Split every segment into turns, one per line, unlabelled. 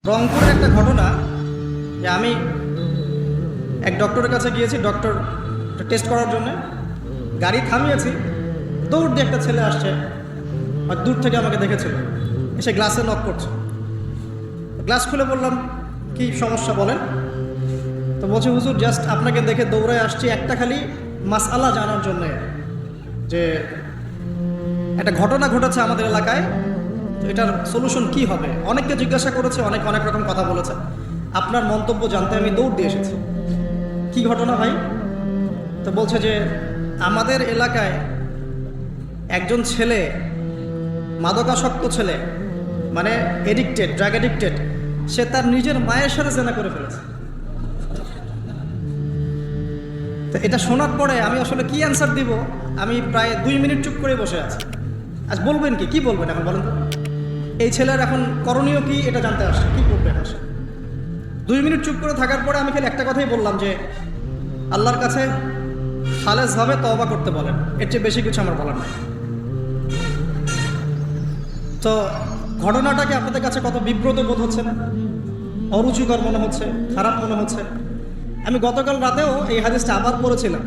রংপুরের একটা ঘটনা যে আমি এক ডক্টরের কাছে গিয়েছি, ডক্টর টেস্ট করার জন্য গাড়ি থামিয়েছি, দৌড় দিয়ে একটা ছেলে আসছে আর দূর থেকে আমাকে দেখেছিল, এসে গ্লাসে নক করছে। গ্লাস খুলে বললাম কি সমস্যা বলেন। তো বলছে হুজুর জাস্ট আপনাকে দেখে দৌড়ায় আসছি একটা খালি মাসআলা জানার জন্যে, যে একটা ঘটনা ঘটেছে আমাদের এলাকায়, তো এটার সলিউশন কি হবে। অনেককে জিজ্ঞাসা করেছে, অনেক রকম কথা বলেছে, আপনার মন্তব্য জানতে আমি দৌড় দিয়ে এসেছি। কি ঘটনা ভাই? তো বলছে যে আমাদের এলাকায় একজন ছেলে, মাদকাসক্ত ছেলে, মানে এডিক্টেড, ড্রাগ এডিক্টেড, সে তার নিজের মায়ের সাথে জেনা করে ফেলেছে। তো এটা শোনার পরে আমি আসলে কি অ্যান্সার দিব, আমি প্রায় 2 মিনিট চুপ করে বসে আছি। আজ বলবেন কি বলবেন এখন বলেন তো? এই ছেলের এখন করণীয় কি এটা জানতে আসছে, কি করবে আসে। 2 মিনিট চুপ করে থাকার পরে আমি খালি একটা কথাই বললাম যে আল্লাহর কাছে খালেসভাবে তওবা করতে বলেন, এর চেয়ে বেশি কিছু আমার বলার নাই। তো ঘটনাটাকে আপনাদের কাছে কত বিব্রত বোধ হচ্ছে না? অরুচিকর মনে হচ্ছে, খারাপ মনে হচ্ছে? আমি গতকাল রাতেও এই হাদিসটা আবার পড়েছিলাম।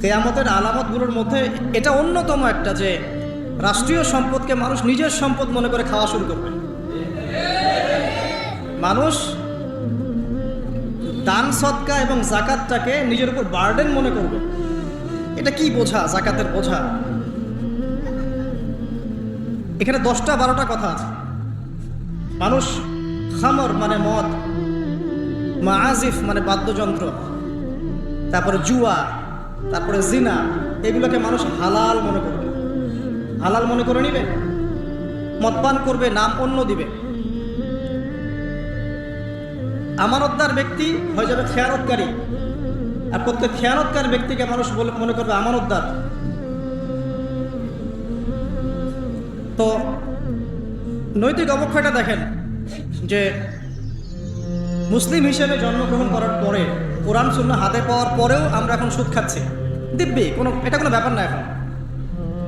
কিয়ামতের আলামতগুলোর মধ্যে এটা অন্যতম একটা, যে রাষ্ট্রীয় সম্পদকে মানুষ নিজের সম্পদ মনে করে খাওয়া শুরু করবে। মানুষ দান সদকা এবং জাকাতটাকে নিজের উপর বার্ডেন মনে করবে। এটা কি বোঝা, জাকাতের বোঝা? এখানে 10টা-12টা কথা আছে। মানুষ খামর মানে মদ, মাআজিফ মানে বাদ্যযন্ত্র, তারপরে জুয়া, তারপরে জিনা, এগুলোকে মানুষ হালাল মনে করবে, হালাল মনে করে নিবে, মদপান করবে, নাম অন্য দিবে। আমানতদার ব্যক্তি হয়ে যাবে খেয়ানতকারী, আর প্রত্যেক খেয়ানতকার ব্যক্তিকে মানুষ মনে করবে আমানতদার। তো নৈতিক অবক্ষয়টা দেখেন, যে মুসলিম হিসেবে জন্মগ্রহণ করার পরে, কোরআন সুন্নাহ হাতে পাওয়ার পরেও আমরা এখন সুদ খাচ্ছি দিব্যি, এটা কোনো ব্যাপার না এখন।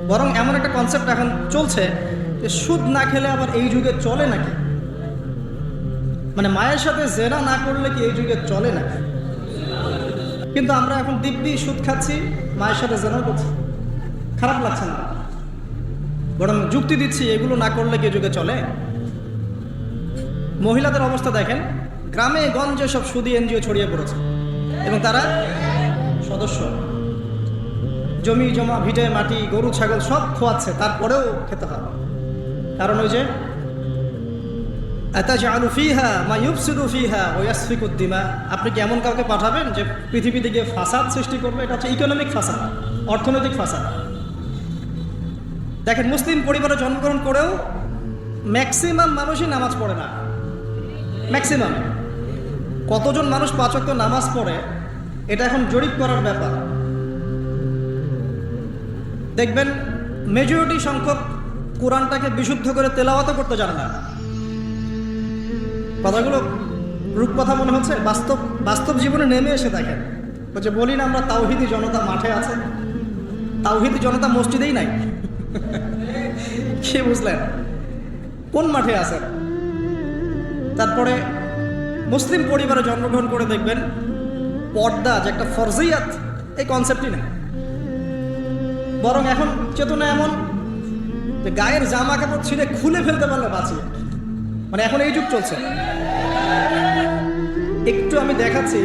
বরং এমন একটা কনসেপ্ট এখন চলছে যে সুদ না খেলে আবার এই যুগে চলে নাকি, মানে মায়ের সাথে জেনা না করলে কি এই যুগে চলে নাকি। কিন্তু আমরা এখন দিব্যি সুদ খাচ্ছি, মায়ের সাথে জেনা করছি, খারাপ লাগছে না, বরং যুক্তি দিচ্ছি এগুলো না করলে কি যুগে চলে। মহিলাদের অবস্থা দেখেন, গ্রামে গঞ্জে সব সুদী এনজিও ছড়িয়ে পড়েছে এবং তারা সদস্য, জমি জমা, ভিটে মাটি, গরু ছাগল সব খোয়াচ্ছে, তারপরেও খেতে হবে। কারণ ওই যে আতাজআলু ফিহা মা ইউফসিদু ফিহা ওয়া ইয়াসফিকুদ দিমা, আপনি কি এমন কাউকে পাঠাবেন যে পৃথিবীতে গিয়ে ফাসাদ সৃষ্টি করবে? এটা হচ্ছে ইকোনমিক ফাসাদ, অর্থনৈতিক ফাসাদ। দেখেন, মুসলিম পরিবারে জন্মগ্রহণ করেও ম্যাক্সিমাম মানুষই নামাজ পড়ে না। ম্যাক্সিমাম কতজন মানুষ 5 ওয়াক্ত নামাজ পড়ে, এটা এখন জরিপ করার ব্যাপার। দেখবেন মেজরিটি সংখ্যক কোরআনটাকে বিশুদ্ধ করে তেলাওয়াত করতে জানে না। কথাগুলো রূপকথা মনে হচ্ছে, বাস্তব জীবনে নেমে এসে দেখেন। যে বলি না আমরা তাওহীদি জনতা মাঠে আছে, তাওহীদি জনতা মসজিদেই নাই। কি বুঝলেন? কোন মাঠে আছেন? তারপরে মুসলিম পরিবারে জন্মগ্রহণ করে দেখবেন পর্দা যে একটা ফরজিয়াত, এই কনসেপ্টই নেই। বরং এখন চেতনা এমন যে গায়ের জামা কাপড় ছিঁড়ে খুলে ফেলতে পারলে বাঁচি, মানে এখন এই যুগ চলছে। একটু আমি দেখাচ্ছি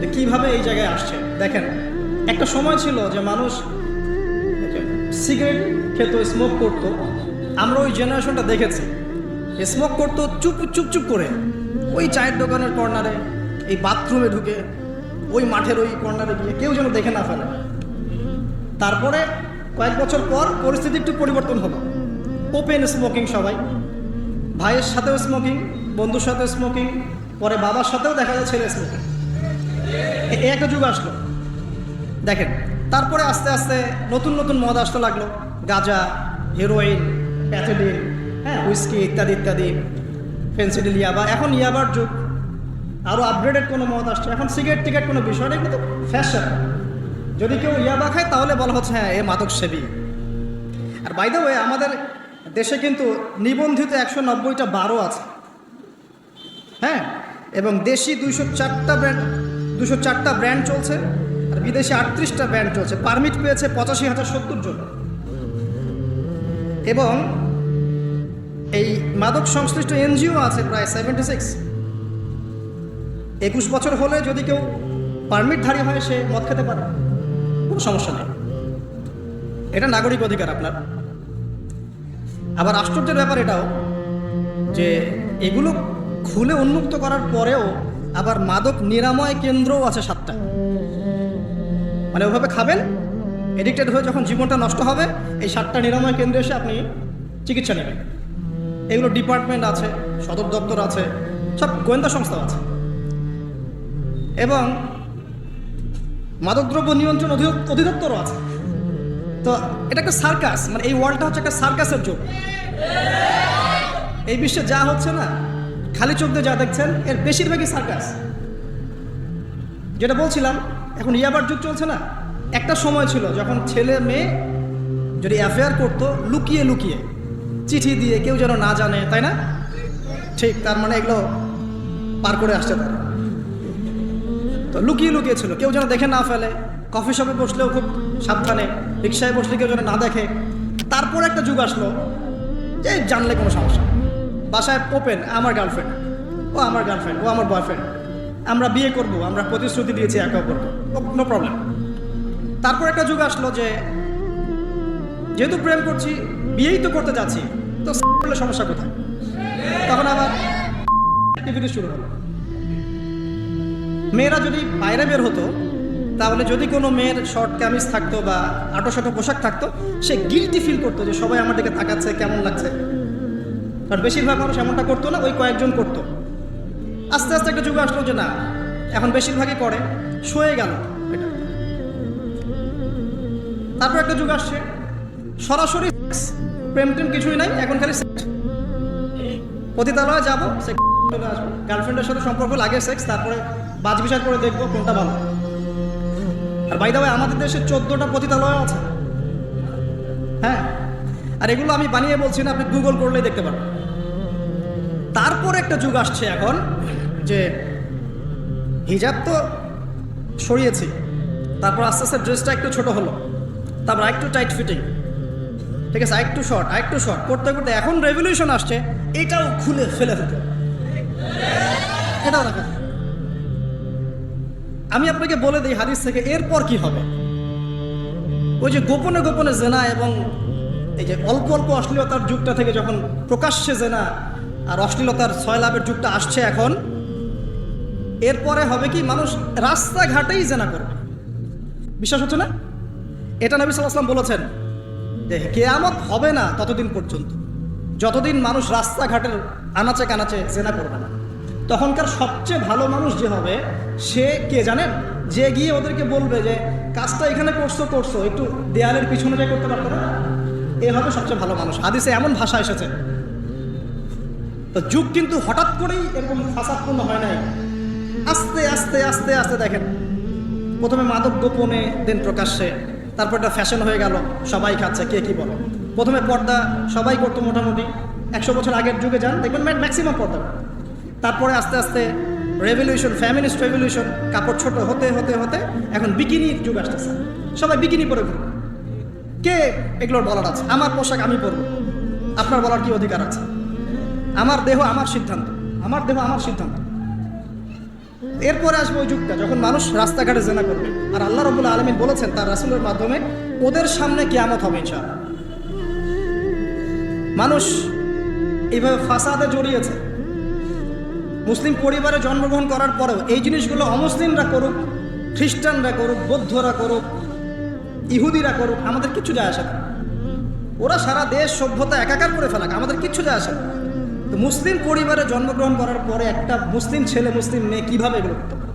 যে কিভাবে এই জায়গায় আসছে। দেখেন, একটা সময় ছিল যে মানুষ সিগারেট খেত, স্মোক করতো। আমরা ওই জেনারেশনটা দেখেছি, স্মোক করতো চুপ করে, ওই চায়ের দোকানের কর্নারে, এই বাথরুমে ঢুকে, ওই মাঠের ওই কর্নারে গিয়ে, কেউ যেন দেখে না ফেলে। তারপরে কয়েক বছর পর পরিস্থিতি একটু পরিবর্তন হলো, ওপেন স্মোকিং, সবাই, ভাইয়ের সাথেও স্মোকিং, বন্ধুর সাথেও স্মোকিং, পরে বাবার সাথেও দেখা যায় ছেলে স্মোকিং। একটা যুগ আসলো দেখেন। তারপরে আস্তে আস্তে নতুন মদ আসতে লাগলো, গাঁজা, হেরোইন, প্যাথেডিন, হুইস্কি ইত্যাদি, ফেন্সিডিল, ইয়াবা। এখন ইয়াবার যুগ, আরও আপগ্রেডেড কোনো মদ আসছে। এখন সিগারেট টিকেট কোনো বিষয় নেই, কিন্তু ফ্যাশন। যদি কেউ ইয়াবা খায় তাহলে বলা হচ্ছে হ্যাঁ এ মাদক সেবী। আর বাই দ্য ওয়ে, আমাদের দেশে কিন্তু নিবন্ধিত 190টা বারও আছে। হ্যাঁ, এবং দেশি 204টা ব্র্যান্ড চলছে, আর বিদেশি 38টা ব্র্যান্ড চলছে। পারমিট পেয়েছে 85,070 জন। এবং এই মাদক সংশ্লিষ্ট এনজিও আছে প্রায় 76। 21 বছর হলে যদি কেউ পারমিটধারী হয় সে মদ খেতে পারে, কোনো সমস্যা নেই, এটা নাগরিক অধিকার আপনার। আবার আশ্চর্যের ব্যাপার এটাও যে এগুলো খুলে উন্মুক্ত করার পরেও আবার মাদক নিরাময় কেন্দ্রও আছে 7টা। মানে ওভাবে খাবেন, এডিক্টেড হয়ে যখন জীবনটা নষ্ট হবে, এই 7টা নিরাময় কেন্দ্রে এসে আপনি চিকিৎসা নেবেন। এগুলো ডিপার্টমেন্ট আছে, সদর দপ্তর আছে, সব গোয়েন্দা সংস্থা আছে। এবং মাদকদ্রব্য নিয়ন্ত্রণ অধিদপ্তরও আছে। তো এটা একটা সার্কাস, মানে এই ওয়ার্ল্ডটা হচ্ছে একটা সার্কাসের যুগ। এই বিশ্বে যা হচ্ছে না, খালি চোখ দিয়ে যা দেখছেন, এর বেশিরভাগই সার্কাস। যেটা বলছিলাম, এখন ইয়াবার যুগ চলছে না। একটা সময় ছিল যখন ছেলে মেয়ে যদি অ্যাফেয়ার করতো লুকিয়ে লুকিয়ে, চিঠি দিয়ে, কেউ যেন না জানে, তাই না? ঠিক, তার মানে এগুলো পার করে আসছে তারা। তো লুকিয়ে লুকিয়ে ছিল, কেউ যেন দেখে না ফেলে। কফি শপে বসলেও খুব সাবধানে, রিক্সায় বসলে কেউ যেন না দেখে। তারপর একটা যুগ আসলো যে জানলে কোনো সমস্যা, বাসায় ওপেন, আমার গার্লফ্রেন্ড, ও আমার গার্লফ্রেন্ড, ও আমার বয়ফ্রেন্ড, আমরা বিয়ে করব, আমরা প্রতিশ্রুতি দিয়েছি একে অপরকে, নো প্রবলেম। তারপর একটা যুগ আসলো যে যেহেতু প্রেম করছি, বিয়েই তো করতে যাচ্ছি, তো করলে সমস্যা কোথায়? তখন আবার অ্যাক্টিভিটি শুরু হলো। মেয়েরা যদি বাইরে বের হতো, তাহলে যদি কোনো মেয়ের শর্ট কামিজ থাকতো বা আটো পোশাক থাকতো, সে গিল্টি ফিল করতো যে সবাই আমার দিকে তাকাচ্ছে, কেমন লাগছে। কারণ বেশিরভাগ মানুষ এমনটা করতো না, ওই কয়েকজন করতো। আস্তে আস্তে একটা যুগ আসলো যে না, এখন বেশিরভাগই করে, সয়ে গেল এটা। তারপর একটা যুগ আসছে সরাসরি প্রেম টেম কিছুই নাই, এখন খালি সেক্স। পতিতালয়ে যাবো, সেক্স চলে আসবো, গার্লফ্রেন্ডের সাথে সম্পর্ক লাগে সেক্স, তারপরে বাজ বিচার করে দেখবো কোনটা ভালো। আর বাই দা ওয়ে, আমাদের দেশে 14টা পতিতালয় আছে। হ্যাঁ, আর এগুলো আমি বানিয়ে বলছি না, আপনি গুগল করলেই দেখতে পাবেন। তারপর একটা যুগ আসছে এখন যে হিজাব তো সরিয়েছি, তারপর আস্তে আস্তে ড্রেসটা একটু ছোট হলো, তারপর একটু টাইট ফিটিং, ঠিক আছে, আরেকটু শর্ট করতে করতে এখন রেভলিউশন আসছে, এটাও খুলে ফেলে ফেলতে, এটাও রাখা। আমি আপনাকে বলে দিই হাদিস থেকে, এরপর কি হবে। ওই যে গোপনে গোপনে জেনা এবং এই যে অল্প অল্প অশ্লীলতার যুগটা থেকে যখন প্রকাশ্যে জেনা আর অশ্লীলতার ছয়লাভের যুগটা আসছে এখন, এরপরে হবে কি, মানুষ রাস্তাঘাটেই জেনা করবে। বিশ্বাস হচ্ছে না? এটা নবী সাল্লাল্লাহু আলাইহি ওয়াসাল্লাম বলেছেন যে কিয়ামত হবে না ততদিন পর্যন্ত, যতদিন মানুষ রাস্তাঘাটের আনাচে কানাচে জেনা করবে না। তখনকার সবচেয়ে ভালো মানুষ যে হবে, সে কে জানেন? যে গিয়ে ওদেরকে বলবে যে কাজটা এখানে করছো, একটু দেয়ালের পিছনে যাই করতে পারতো না, এ হবে সবচেয়ে ভালো মানুষ। হাদিসে এমন ভাষা এসেছে। তো যুগ কিন্তু হঠাৎ করেই এরকম ফাসাদপূর্ণ হয় নাই, আস্তে আস্তে আস্তে আস্তে দেখেন, প্রথমে মাদক গোপনে, দেন প্রকাশ্যে, তারপর একটা ফ্যাশন হয়ে গেল, সবাই খাচ্ছে, কে কি বলে। প্রথমে পর্দা সবাই করতো মোটামুটি, 100 বছর আগের যুগে যান দেখবেন ম্যাক্সিমাম পর্দা। তারপরে আস্তে আস্তে রেভলিউশন, ফ্যামিনিস্ট রেভলিউশন, কাপড় ছোট হতে হতে হতে এখন বিকিনির যুগ আসতেছে, সবাই বিকিনি পরে ঘুরবে। কে এগুলোর বলার আছে? আমার পোশাক আমি পরবো, আপনার বলার কি অধিকার আছে? আমার দেহ আমার সিদ্ধান্ত, আমার দেহ আমার সিদ্ধান্ত। এরপরে আসবে ওই যুগটা যখন মানুষ রাস্তাঘাটে জেনা করবে, আর আল্লাহ রাব্বুল আলামিন বলেছেন তার রাসূলের মাধ্যমে, ওদের সামনে কিয়ামত হবে ইনশাআল্লাহ। মানুষ এইভাবে ফাসাদে জড়িয়েছে। মুসলিম পরিবারে জন্মগ্রহণ করার পরেও এই জিনিসগুলো অমুসলিমরা করুক, খ্রিস্টানরা করুক, বৌদ্ধরা করুক, ইহুদিরা করুক, আমাদের কিচ্ছু যায় আসে না। ওরা সারা দেশ সভ্যতা একাকার করে ফেলাক, আমাদের কিচ্ছু যায় আসে না। তো মুসলিম পরিবারে জন্মগ্রহণ করার পরে একটা মুসলিম ছেলে, মুসলিম মেয়ে কীভাবে এগুলো করতে পারে?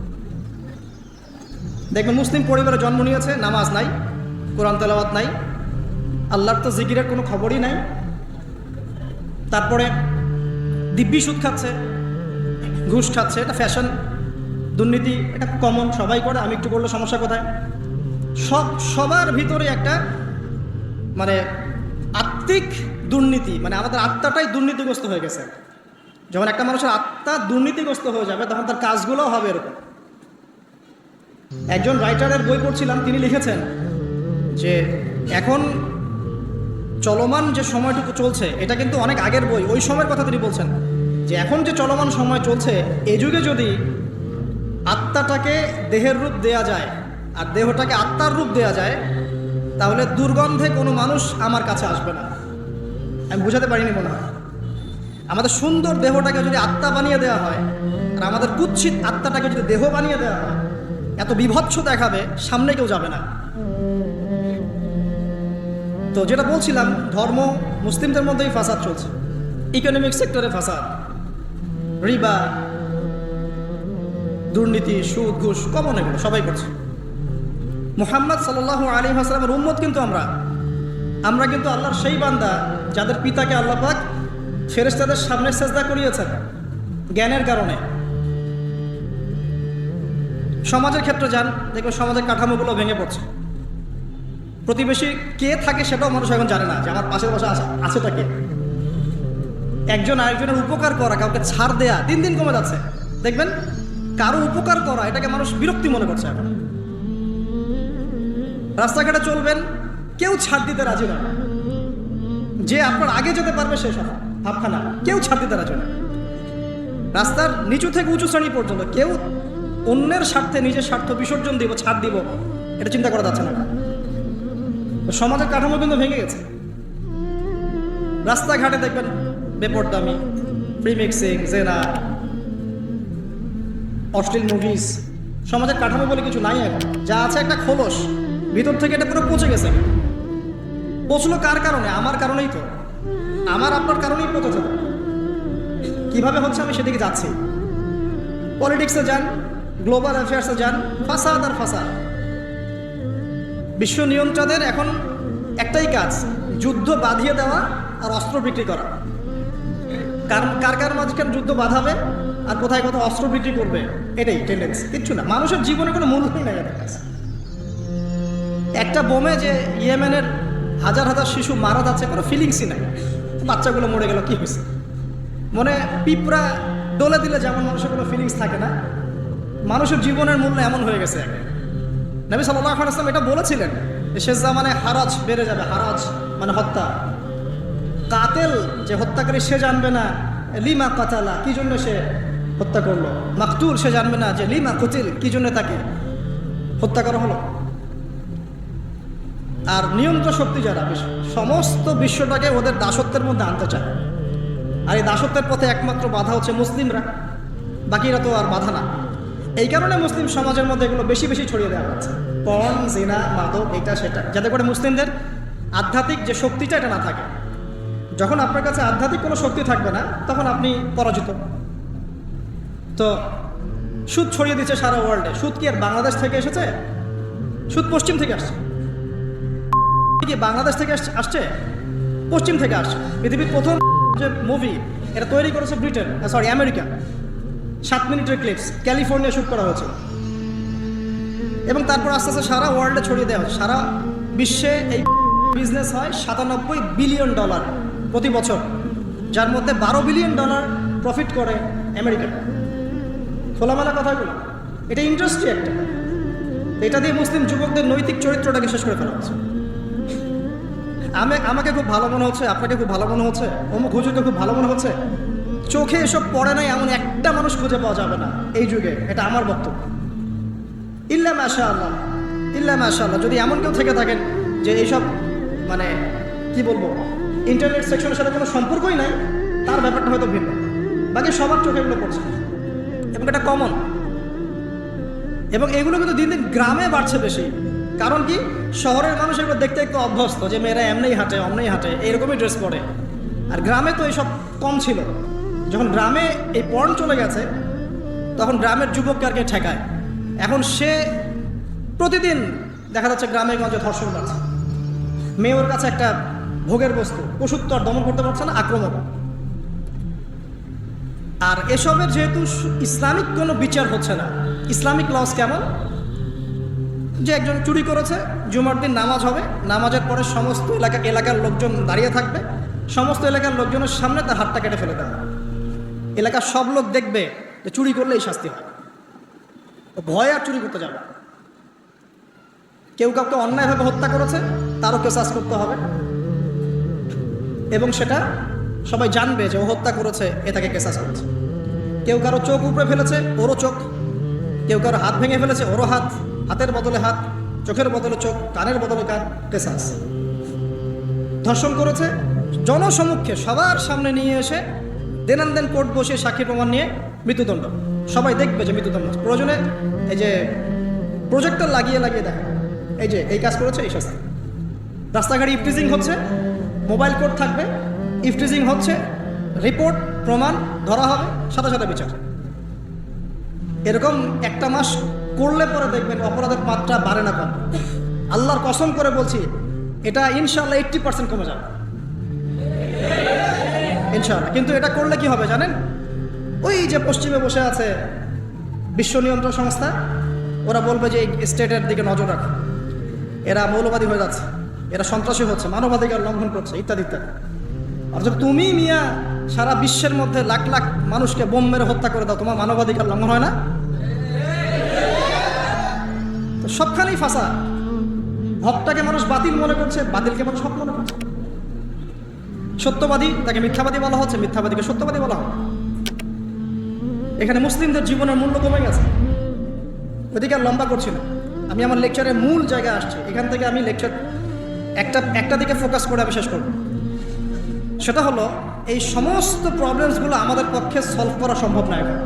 দেখবেন মুসলিম পরিবারে জন্ম নিয়েছে, নামাজ নাই, কোরআন তেলাওয়াত নাই, আল্লাহর তো জিকিরের কোনো খবরই নাই। তারপরে দিব্যি সুদ খাচ্ছে, ঘুষ খাচ্ছে, এটা ফ্যাশন, দুর্নীতি, এটা কমন, সবাই করে, আমি একটু করলে সমস্যা কোথায়? সবার ভিতরে একটা মানে আত্মিক দুর্নীতি, মানে আমাদের আত্মাটাই দুর্নীতিগ্রস্ত হয়ে গেছে। যখন একটা মানুষের আত্মা দুর্নীতিগ্রস্ত হয়ে যাবে তখন তার কাজগুলোও হবে এরকম। একজন রাইটারের বই পড়ছিলাম, তিনি লিখেছেন যে এখন চলমান যে সময়টুকু চলছে এটা কিন্তু অনেক আগের বই, ওই সময়ের কথা তিনি বলছেন যে এখন যে চলমান সময় চলছে এই যুগে যদি আত্মাটাকে দেহের রূপ দেয়া যায় আর দেহটাকে আত্মার রূপ দেয়া যায় তাহলে দুর্গন্ধে কোনো মানুষ আমার কাছে আসবে না। আমি বুঝাতে পারিনি মনে হয়। আমাদের সুন্দর দেহটাকে যদি আত্মা বানিয়ে দেওয়া হয় আর আমাদের কুৎসিত আত্মাটাকে যদি দেহ বানিয়ে দেওয়া হয়, এত বিভৎস দেখাবে, সামনে কেউ যাবে না। তো যেটা বলছিলাম, ধর্ম মুসলিমদের মধ্যেই ফাসাদ চলছে, ইকোনমিক সেক্টরে ফাসাদ, রিবা, দুর্নীতি, সুদ, ঘুষ, কমন, এগুলো সবাই করছে। মুহাম্মদ সাল্লাল্লাহু আলাইহি ওয়াসাল্লামের উম্মত কিন্তু আমরা কিন্তু আল্লাহর সেই বান্দা যাদের পিতাকে আল্লাহ পাক ফেরেশতাদের সামনে সেজদা করিয়েছেন জ্ঞানের কারণে। সমাজের ক্ষেত্রে যান, দেখবেন সমাজের কাঠামোগুলো ভেঙে পড়ছে। প্রতিবেশী কে থাকে সেটাও মানুষ এখন জানে না, যে আমার পাশের পাশে আছেটা কে। একজন আরেকজনের উপকার করা, কাউকে ছাড় দেয়া দিন দিন কমে যাচ্ছে। দেখবেন কারো উপকার করা এটাকে মানুষ বিরক্তি মনে করছে এখন। রাস্তাঘাটে চলবেন, কেউ ছাড় দিতে রাজি না, যে আপনার আগে যেতে পারবে সে সব ভাবখানা, কেউ ছাড় দিতে রাজি না। রাস্তার নিচু থেকে উঁচু শ্রেণী পর্যন্ত কেউ অন্যের স্বার্থে নিজের স্বার্থ বিসর্জন দিব, ছাড় দিব, এটা চিন্তা করা যাচ্ছে না। সমাজের কাঠামো কিন্তু ভেঙে গেছে। রাস্তাঘাটে দেখবেন বেপরদামি, ফ্রি মিক্সিং, জেনা, অশ্লীল মুভিজ। সমাজের কাঠামো বলে কিছু নাই এখন, যা আছে একটা খোলস, ভিতর থেকে এটা পুরো পচে গেছে। পচলো কার কারণে? আমার কারণেই তো, আমার আপনার কারণেই পচেছে। কিভাবে হচ্ছে আমি সেদিকে যাচ্ছি। পলিটিক্সে যান, গ্লোবাল অ্যাফেয়ার্সে যান, ফাসাদ আর ফাসাদ। বিশ্ব নিয়ন্ত্রণের এখন একটাই কাজ, যুদ্ধ বাঁধিয়ে দেওয়া আর অস্ত্র বিক্রি করা। কার কার মাঝখানে যুদ্ধ বাঁধাবে আর কোথায় কোথায় অস্ত্র বিক্রি করবে, এটাই টেন্ডেন্সি, কিচ্ছু না। মানুষের জীবনে কোনো মূল্যই নেই এদের কাছে। একটা বোমে যে ইয়েমেনের হাজার হাজার শিশু মারা যাচ্ছে, কোনো ফিলিংসই নাই। বাচ্চাগুলো মরে গেল, কি হয়েছে? মনে পিঁপড়া ডলে দিলে যেমন মানুষের কোনো ফিলিংস থাকে না, মানুষের জীবনের মূল্য এমন হয়ে গেছে। নবী সাল্লাল্লাহু আলাইহি ওয়াসাল্লাম এটা বলেছিলেন, শেষ জামানে হারাজ বেড়ে যাবে। হারাজ মানে হত্যা। কাতেল যে হত্যাকারী সে জানবে না লিমা কাতালা, কি জন্য সে হত্যা করলো। মাকতুল সে জানবে না যে লিমা কুতিল, কি জন্য তাকে হত্যা করা হলো। আর নিয়ন্ত্রণ শক্তি যারা, সমস্ত বিশ্বটাকে ওদের দাসত্বের মধ্যে আনতে চায়। আর এই দাসত্বের পথে একমাত্র বাধা হচ্ছে মুসলিমরা, বাকিরা তো আর বাধা না। এই কারণে মুসলিম সমাজের মধ্যে এগুলো বেশি বেশি ছড়িয়ে দেওয়া হচ্ছে, পর্ন, জিনা, মাদক, এটা সেটা, যাতে করে মুসলিমদের আধ্যাত্মিক যে শক্তিটা এটা না থাকে। যখন আপনার কাছে আধ্যাত্মিক কোনো শক্তি থাকবে না তখন আপনি পরাজিত। তো সুদ ছড়িয়ে দিচ্ছে সারা ওয়ার্ল্ডে। সুদ কি আর বাংলাদেশ থেকে এসেছে? সুদ পশ্চিম থেকে আসছে। কি বাংলাদেশ থেকে আসছে? পশ্চিম থেকে আসছে। পৃথিবীর প্রথম যে মুভি এটা তৈরি করেছে ব্রিটেন, আমেরিকা। 7 মিনিটের ক্লিপস, ক্যালিফোর্নিয়া শ্যুট করা হয়েছে, এবং তারপর আস্তে আস্তে সারা ওয়ার্ল্ডে ছড়িয়ে দেওয়া হচ্ছে। সারা বিশ্বে এই বিজনেস হয় $97 বিলিয়ন প্রতি বছর, যার মধ্যে $12 বিলিয়ন প্রফিট করে আমেরিকা। খোলামেলা কথাগুলো, এটা ইন্ডাস্ট্রি একটা। এটা দিয়ে মুসলিম যুবকদের নৈতিক চরিত্রটাকে শেষ করে ফেলা হচ্ছে। আমাকে খুব ভালো মনে হচ্ছে, আপনাকে খুব ভালো মনে হচ্ছে, অমুক হুজুরকে খুব ভালো মনে হচ্ছে। চোখে এসব পড়ে নাই এমন একটা মানুষ খুঁজে পাওয়া যাবে না এই যুগে, এটা আমার বক্তব্য। ইল্লা মাশাআল্লাহ, ইল্লা মাশাআল্লাহ। যদি এমন কেউ থেকে থাকেন যে এইসব মানে কি বলবো, ইন্টারনেট সেকশনের সাথে কোনো সম্পর্কই নাই, তার ব্যাপারটা হয়তো ভিন্ন। বাকি সবার চোখে এগুলো পড়ছে এবং এটা কমন। এবং এগুলো কিন্তু দিন দিন গ্রামে বাড়ছে বেশি। কারণ কি, শহরের মানুষ এগুলো দেখতে একটু অভ্যস্ত, যে মেয়েরা এমনি হাঁটে, অমনি হাঁটে, এরকমই ড্রেস পরে। আর গ্রামে তো এইসব কম ছিল। যখন গ্রামে এই পর্ন চলে গেছে তখন গ্রামের যুবককে আর কে ঠেকায়। এখন সে প্রতিদিন দেখা যাচ্ছে গ্রামে গঞ্জে ধর্ষণ বাড়ছে। মেয়ে ওর কাছে একটা ভোগের বস্তু, পশুত্ব আর দমন করতে পারছে না, আক্রমণ। আর এসবের যেহেতু ইসলামিক কোনো বিচার হচ্ছে না, ইসলামিক লস কেমন, যে একজন চুরি করেছে, জুমার দিন নামাজ হবে, নামাজের পরে সমস্ত এলাকার লোকজন দাঁড়িয়ে থাকবে, সমস্ত এলাকার লোকজনের সামনে তার হাতটা কেটে ফেলে দেওয়া। এলাকার সব লোক দেখবে যে চুরি করলে এই শাস্তি হয়, ও ভয় আর চুরি করতে যাবে। কেউ কাউকে অন্যায়ভাবে হত্যা করেছে, তারও কেসাস করতে হবে, এবং সেটা সবাই জানবে যে ও হত্যা করেছে, এ তাকে কেসাস করেছে। কেউ কারো চোখ উপড়ে ফেলেছে, ওরও চোখ। কেউ কারো হাত ভেঙে ফেলেছে, ওরও হাত। হাতের বদলে হাত, চোখের বদলে চোখ, কানের বদলে কান, কেসাস। ধর্ষণ করেছে, জনসমক্ষে সবার সামনে নিয়ে এসে দেন কোর্ট বসে সাক্ষী প্রমাণ নিয়ে মৃত্যুদণ্ড। সবাই দেখবে যে মৃত্যুদণ্ড। প্রয়োজনে এই যে প্রজেক্টর লাগিয়ে দেখে, এই যে এই কাজ করেছে, এই শাস্তি। রাস্তাঘাটে ইফটিজিং হচ্ছে, মোবাইল কোর্ট থাকবে, ইফটিজিং হচ্ছে, রিপোর্ট প্রমাণ ধরা হবে, সাথে সাথে বিচার। এরকম একটা মাস করলে পরে দেখবেন অপরাধের মাত্রা বাড়ে না কম। আল্লাহর কসম করে বলছি, এটা ইনশাআল্লাহ 80% কমে যাবে ইনশাআল্লাহ। কিন্তু এটা করলে কি হবে জানেন? ওই যে পশ্চিমে বসে আছে বিশ্ব নিয়ন্ত্রণ সংস্থা, ওরা বলবে যে এই স্টেটের দিকে নজর রাখো, এরা মৌলবাদী হয়ে যাচ্ছে, এরা সন্ত্রাসী হচ্ছে, মানবাধিকার লঙ্ঘন করছে, ইত্যাদি ইত্যাদি। অথচ তুমি মিয়া সারা বিশ্বের মধ্যে লাখ লাখ মানুষকে বোম মেরে হত্যা করে দাও, তোমার মানবাধিকার লঙ্ঘন হয় না? তো সবখানেই ফাঁসা। হকটাকে মানুষ বাতিল মনে করছে, বাতিলকে মানুষ হক মনে করছে। সত্যবাদী তাকে মিথ্যাবাদী বলা হচ্ছে, মিথ্যাবাদীকে সত্যবাদী বলা হয়। এখানে মুসলিমদের জীবনের মূল্য কমে গেছে। ওদিকে আর লম্বা করছি না, আমি আমার লেকচারের মূল জায়গায় আসছি। এখান থেকে আমি লেকচার একটা দিকে ফোকাস করে আমি শেষ করব। সেটা হলো, এই সমস্ত প্রবলেমসগুলো আমাদের পক্ষে সলভ করা সম্ভব নয়। এখন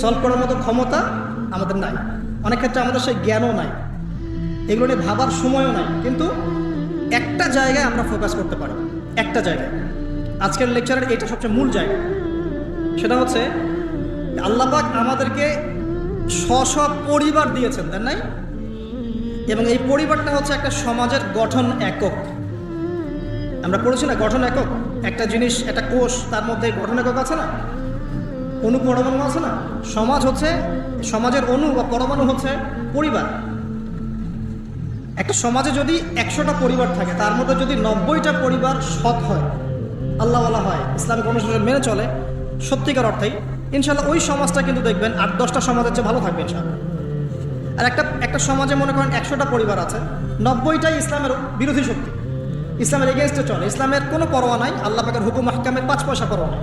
সলভ করার মতো ক্ষমতা আমাদের নাই, অনেক ক্ষেত্রে আমাদের সেই জ্ঞানও নাই, এগুলো নিয়ে ভাবার সময়ও নাই। কিন্তু একটা জায়গায় আমরা ফোকাস করতে পারি, একটা জায়গায়। আজকের লেকচারের এইটা সবচেয়ে মূল জায়গা। সেটা হচ্ছে আল্লাহ পাক আমাদেরকে স্ব পরিবার দিয়েছেন, তাই নাই? এবং এই পরিবারটা হচ্ছে একটা সমাজের গঠন একক। আমরা পড়েছি না গঠন একক? একটা জিনিস, একটা কোষ, তার মধ্যে গঠন একক আছে না, অণু পরমাণু আছে না? সমাজ হচ্ছে, সমাজের অণু বা পরমাণু হচ্ছে পরিবার। একটা সমাজে যদি 100টা পরিবার থাকে, তার মধ্যে যদি 90টা পরিবার সৎ হয়, আল্লাহওয়ালা হয়, ইসলামিক অনুশাসন মেনে চলে সত্যিকার অর্থেই, ইনশাল্লাহ ওই সমাজটা কিন্তু দেখবেন 8-10টা সমাজের চেয়ে ভালো থাকবে ইনশাল্লাহ। আর একটা সমাজে মনে করেন 100টা পরিবার আছে, 90টাই ইসলামের বিরোধী শক্তি, ইসলামের এগেনস্টে চলে, ইসলামের কোনো পরোয়া নাই, আল্লাহ পাকের হুকুম আহকামের 5 পয়সা পরোয়া নাই।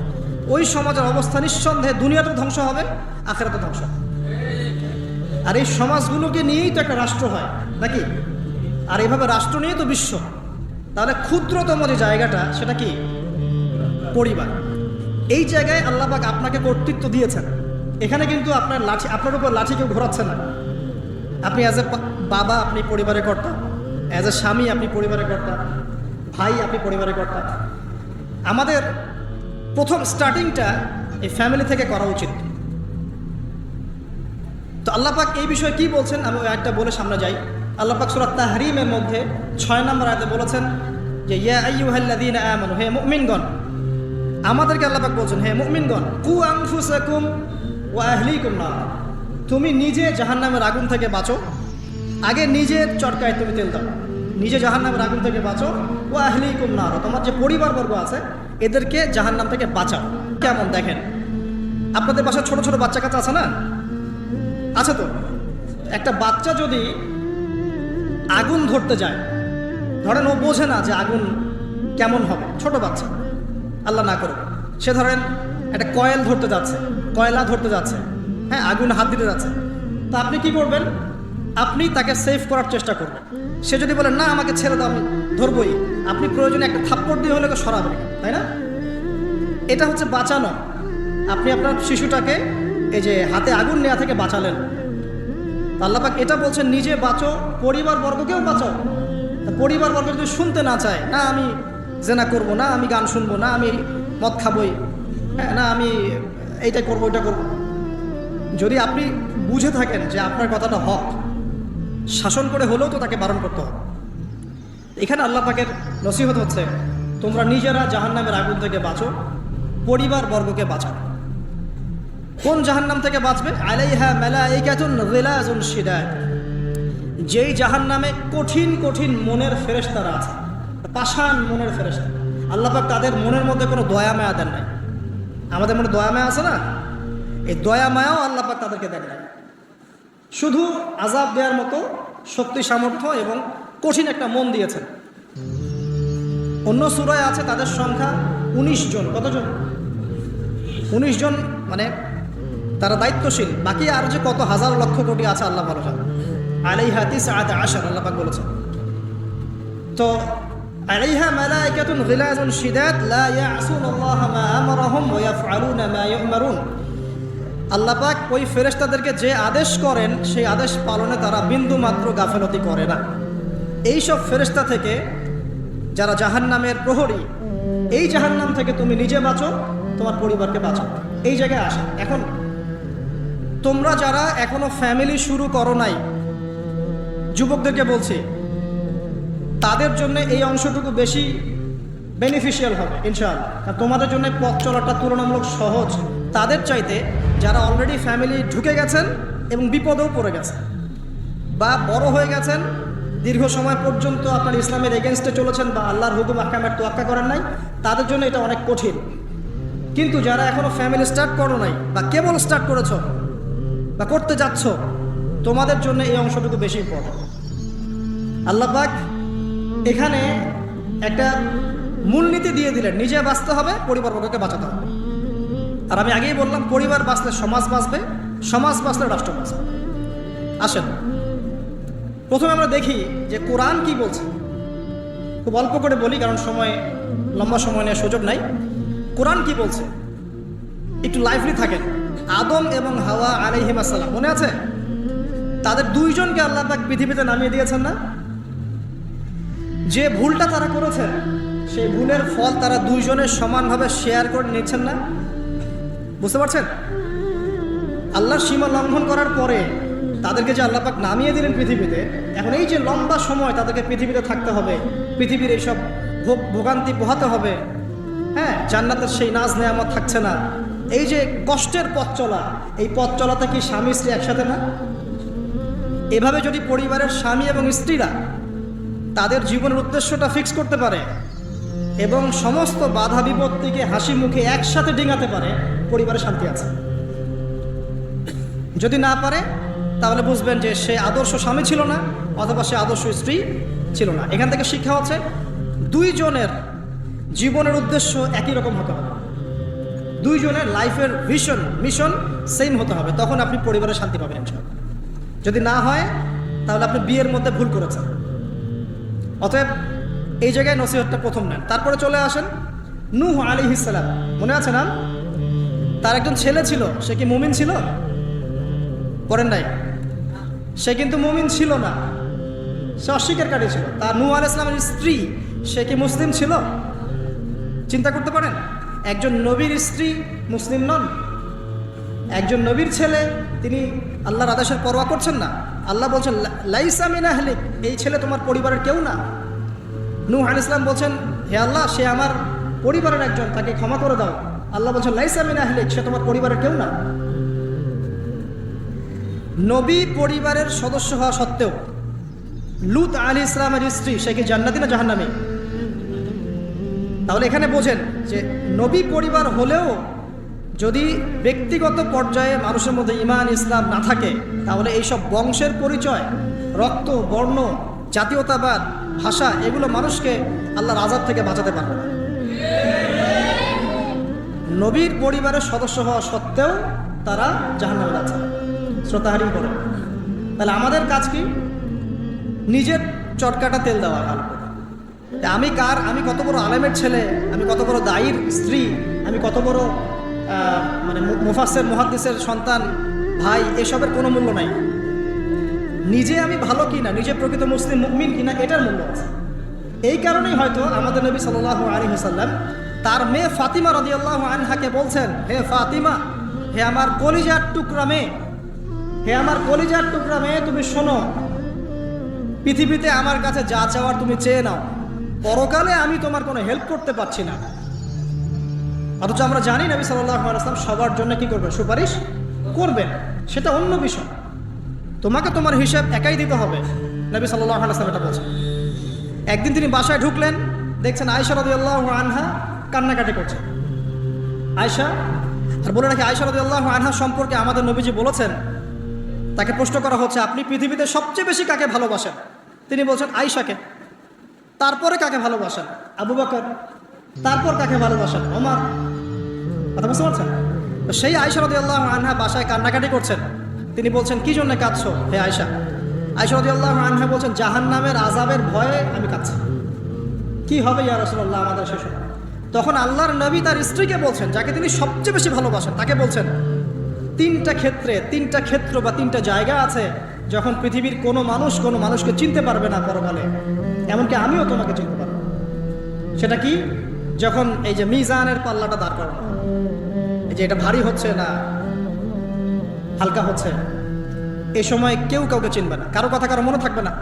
ওই সমাজের অবস্থা নিঃসন্দেহে দুনিয়াতে ধ্বংস হবে, আখিরাতে ধ্বংস হবে। আর এই সমাজগুলোকে নিয়েই তো একটা রাষ্ট্র হয় নাকি? আর এইভাবে রাষ্ট্র নিয়েই তো বিশ্ব। তাহলে ক্ষুদ্রতম যে জায়গাটা, সেটা কি? পরিবার। এই জায়গায় আল্লাহ পাক আপনাকে কর্তৃত্ব দিয়েছেন। এখানে কিন্তু আপনার উপর লাঠি কেউ ঘোরাচ্ছে না। আপনি অ্যাজ এ বাবা, আপনি পরিবারের কর্তা, অ্যাজ এ স্বামী আপনি পরিবারের কর্তা, ভাই আপনি পরিবারের কর্তা। আমাদের প্রথম স্টার্টিংটা এই ফ্যামিলি থেকে করা উচিত। তো আল্লাহ পাক এই বিষয়ে কি বলছেন, আমি ওই একটা বলে সামনে যাই। আল্লাহ পাক সূরা তাহরিমের মধ্যে 6 নম্বর আয়াতে বলেছেন যে ইয়া আইয়ুহাল্লাযীনা আমানু, হে মুমিনগণ। আমাদেরকে আল্লাহ পাক বলছেন, হে মুমিনগণ, কু আনফুসাকুম ওয়া আহলিকুম নার, তুমি নিজে জাহান্নামের আগুন থেকে বাঁচো। আগে নিজের চরকায় তুমি তেল দাও, নিজে জাহান্নামের আগুন থেকে বাঁচো। ওয়া আহলিকুম নার, তোমার যে পরিবারবর্গ আছে এদেরকে জাহান্নাম থেকে বাঁচাও। কেমন দেখেন, আপনাদের বাসায় ছোট ছোট বাচ্চা কাচ্চা আছে না? আছে তো? একটা বাচ্চা যদি আগুন ধরতে যায়, ধরেন ও বোঝে না যে আগুন কেমন হবে, ছোট বাচ্চা, আল্লাহ না করুক, সে ধরেন একটা কয়েল ধরতে যাচ্ছে, কয়লা ধরতে যাচ্ছে, হ্যাঁ, আগুন হাত দিতে যাচ্ছে, তো আপনি কি করবেন? আপনি তাকে সেভ করার চেষ্টা করবেন। সে যদি বলে না আমাকে ছেড়ে দাও, আমি ধরবই, আপনি প্রয়োজনে একটা থাপ্পড় দিয়ে হলে সরাবেন, তাই না? এটা হচ্ছে বাঁচানো। আপনি আপনার শিশুটাকে এই যে হাতে আগুন নেওয়া থেকে বাঁচালেন। আল্লাহ পাক এটা বলছেন, নিজে বাঁচো, পরিবারবর্গকেও বাঁচাও। পরিবারবর্গ যদি শুনতে না চায়, না আমি জেনা করব, না আমি গান শুনবো, না আমি মদ খাবই, হ্যাঁ, না আমি এইটা করবো ওইটা করবো, যদি আপনি বুঝে থাকেন যে আপনার কথাটা হক, শাসন করে হলেও তো তাকে বারণ করতে হবে। এখানে আল্লাহ পাকের নসিহত হচ্ছে, তোমরা নিজেরা জাহান্নামের আগুন থেকে বাঁচো, পরিবারবর্গকে বাঁচাও। কোন জাহান্নাম থেকে বাঁচবে? আলাইহা মালাইকাতুন গিলাজুন শিদাদ, যেই জাহান্নামে কঠিন কঠিন মনের ফেরেশতারা আছে, পাষাণ মনের ফেরেশতা। আল্লাহ পাক তাদের মনের মধ্যে কোনো দয়া মায়া দেন নাই। আমাদের মনে দয়া মায়া আছে না, এই দয়া মায়াও আল্লাহ পাক তাদেরকে দেন না, শুধু আযাব দেওয়ার মতো শক্তি সামর্থ্য এবং কঠিন একটা মন দিয়েছেন। অন্য সূরায় আছে তাদের সংখ্যা 19 জন। কতজন? 19 জন, মানে তারা দায়িত্বশীল। বাকি আর যে কত হাজার লক্ষ কোটি আছে আল্লাহ ভালো জানেন। আলাইহা তিসআতা আশার আল্লাহ পাক বলেছেন। তো আলাইহা মালাইকাতুন গিলাযুন শিদাদ লা ইয়াসুনাল্লাহা মা আমারাহুম ওয়া ইয়াফআলুনা মা ইউমারুন। আল্লাহ পাক ওই ফেরেশতাদেরকে যে আদেশ করেন সেই আদেশ পালনে তারা বিন্দু মাত্র গাফেলতি করে না। এই সব ফেরেশতা থেকে যারা জাহান্নামের প্রহরী, এই জাহান্নাম থেকে তুমি নিজে বাঁচো, তোমার পরিবারকে বাঁচো। এই জায়গায় আসে। এখন তোমরা যারা এখনো ফ্যামিলি শুরু করো নাই, যুবকদেরকে বলছি, তাদের জন্য এই অংশটুকু বেশি বেনিফিশিয়াল হবে ইনশাআল্লাহ। কারণ তোমাদের জন্য পথ চলাটা তুলনামূলক সহজ তাদের চাইতে যারা অলরেডি ফ্যামিলি ঢুকে গেছেন এবং বিপদেও পড়ে গেছেন, বা বড় হয়ে গেছেন, দীর্ঘ সময় পর্যন্ত আপনার ইসলামের এগেনস্টে চলেছেন, বা আল্লাহর হুকুম আহকামের তোয়াক্কা করেন নাই, তাদের জন্য এটা অনেক কঠিন। কিন্তু যারা এখনো ফ্যামিলি স্টার্ট করো নাই, বা কেবল স্টার্ট করেছো বা করতে যাচ্ছ, তোমাদের জন্য এই অংশটুকু বেশি ইম্পর্টেন্ট। আল্লাহ পাক এখানে একটা মূলনীতি দিয়ে দিলেন, নিজে বাঁচতে হবে, পরিবারবর্গকে বাঁচাতে হবে। আর আমি আগেই বললাম, পরিবার বাঁচলে সমাজ বাঁচবে, সমাজ বাঁচলে রাষ্ট্র বাঁচবে। আসেন প্রথমে আমরা দেখি যে কোরআন কি বলছে। খুব অল্প করে বলি, কারণ সময়, লম্বা সময় নেওয়ার সুযোগ নাই। কোরআন কি বলছে একটু লাইভলি থাকেন। আদম এবং হাওয়া আলাইহিস সালাম, মনে আছে? তাদের দুইজনকে আল্লাহ পাক পৃথিবীতে নামিয়ে দিয়েছেন না? যে ভুলটা তারা করেছে, সেই ভুলের ফল তারা দুইজনের সমানভাবে শেয়ার করে নিচ্ছেন না? বুঝতে পারছেন? আল্লাহর সীমা লঙ্ঘন করার পরে তাদেরকে যে আল্লাহ পাক নামিয়ে দিলেন পৃথিবীতে, এখন এই যে লম্বা সময় তাদেরকে পৃথিবীতে থাকতে হবে, পৃথিবীর এইসব ভোগান্তি পোহাতে হবে, হ্যাঁ, জান্নাতের সেই নাজ নেয়ামত থাকছে না, এই যে কষ্টের পথ চলা, এই পথ চলাতে কি স্বামী স্ত্রী একসাথে না? এভাবে যদি পরিবারের স্বামী এবং স্ত্রীরা তাদের জীবনের উদ্দেশ্যটা ফিক্স করতে পারে এবং সমস্ত বাধা বিপত্তিকে হাসি মুখে একসাথে ডিঙাতে পারে, পরিবারে শান্তি আছে। যদি না পারে তাহলে বুঝবেন যে সে আদর্শ স্বামী ছিল না, অথবা সে আদর্শ স্ত্রী ছিল না। এখান থেকে শিক্ষা হচ্ছে দুইজনের জীবনের উদ্দেশ্য একই রকম হতে হবে, দুইজনের লাইফের মিশন সেম হতে হবে, তখন আপনি পরিবারে শান্তি পাবেন ইনশাআল্লাহ। যদি না হয় তাহলে আপনি বিয়ের মধ্যে ভুল করেছেন। অতএব এই জায়গায় নসিহতটা প্রথম নেন। তারপরে চলে আসেন নূহ আলাইহিস সালাম, মনে আছে না? তার একজন ছেলে ছিল, সে কি মুমিন ছিল? পড়েন নাই? সে কিন্তু মুমিন ছিল না, সে অস্বীকারী ছিল। তার নূহ আলাইহিস সালামের স্ত্রী, সে কি মুসলিম ছিল? চিন্তা করতে পারেন, একজন নবীর স্ত্রী মুসলিম নন, একজন নবীর ছেলে, তিনি আল্লাহর আদেশের পরোয়া করছেন না। আল্লাহ বলছেন লাইসা মিন আহলিক, এই ছেলে তোমার পরিবারের কেউ না। নূহ আলাইহিস সালাম বলছেন, হে আল্লাহ, সে আমার পরিবারের একজন, তাকে ক্ষমা করে দাও। আল্লাহ বলছেন লাইসা মিন আহলিক, সে তোমার পরিবারের কেউ না। নবী পরিবারের সদস্য হওয়া সত্ত্বেও লূত আলাইহিস সালামের স্ত্রী, সে কি জান্নাতি না জাহান্নামী? তাহলে এখানে বোঝেন যে নবী পরিবার হলেও যদি ব্যক্তিগত পর্যায়ে মানুষের মধ্যে ঈমান ইসলাম না থাকে, তাহলে এইসব বংশের পরিচয়, রক্ত, বর্ণ, জাতীয়তাবাদ, ভাষা, এগুলো মানুষকে আল্লাহর আযাব থেকে বাঁচাতে পারবে না। নবীর পরিবারের সদস্য হওয়া সত্ত্বেও তারা জাহান্নামে যাচ্ছে, শ্রোতাহারিম করে। তাহলে আমাদের কাজ কি? নিজের চটকাটা তেল দেওয়া ভালো করে। আমি কত বড় আলেমের ছেলে, আমি কত বড় দায়ীর স্ত্রী, আমি কত বড় মানে মুফাসসির মুহাদ্দিসের সন্তান, ভাই, এসবের কোনো মূল্য নাই। নিজে আমি ভালো কিনা, নিজে প্রকৃত মুসলিম মুমিন কিনা, এটার মূল্য আছে। এই কারণেই হয়তো আমাদের নবী সাল্লাল্লাহু আলাইহি ওয়াসাল্লাম তার মেয়ে ফাতিমা রাদিয়াল্লাহু আনহাকে বলছেন, হে ফাতিমা, হে আমার কলিজার টুকরা মেয়ে, হে আমার কলিজার টুকরা মেয়ে, তুমি শোনো, পৃথিবীতে আমার কাছে যা চাওয়ার তুমি চেয়ে নাও, পরকালে আমি তোমার কোনো হেল্প করতে পারছি না। অথচ আমরা জানি নবী সাল্লাল্লাহু আলাইহি ওয়াসাল্লাম সবার জন্য কি করবেন? সুপারিশ করবেন, সেটা অন্য বিষয়। তোমাকে তোমার হিসাব একাই দিতে হবে, নবী সাল্লাল্লাহু আলাইহি ওয়াসাল্লাম এটা বলছেন। একদিন তিনি বাসায় ঢুকলেন, দেখছেন আয়েশা রাদিয়াল্লাহু আনহা কান্নাকাটি করছে। আয়েশা আর বলে রাখি, আয়েশা রাদিয়াল্লাহু আনহা সম্পর্কে আমাদের নবীজি বলেছেন, তাকে প্রশ্ন করা হচ্ছে আপনি পৃথিবীতে সবচেয়ে বেশি কাকে ভালোবাসেন? তিনি বলছেন আয়েশাকে। তারপরে কাকে ভালোবাসেন? আবু বকর। তারপর কাকে ভালোবাসেন? ওমর। কথা বুঝতে পারছেন? তো সেই আয়েশা রাদিয়াল্লাহু আনহা বাসায় কান্নাকাটি করছেন। তিনি বলছেন কি জন্য কাঁদছো হে আয়েশা? আয়েশা রাদিয়াল্লাহু আনহা বলছেন জাহান্নামের আযাবের ভয়ে আমি কাঁদছি। কি হবে ইয়া রাসূলুল্লাহ আমাদের শেষ? তখন আল্লাহর নবী তার স্ত্রীকে বলছেন, যাকে তিনি সবচেয়ে বেশি ভালোবাসেন, তাকে বলছেন তিনটা ক্ষেত্র বা তিনটা জায়গা আছে যখন পৃথিবীর কোনো মানুষকে চিনতে পারবে না পরকালে, এমনকি আমিও তোমাকে চিনতে পারবো। সেটা কি? যখন এই যে মিজানের পাল্লাটা দাঁড় করানো, এই যে এটা ভারী হচ্ছে না হালকা হচ্ছে, এই সময় কেউ কাউকে চিনবে না, কারো কথা কারো মনে থাকবে না।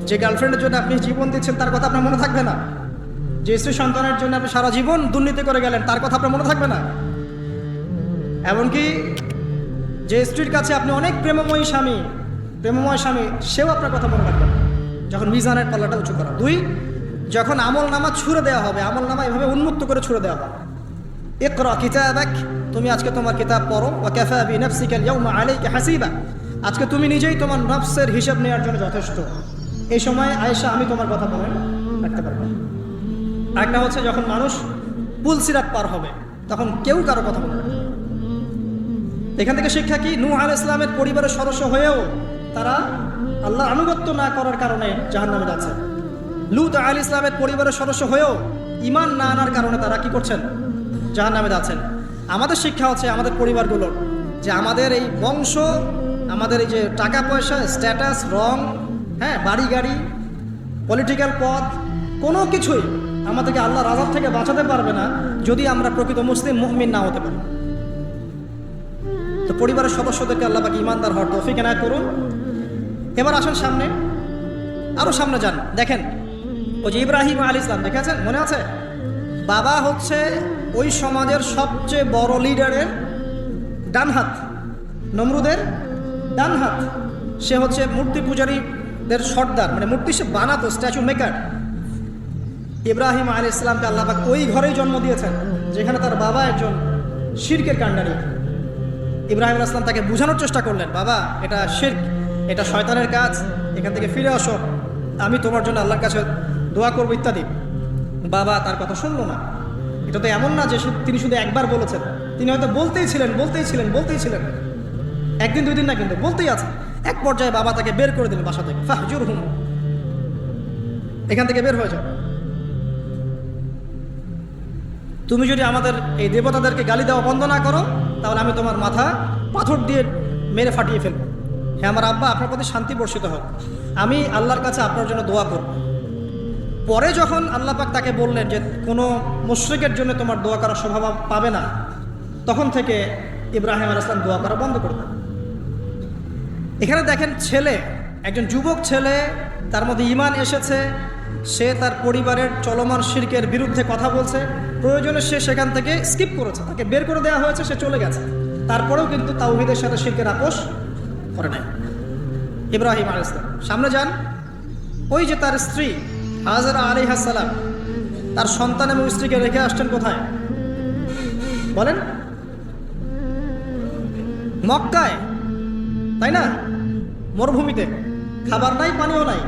যে গার্লফ্রেন্ডের জন্য আপনি জীবন দিচ্ছেন তার কথা আপনার মনে থাকবে না। যে স্ত্রী সন্তানের জন্য আপনি সারা জীবন দুর্নীতি করে গেলেন তার কথা আপনার মনে থাকবে না। এমনকি যে স্ত্রীর কাছে আপনি অনেক প্রেমময় স্বামী, সেও আপনার কথা মনে রাখবে না যখন মিজানের পাল্লাটা উঁচু করা। দুই, যখন আমল নামা ছুঁড়ে দেওয়া হবে, আমল নামা এভাবে উন্মুক্ত করে ছুঁড়ে দেওয়া হবে, ইকরা কিতাবাক, তুমি আজকে তোমার কিতাব পড়ো, ওয়া কাফা বিনাফসিকা আল-ইয়াওমা আলাইকা হাসিবা, আজকে তুমি নিজেই তোমার নফসের হিসাব নেওয়ার জন্য যথেষ্ট। এই সময় আয়েশা আমি তোমার কথা মনে রাখতে পারবো। আরেকটা হচ্ছে যখন মানুষ পুলসিরাত পার হবে তখন কেউ কারো কথা মনে রাখবে। এখান থেকে শিক্ষা কি? নূহ আলাইহিস সালামের পরিবারের সদস্য হয়েও তারা আল্লাহর আনুগত্য না করার কারণে জাহান্নামে যাচ্ছে। লূত আলাইহিস সালামের পরিবারের সদস্য হয়েও ঈমান না আনার কারণে তারা কি করছেন? জাহান্নামে যাচ্ছেন। আমাদের শিক্ষা হচ্ছে আমাদের পরিবারগুলোর, যে আমাদের এই বংশ, আমাদের এই যে টাকা পয়সা, স্ট্যাটাস, রং, হ্যাঁ, বাড়ি গাড়ি, পলিটিক্যাল পদ, কোনো কিছুই আমাদেরকে আল্লাহর আযাব থেকে বাঁচাতে পারবে না যদি আমরা প্রকৃত মুসলিম মুমিন না হতে পারি। তো পরিবারের সদস্যদেরকে আল্লাহ পাক ঈমানদার হওয়ার তৌফিক এনায়েত করুন। এবার আসেন সামনে, আরও সামনে যান। দেখেন ওই যে ইব্রাহিম আলাইহিস সালাম, দেখেছেন? মনে আছে? বাবা হচ্ছে ওই সমাজের সবচেয়ে বড় লিডারের ডান হাত, নমরুদের ডান হাত। সে হচ্ছে মূর্তি পূজারীদের সর্দার, মানে মূর্তি সে বানাতো, স্ট্যাচু মেকার। ইব্রাহিম আলাইহিস সালামকে আল্লাহ পাক ওই ঘরেই জন্ম দিয়েছেন যেখানে তার বাবা একজন শিরকের কাণ্ডারি। ইব্রাহিম আলাইহিস সালাম তাকে বোঝানোর চেষ্টা করলেন, বাবা এটা শিরক, এটা শয়তানের কাজ, এখান থেকে ফিরে আসো, আমি তোমার জন্য আল্লাহর কাছে দোয়া করবো ইত্যাদি। বাবা তার কথা শুনলো না। এটা তো এমন না যে তিনি শুধু একবার বলেছেন, তিনি হয়তো বলতেই ছিলেন, একদিন দুই দিন না, কিন্তু বলতেই আছে। এক পর্যায়ে বাবা তাকে বের করে দিলেন বাসা থেকে, ফাহজুরহুম, এখান থেকে বের হয়ে যাও। তুমি যদি আমাদের এই দেবতাদেরকে গালি দেওয়া বন্ধ না করো তাহলে আমি তোমার মাথা পাথর দিয়ে মেরে ফাটিয়ে ফেলবো। হ্যাঁ আমার আব্বা, আপনার প্রতি শান্তি বর্ষিত হোক, আমি আল্লাহর কাছে আপনার জন্য দোয়া করব। পরে যখন আল্লাহ পাক তাকে বললেন যে কোনো মুশরিকের জন্য তোমার দোয়া করার স্বভাব পাবে না, তখন থেকে ইব্রাহিম আলাইহিস সালাম দোয়া করা বন্ধ করে দেন। এখানে দেখেন, ছেলে, একজন যুবক ছেলে, তার মধ্যে ঈমান এসেছে, সে তার পরিবারের চলমান শিরকের বিরুদ্ধে কথা বলছে, প্রয়োজনে সে সেখান থেকে স্কিপ করেছে, তাকে বের করে দেওয়া হয়েছে, সে চলে গেছে, তারপরেও কিন্তু তাওহীদের সাথে শিরকের আপোষ করে নাই ইব্রাহিম আলাইহিস সালাম। সামনে যান, ওই যে তার স্ত্রী হাজেরা আলাইহিস সালাম তার সন্তান এবং স্ত্রীকে রেখে আসছেন কোথায় বলেন? মক্কায়, তাই না? মরুভূমিতে, খাবার নাই, পানিও নাই।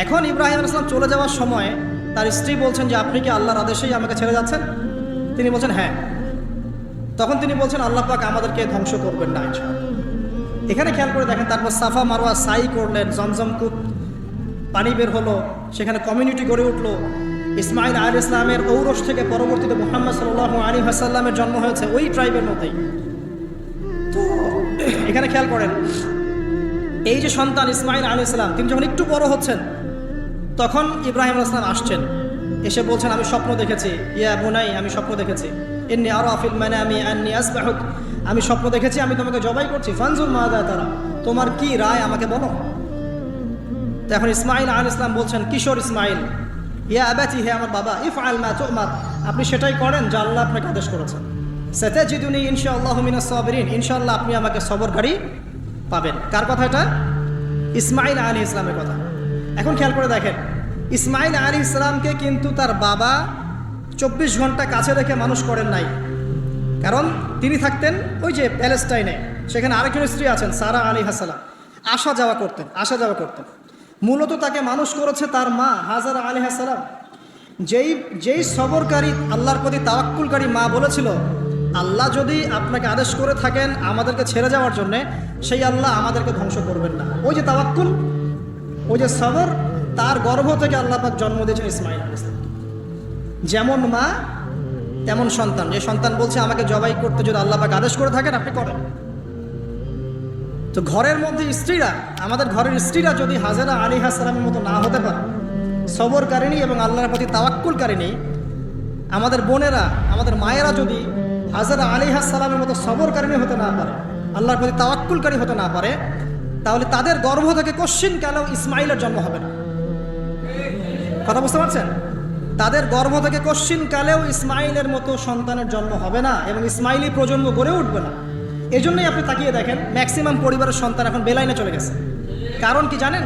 এখন ইব্রাহিম আলাইহিস সালাম চলে যাওয়ার সময় তার স্ত্রী বলছেন যে আপনি কি আল্লাহর আদেশেই আমাকে ছেড়ে যাচ্ছেন? তিনি বলছেন হ্যাঁ। তখন তিনি বলছেন আল্লাহ পাক আমাদেরকে ধ্বংস করবেন না ইনশাআল্লাহ। এখানে খেয়াল করে দেখেন, তারপর সাফা মারওয়া সাই করলেন, জমজম কূপ পানি বের হলো, সেখানে কমিউনিটি গড়ে উঠলো। ইসমাইল আলাইহিস সালামের ঔরস থেকে পরবর্তীতে মুহাম্মদ সাল্লাল্লাহু আলাইহি ওয়াসাল্লামের জন্ম হয়েছে ওই ট্রাইবের মধ্যেই। তো এখানে খেয়াল করেন, এই যে সন্তান ইসমাইল আলাইহিস সালাম, তিনি যখন একটু বড় হচ্ছেন তখন ইব্রাহিম আলাইহিস সালাম আসছেন, এসে বলছেন আমি স্বপ্ন দেখেছি, ইয়া বুনাই, আমি স্বপ্ন দেখেছি, ইন্নী আরা ফিল মানামি আন্নী আসবাহুক, আমি স্বপ্ন দেখেছি আমি তোমাকে জবাই করছি, ফানজুর মাযা তারা, তোমার কি রায় আমাকে বলো। তো এখন ইসমাইল আলাইহিস সালাম বলছেন, কিশোর ইসমাইল, ইয়া আবাতি, হে আমার বাবা, ইফআল মা তুমার, আপনি সেটাই করেন যা আল্লাহ আপনাকে আদেশ করেছেন। সাতাজিদুনি ইনশাআল্লাহু মিনাস সাবিরিন, ইনশাআল্লাহ আপনি আমাকে সবরকারী পাবেন। কার কথা এটা? ইসমাইল আলাইহিস সালামের কথা। এখন খেয়াল করে দেখেন, ইসমাইল আলাইহিস সালামকে কিন্তু তার বাবা 24 ঘন্টা কাছে রেখে মানুষ করেন নাই, কারণ তিনি থাকতেন ওই যে প্যালেস্টাইনে, সেখানে আরেকজন স্ত্রী আছেন সারা আলাইহিস সালাম, আসা যাওয়া করতেন। মূলত তাকে মানুষ করেছে তার মা হাজারা আলাইহিস সালাম। যেই সবরকারী, আল্লাহর প্রতি তাওয়াক্কুলকারী মা বলেছিল, আল্লাহ যদি আপনাকে আদেশ করে থাকেন আমাদেরকে ছেড়ে যাওয়ার জন্যে, সেই আল্লাহ আমাদেরকে ধ্বংস করবেন না। ওই যে তাওয়াক্কুল, ওই যে সবর, তার গর্ভ থেকে আল্লাহ পাক জন্ম দিয়েছেন ইসমাঈল আলাইহিস সালাম। যেমন মা তেমন সন্তান। যে সন্তান বলছে আমাকে জবাই করতে যদি আল্লাহ পাক আদেশ করে থাকেন আপনি করেন। তো ঘরের মধ্যে স্ত্রীরা, আমাদের ঘরের স্ত্রীরা যদি হাজেরা আলাইহিস সালামের মতো না হতে পারে, সবরকারিণী এবং আল্লাহর প্রতি তাওয়াক্কুলকারিণী, আমাদের বোনেরা, আমাদের মায়েরা যদি হাজেরা আলাইহিস সালামের মতো সবরকারিণী হতে না পারে, আল্লাহর প্রতি তাওয়াক্কুলকারী হতে না পারে, তাহলে তাদের গর্ভ থেকে কশ্চিন কালেও ইসমাইলের জন্ম হবে না। কথা বুঝতে পারছেন? তাদের গর্ভ থেকে কশ্চিন কালেও ইসমাইলের মতো সন্তানের জন্ম হবে না এবং ইসমাইলি প্রজন্ম গড়ে উঠবে না। এই জন্যই আপনি তাকিয়ে দেখেন ম্যাক্সিমাম পরিবারের সন্তান এখন বেলাইনে চলে গেছে। কারণ কি জানেন?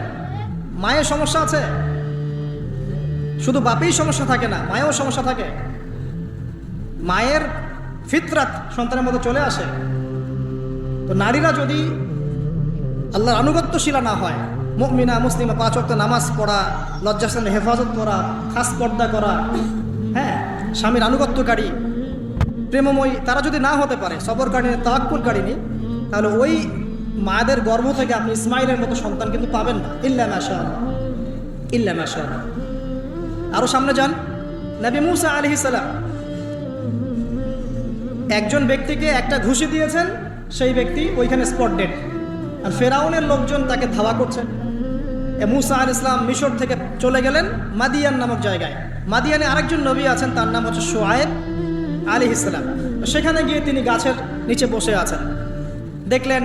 মায়ের সমস্যা আছে। শুধু বাপেই সমস্যা থাকে না, মায়েও সমস্যা থাকে। মায়ের ফিতরাত সন্তানের মধ্যে চলে আসে। তো নারীরা যদি আল্লাহর আনুগত্যশীলা না হয়, মুমিনা মুসলিমা, 5 ওয়াক্ত নামাজ পড়া, লজ্জাস্থানের হেফাজত করা, খাস পর্দা করা, হ্যাঁ, স্বামীর আনুগত্যকারী, প্রেমময়ী, তারা যদি না হতে পারে, সবরকারিণী, তাওয়াক্কুলকারিণী, তাহলে ওই মায়েদের গর্ভ থেকে আপনি ইসমাইলের মতো সন্তান কিন্তু পাবেন না। ইল্লা মাশাআল্লাহ, ইল্লা মাশাআল্লাহ। আরও সামনে যান, নবী মুসা আলাইহিস সালাম একজন ব্যক্তিকে একটা ঘুষি দিয়েছেন, সেই ব্যক্তি ওইখানে স্পট ডেড। আর ফেরাউনের লোকজন তাকে ধাওয়া করছেন। মুসা আলাইহিস সালাম মিশর থেকে চলে গেলেন মাদিয়ান নামক জায়গায়। মাদিয়ানে আরেকজন নবী আছেন, তার নাম হচ্ছে শুআয়ব আলাইহিস সালাম। সেখানে গিয়ে তিনি গাছের নিচে বসে আছেন। দেখলেন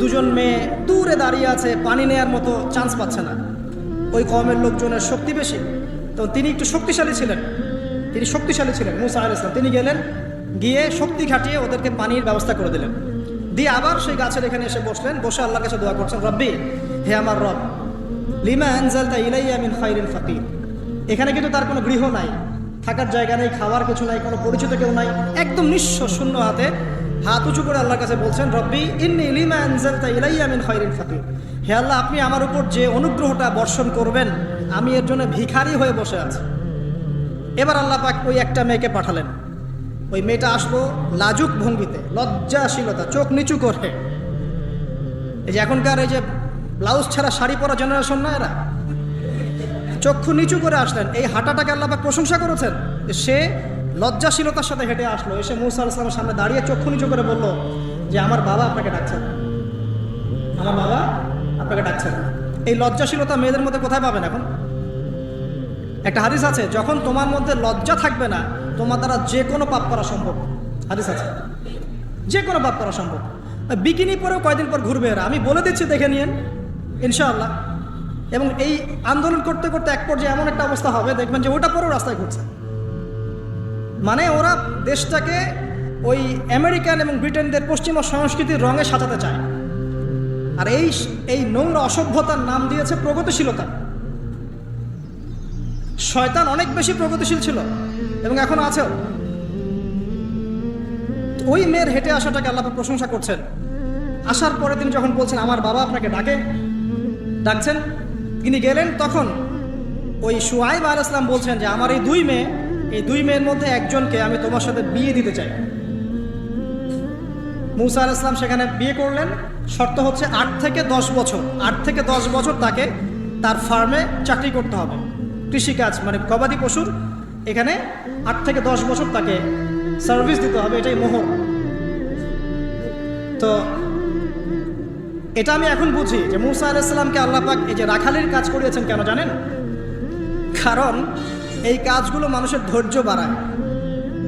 দুজন মেয়ে দূরে দাঁড়িয়ে আছে, পানি নেয়ার মতো চান্স পাচ্ছে না। ওই কওমের লোকজনের শক্তি বেশি, তো তিনি একটু শক্তিশালী ছিলেন, মুসা আলাইহিস সালাম। তিনি গেলেন, গিয়ে শক্তি খাটিয়ে ওদেরকে পানির ব্যবস্থা করে দিলেন। দিয়ে আবার সেই গাছের এখানে এসে বসলেন, বসে আল্লাহর কাছে দোয়া করছেন, রব্বি, হে আমার রব, লিমা আনজালতা ইলাইয়া মিন খাইরিন ফাকির। এখানে কিন্তু তার কোনো গৃহ নাই, থাকার জায়গা নেই, খাওয়ার কিছু নাই, কোনো পরিচিত কেউ নাই, একদম নিঃস্ব শূন্য হাতে হাত উঁচু করে আল্লাহর কাছে বলছেন, রব্বি ইন্নী লিমা আনজালতা ইলাইয়া মিন খাইরিন ফাকির। হে আল্লাহ, আপনি আমার উপর যে অনুগ্রহটা বর্ষণ করবেন, আমি এর জন্য ভিখারি হয়ে বসে আছি। এবার আল্লাহ পাক ওই একটা মেয়েকে পাঠালেন। ওই মেয়েটা আসলো লাজুক ভঙ্গিতে, লজ্জাশীলতা, চোখ নিচু করে। এই যে এখনকার এই যে ব্লাউজ ছাড়া শাড়ি পরা জেনারেশন না, এরা চক্ষু নিচু করে আসলেন। এই হাঁটাটাকে আল্লাহ পাক প্রশংসা করেছেন। সে লজ্জাশীলতার সাথে হেঁটে আসলো, এসে মুসা আলাইহিস সালামের সামনে দাঁড়িয়ে চক্ষু নিচু করে বলল যে আমার বাবা আপনাকে ডাকছেন, আমার বাবা আপনাকে ডাকছেন। এই লজ্জাশীলতা মেয়েদের মধ্যে কোথায় পাবেন এখন? একটা হাদিস আছে, যখন তোমার মধ্যে লজ্জা থাকবে না, তোমার দ্বারা যে কোনো পাপ করা সম্ভব। হাদিস আছে, যে কোনো পাপ করা সম্ভব। বিকিনি পরেও কয়দিন পর ঘুরবে এরা, আমি বলে দিচ্ছি, দেখে নিয়েন ইনশাআল্লাহ। এবং এই আন্দোলন করতে করতে এক পর্যায়ে এমন একটা অবস্থা হবে, দেখবেন যে ওটা পরেও রাস্তায় ঘুরছে। মানে ওরা দেশটাকে ওই আমেরিকান এবং ব্রিটেনদের পশ্চিমা সংস্কৃতির রঙে সাজাতে চায়। আর এই নোংরা অসভ্যতার নাম দিয়েছে প্রগতিশীলতা। শয়তান অনেক বেশি প্রগতিশীল ছিল এবং এখন আছেও। ওই মেয়ের হেঁটে আসাটাকে আল্লাহ প্রশংসা করছেন। আসার পরে তিনি যখন বলছেন আমার বাবা আপনাকে ডাকছেন, তিনি গেলেন, তখন ওই শুআয়ব আলাইহিস সালাম বলছেন যে আমার এই দুই মেয়ের মধ্যে একজনকে আমি তোমার সাথে বিয়ে দিতে চাই। মুসা আলাইহিস সালাম সেখানে বিয়ে করলেন। শর্ত হচ্ছে 8 থেকে 10 বছর তাকে তার ফার্মে চাকরি করতে হবে, কৃষিকাজ, মানে গবাদি পশুর এখানে 8 থেকে 10 বছর তাকে সার্ভিস দিতে হবে, এটাই মোহর। তো এটা আমি এখন বুঝি যে মুসা আলাইহিস সালামকে আল্লাহ পাক এই যে রাখালির কাজ করিয়েছেন কেন জানেন? কারণ এই কাজগুলো মানুষের ধৈর্য বাড়ায়।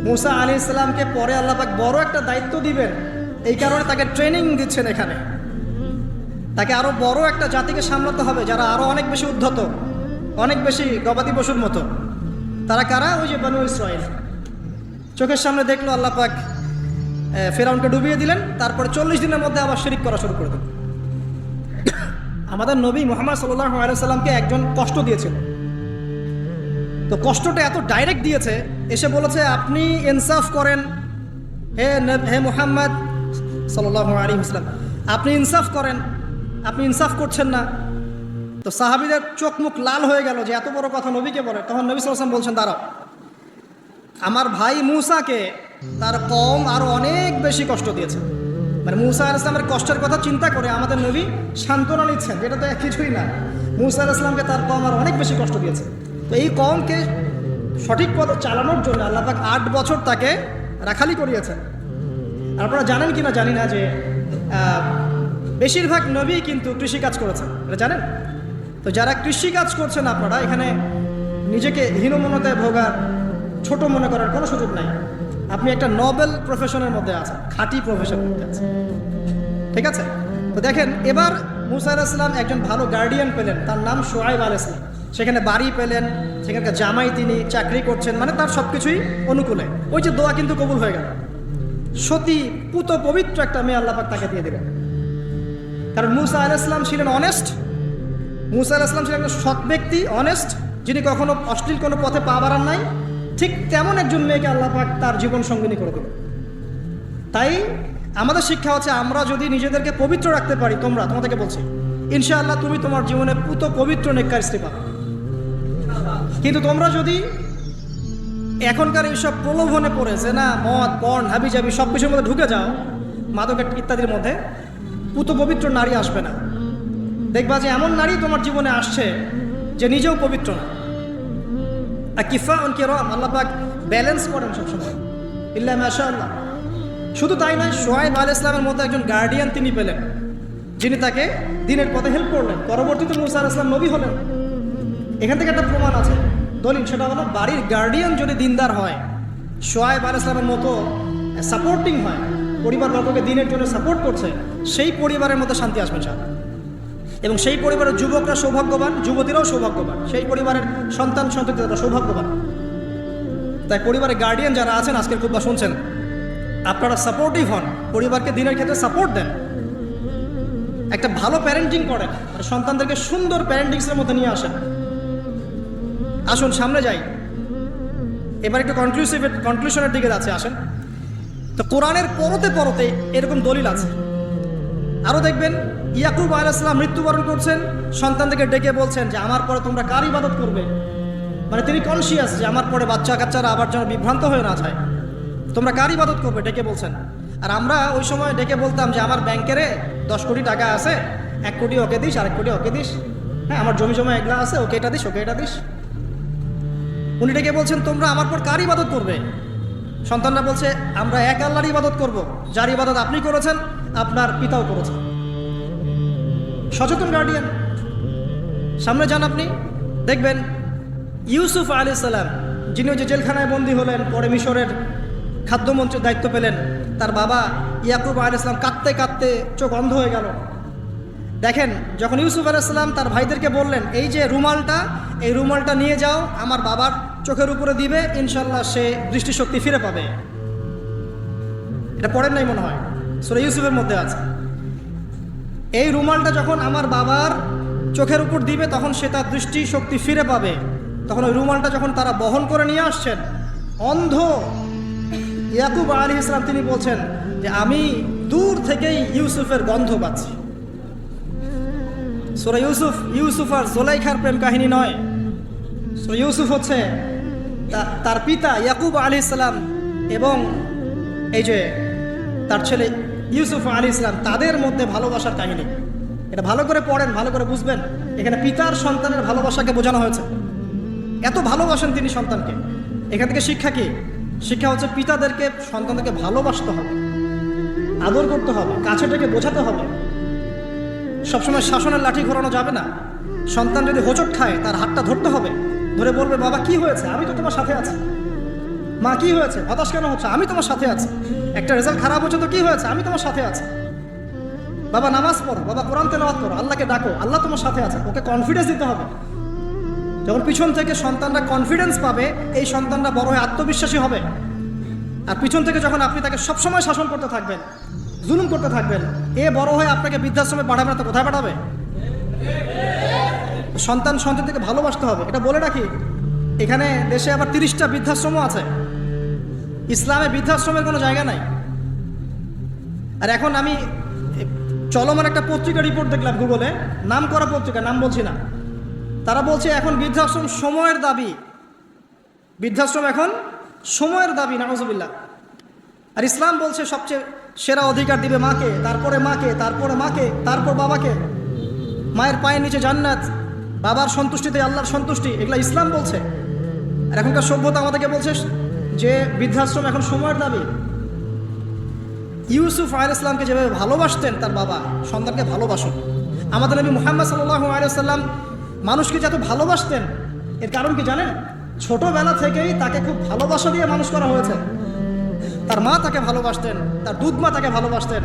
মুসা আলাইহিস সালামকে পরে আল্লাহ পাক বড় একটা দায়িত্ব দিবেন, এই কারণে তাকে ট্রেনিং দিচ্ছেন এখানে। তাকে আরো বড় একটা জাতিকে সামলাতে হবে যারা আরো অনেক বেশি উদ্ধত, অনেক বেশি গবাদি পশুর মতো। তারা কারা? ওই যে বনু ইসরাইল। চোখের সামনে দেখলো আল্লাহ পাক ফেরাউনকে ডুবিয়ে দিলেন, তারপরে 40 দিনের মধ্যে আবার শিরিক করা শুরু করে দিলেন। আমাদের নবী মুহাম্মদ সাল্লাল্লাহু আলাইহি ওয়াসাল্লামকে একজন কষ্ট দিয়েছিল। তো কষ্টটা এত ডাইরেক্ট দিয়েছে, এসে বলেছে আপনি ইনসাফ করেন হে মুহাম্মদ সাল্লাল্লাহু আলাইহি ওয়াসাল্লাম, আপনি ইনসাফ করেন, আপনি ইনসাফ করছেন না। তো সাহাবীদের চোখ মুখ লাল হয়ে গেল যে এত বড় কথা নবীকে বলে। তখন নবী সাল্লাল্লাহু আলাইহি ওয়াসাল্লাম বলছেন, দাঁড়াও, আমার ভাই মূসাকে তার কওম আরো অনেক বেশি কষ্ট দিয়েছে। মানে মূসা আলাইহিস সালামের কষ্টের কথা চিন্তা করে আমাদের নবী সান্ত্বনা নিচ্ছেন, যেটা তো কিছুই না। মূসা আলাইহিস সালামকে তার কওম আরো অনেক বেশি কষ্ট দিয়েছে। তো এই কওমকে সঠিক পথে চালানোর জন্য আল্লাহ পাক 8 বছর তাকে রাখালি করিয়েছেন। আপনারা জানেন কি না জানি না যে বেশিরভাগ নবী কিন্তু কৃষিকাজ করেছেন, এটা জানেন? তো যারা কৃষিকাজ করছেন আপনারা এখানে নিজেকে হীনমন্যতায় ভোগার, ছোট মনে করার কোনো সুযোগ নাই। আপনি একটা নোবেল প্রফেশনের মধ্যে আছেন, খাঁটি প্রফেশনের মধ্যে আছেন, ঠিক আছে? তো দেখেন, এবার মূসা আলাইহিস সালাম একজন ভালো গার্ডিয়ান পেলেন, তার নাম শুআয়ব আলাইহিস সালাম। সেখানে বাড়ি পেলেন, সেখানকার জামাই, তিনি চাকরি করছেন, মানে তার সব কিছুই অনুকূলে। ওই যে দোয়া কিন্তু কবুল হয়ে গেল। সতী পুত পবিত্র একটা মেয়ে আল্লাহ পাক তাকে দিয়ে দিলেন। কারণ মূসা আলাইহিস সালাম ছিলেন অনেস্ট, মূসা আলাইহিস সালাম ছিলেন একটা সৎ ব্যক্তি, অনেস্ট, যিনি কখনো অশ্লীল কোনো পথে পা বাড়ান নাই। ঠিক তেমন একজন মেয়েকে আল্লাহ পাক তার জীবন সঙ্গিনী করে দিলেন। তাই আমাদের শিক্ষা হচ্ছে, আমরা যদি নিজেদেরকে পবিত্র রাখতে পারি, তোমাদেরকে বলছি, ইনশাআল্লাহ তুমি তোমার জীবনে পুত পবিত্র নেককার স্ত্রী পাবে। কিন্তু তোমরা যদি এখনকার এইসব প্রলোভনে পড়ে যে না, মদ, পর্ন, হাবিজাবি সব কিছুর মধ্যে ঢুকে যাও, মাদক ইত্যাদির মধ্যে, পুত পবিত্র নারী আসবে না। দেখবা যে এমন নারী তোমার জীবনে আসছে যে নিজেও পবিত্র না। আর কিফা অনকে রম, আল্লাহ পাক ব্যালেন্স করেন সবসময়, ইল্লা মাশাআল্লাহ। শুধু তাই নয়, শুআয়ব আলাইহিস সালামের মতো একজন গার্ডিয়ান তিনি পেলেন, যিনি তাকে দিনের পথে হেল্প করলেন। পরবর্তীতে মূসা আলাইহিস সালাম নবী হলেন। এখান থেকে একটা প্রমাণ আছে, দলিল, সেটা হলো বাড়ির গার্ডিয়ান যদি দিনদার হয়, শুআয়ব আলাইহিস সালামের মতো সাপোর্টিং হয়, পরিবারবর্গকে দিনের জন্য সাপোর্ট করছে, সেই পরিবারের মধ্যে শান্তি আসবে ইনশাআল্লাহ। এবং সেই পরিবারের যুবকরা সৌভাগ্যবান, যুবতীরাও সৌভাগ্যবান, সেই পরিবারের সন্তান সন্ততিরা সৌভাগ্যবান। তাই পরিবারের গার্ডিয়ান যারা আছেন, আজকের খুতবা শুনছেন, আপনারা সাপোর্টিভ হন, পরিবারকে দিনের ক্ষেত্রে সাপোর্ট দেন, একটা ভালো প্যারেন্টিং করেন, সন্তানদেরকে সুন্দর প্যারেন্টিংসের মধ্যে নিয়ে আসেন। আসুন সামনে যাই, এবার একটু কনক্লুশনের দিকে যাচ্ছে, আসেন। তো কোরআনের পরতে পরতে এরকম দলিল আছে। আরও দেখবেন, ইয়াকুব আলাইহিস সালাম মৃত্যুবরণ করছেন, সন্তানদেরকে ডেকে বলছেন যে আমার পরে তোমরা কার ইবাদত করবে। মানে তিনি কনসিয়াস যে আমার পরে বাচ্চা কাচ্চারা আবার যেন বিভ্রান্ত হয়ে না যায়, তোমরা কার ইবাদত করবে ডেকে বলছেন। আর আমরা ওই সময় ডেকে বলতাম যে আমার ব্যাংকেরে 10 কোটি টাকা আছে, 1 কোটি ওকে দিস, 1 কোটি ওকে দিস, হ্যাঁ আমার জমি জমা এগুলা আছে, ওকে এটা দিস, ওকে এটা দিস। উনি ডেকে বলছেন তোমরা আমার পর কার ইবাদত করবে। সন্তানরা বলছে আমরা এক আল্লাহর ইবাদত করব, যার ইবাদত আপনি করেছেন, আপনার পিতাও করেছেন। সচেতন গার্ডিয়ান। সামনে যান, আপনি দেখবেন ইউসুফ আলাইহিস সালাম, যিনি ওই যে জেলখানায় বন্দী হলেন, পরে মিশরের খাদ্যমন্ত্রীর দায়িত্ব পেলেন, তার বাবা ইয়াকুব আলাইহিস সালাম কাঁদতে কাঁদতে চোখ অন্ধ হয়ে গেল। দেখেন, যখন ইউসুফ আলাইহিস সালাম তার ভাইদেরকে বললেন এই যে রুমালটা, এই রুমালটা নিয়ে যাও, আমার বাবার চোখের উপরে দিবে, ইনশাল্লাহ সে দৃষ্টিশক্তি ফিরে পাবে। এটা পড়েন নাই মনে হয়, সূরা ইউসুফের মধ্যে আছে। এই রুমালটা যখন আমার বাবার চোখের উপর দিবে, তখন সে তার দৃষ্টিশক্তি ফিরে পাবে। তখন ওই রুমালটা যখন তারা বহন করে নিয়ে আসছেন, অন্ধ ইয়াকুব আলাইহিস সালাম তিনি বলছেন যে আমি দূর থেকেই ইউসুফের গন্ধ পাচ্ছি। সূরা ইউসুফ আর জুলাইখার প্রেম কাহিনী নয়। সূরা ইউসুফ হচ্ছে তার পিতা ইয়াকুব আলাইহিস সালাম এবং এই যে তার ছেলে ইউসুফ আলাইহিস সালাম, তাদের মধ্যে ভালোবাসার কাহিনী। এটা ভালো করে পড়েন, ভালো করে বুঝবেন। এখানে পিতার সন্তানের ভালোবাসাকে বোঝানো হয়েছে। এত ভালোবাসেন তিনি সন্তানকে। এখান থেকে শিক্ষা কি? শিক্ষা হচ্ছে পিতাদেরকে, সন্তানদেরকে ভালোবাসতে হবে, আদর করতে হবে, কাছে থেকে বোঝাতে হবে। সবসময় শাসনের লাঠি ঘোরানো যাবে না। সন্তান যদি হোঁচট খায়, তার হাতটা ধরতে হবে, ধরে বলবে বাবা কি হয়েছে, আমি তো তোমার সাথে আছি। মা কি হয়েছে, হতাশ কেন হচ্ছে, আমি তোমার সাথে আছি। একটা রেজাল্ট খারাপ হচ্ছে তো কি হয়েছে, আমি তোমার সাথে আছি। বাবা নামাজ পড়ো, বাবা কোরআন তেলাওয়াত করো, আল্লাহকে ডাকো, আল্লাহ তোমার সাথে আছে। ওকে কনফিডেন্স দিতে হবে। যখন পিছন থেকে সন্তানরা কনফিডেন্স পাবে, এই সন্তানরা বড় হয়ে আত্মবিশ্বাসী হবে। আর পিছন থেকে যখন আপনি তাকে সবসময় শাসন করতে থাকবেন, জুলুম করতে থাকবেন, এ বড় হয়ে আপনাকে বৃদ্ধাশ্রমে পাঠাবে না তো কোথায় পাঠাবে? সন্তানকে ভালোবাসতে হবে। এটা বলে রাখি, এখানে দেশে আবার 30টা বৃদ্ধাশ্রমও আছে। ইসলামে বৃদ্ধাশ্রমের কোনো জায়গা নাই। আর এখন আমি চলমান একটা পত্রিকা রিপোর্ট দেখলাম গুগলে, নাম করা পত্রিকা, নাম বলছি না, তারা বলছে এখন বৃদ্ধাশ্রম সময়ের দাবি, বৃদ্ধাশ্রম এখন সময়ের দাবি, নাউজুবিল্লাহ। আর ইসলাম বলছে সবচেয়ে সেরা অধিকার দিবে মাকে, তারপরে মাকে, তারপরে মাকে, তারপর বাবাকে। মায়ের পায়ের নিচে জান্নাত, বাবার সন্তুষ্টিতে আল্লাহর সন্তুষ্টি, এগুলো ইসলাম বলছে। আর এখনকার সভ্যতা আমাদেরকে বলছে যে বৃদ্ধাশ্রম এখন সময়ের দাবি। ইউসুফ আলাইহিস সালামকে যেভাবে ভালোবাসতেন তার বাবা, সন্তানকে ভালোবাসুন। আমাদের নবী মুহাম্মদ সাল্লাল্লাহু আলাইহি ওয়াসাল্লাম মানুষকে যত ভালোবাসতেন, এর কারণ কি জানেন? ছোটবেলা থেকেই তাকে খুব ভালোবাসা দিয়ে মানুষ করা হয়েছে। তার মা তাকে ভালোবাসতেন, তার দুধ মা তাকে ভালোবাসতেন,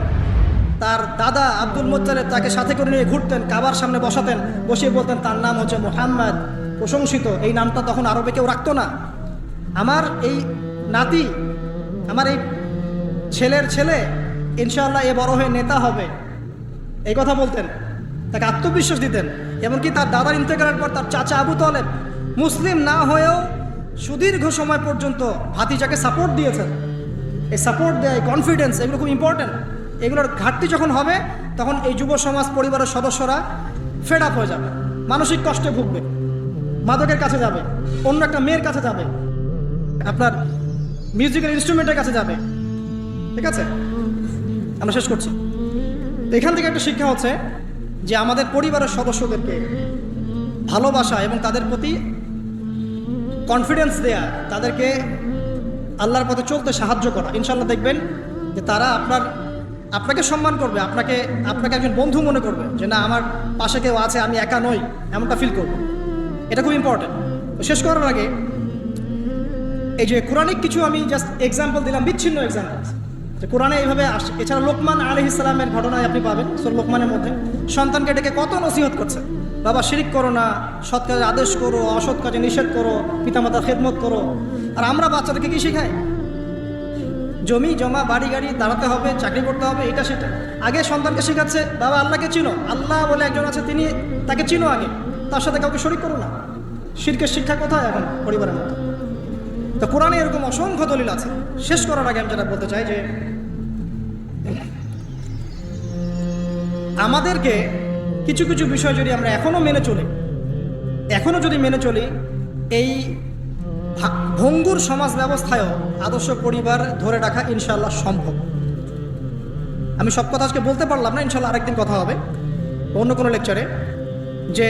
তার দাদা আব্দুল মুত্তালিব তাকে সাথে করে নিয়ে ঘুরতেন, কাবার সামনে বসাতেন, বসিয়ে বলতেন তার নাম হচ্ছে মুহাম্মদ, প্রশংসিত। এই নামটা তখন আরবে কেউ রাখতো না। আমার এই নাতি, আমার এই ছেলের ছেলে ইনশাআল্লাহ এ বড় হয়ে নেতা হবে, এই কথা বলতেন, তাকে আত্মবিশ্বাস দিতেন। এমনকি তার দাদার ইন্তেকালের পর তার চাচা আবু তালেব মুসলিম না হয়েও সুদীর্ঘ সময় পর্যন্ত ভাতিজাকে সাপোর্ট দিয়েছেন। এই সাপোর্ট দেয়, কনফিডেন্স, এগুলো খুব ইম্পর্টেন্ট। এগুলোর ঘাটতি যখন হবে তখন এই যুব সমাজ পরিবারের সদস্যরা ফেড আপ হয়ে যাবে, মানসিক কষ্টে ভুগবে, মাদকের কাছে যাবে, অন্য একটা মেয়ের কাছে যাবে, আপনার মিউজিক্যাল ইনস্ট্রুমেন্টের কাছে যাবে। ঠিক আছে, আমরা শেষ করছি। তো এখান থেকে একটা শিক্ষা হচ্ছে যে আমাদের পরিবারের সদস্যদেরকে ভালোবাসা এবং তাদের প্রতি কনফিডেন্স দেয়া, তাদেরকে আল্লাহর পথে চলতে সাহায্য করা। ইনশাআল্লাহ দেখবেন যে তারা আপনাকে সম্মান করবে, আপনাকে একজন বন্ধু মনে করবে, যে না আমার পাশে কেউ আছে, আমি একা নই, এমনটা ফিল করবো। এটা খুব ইম্পর্টেন্ট। শেষ করার আগে এই যে কোরআনিক কিছু আমি জাস্ট এক্সাম্পল দিলাম, বিচ্ছিন্ন এক্সাম্পল যে কোরআনে এইভাবে আসে। এছাড়া লোকমান আলাইহিস সালামের ঘটনায় আপনি পাবেন, সূরা লোকমানের মধ্যে সন্তানকে ডেকে কত নসিহত করছে, বাবা শিরিক করো না, সৎ কাজে আদেশ করো, অসৎ কাজে নিষেধ করো, পিতামাতার খেদমত করো। আর আমরা বাচ্চাদেরকে কি শেখাই? জমি জমা, বাড়ি গাড়ি, দাঁড়াতে হবে, চাকরি করতে হবে, এটা সেটা। আগে সন্তানকে শেখাচ্ছে বাবা আল্লাহকে চিনো, আল্লাহ বলে একজন আছে, তিনি, তাকে চিনো আগে, তার সাথে কাউকে শরিক করো না। শিরকের শিক্ষা কোথায় এখন পরিবারের মধ্যে? তো কোরআনে এরকম অসংখ্য দলিল আছে। শেষ করার আগে আমি যেটা বলতে চাই যে আমাদেরকে কিছু কিছু বিষয় যদি আমরা এখনো যদি মেনে চলি, এই ভঙ্গুর সমাজ ব্যবস্থায়ও আদর্শ পরিবার ধরে রাখা ইনশাআল্লাহ সম্ভব। আমি সব কথা আজকে বলতে পারলাম না, ইনশাআল্লাহ আরেকদিন কথা হবে অন্য কোনো লেকচারে। যে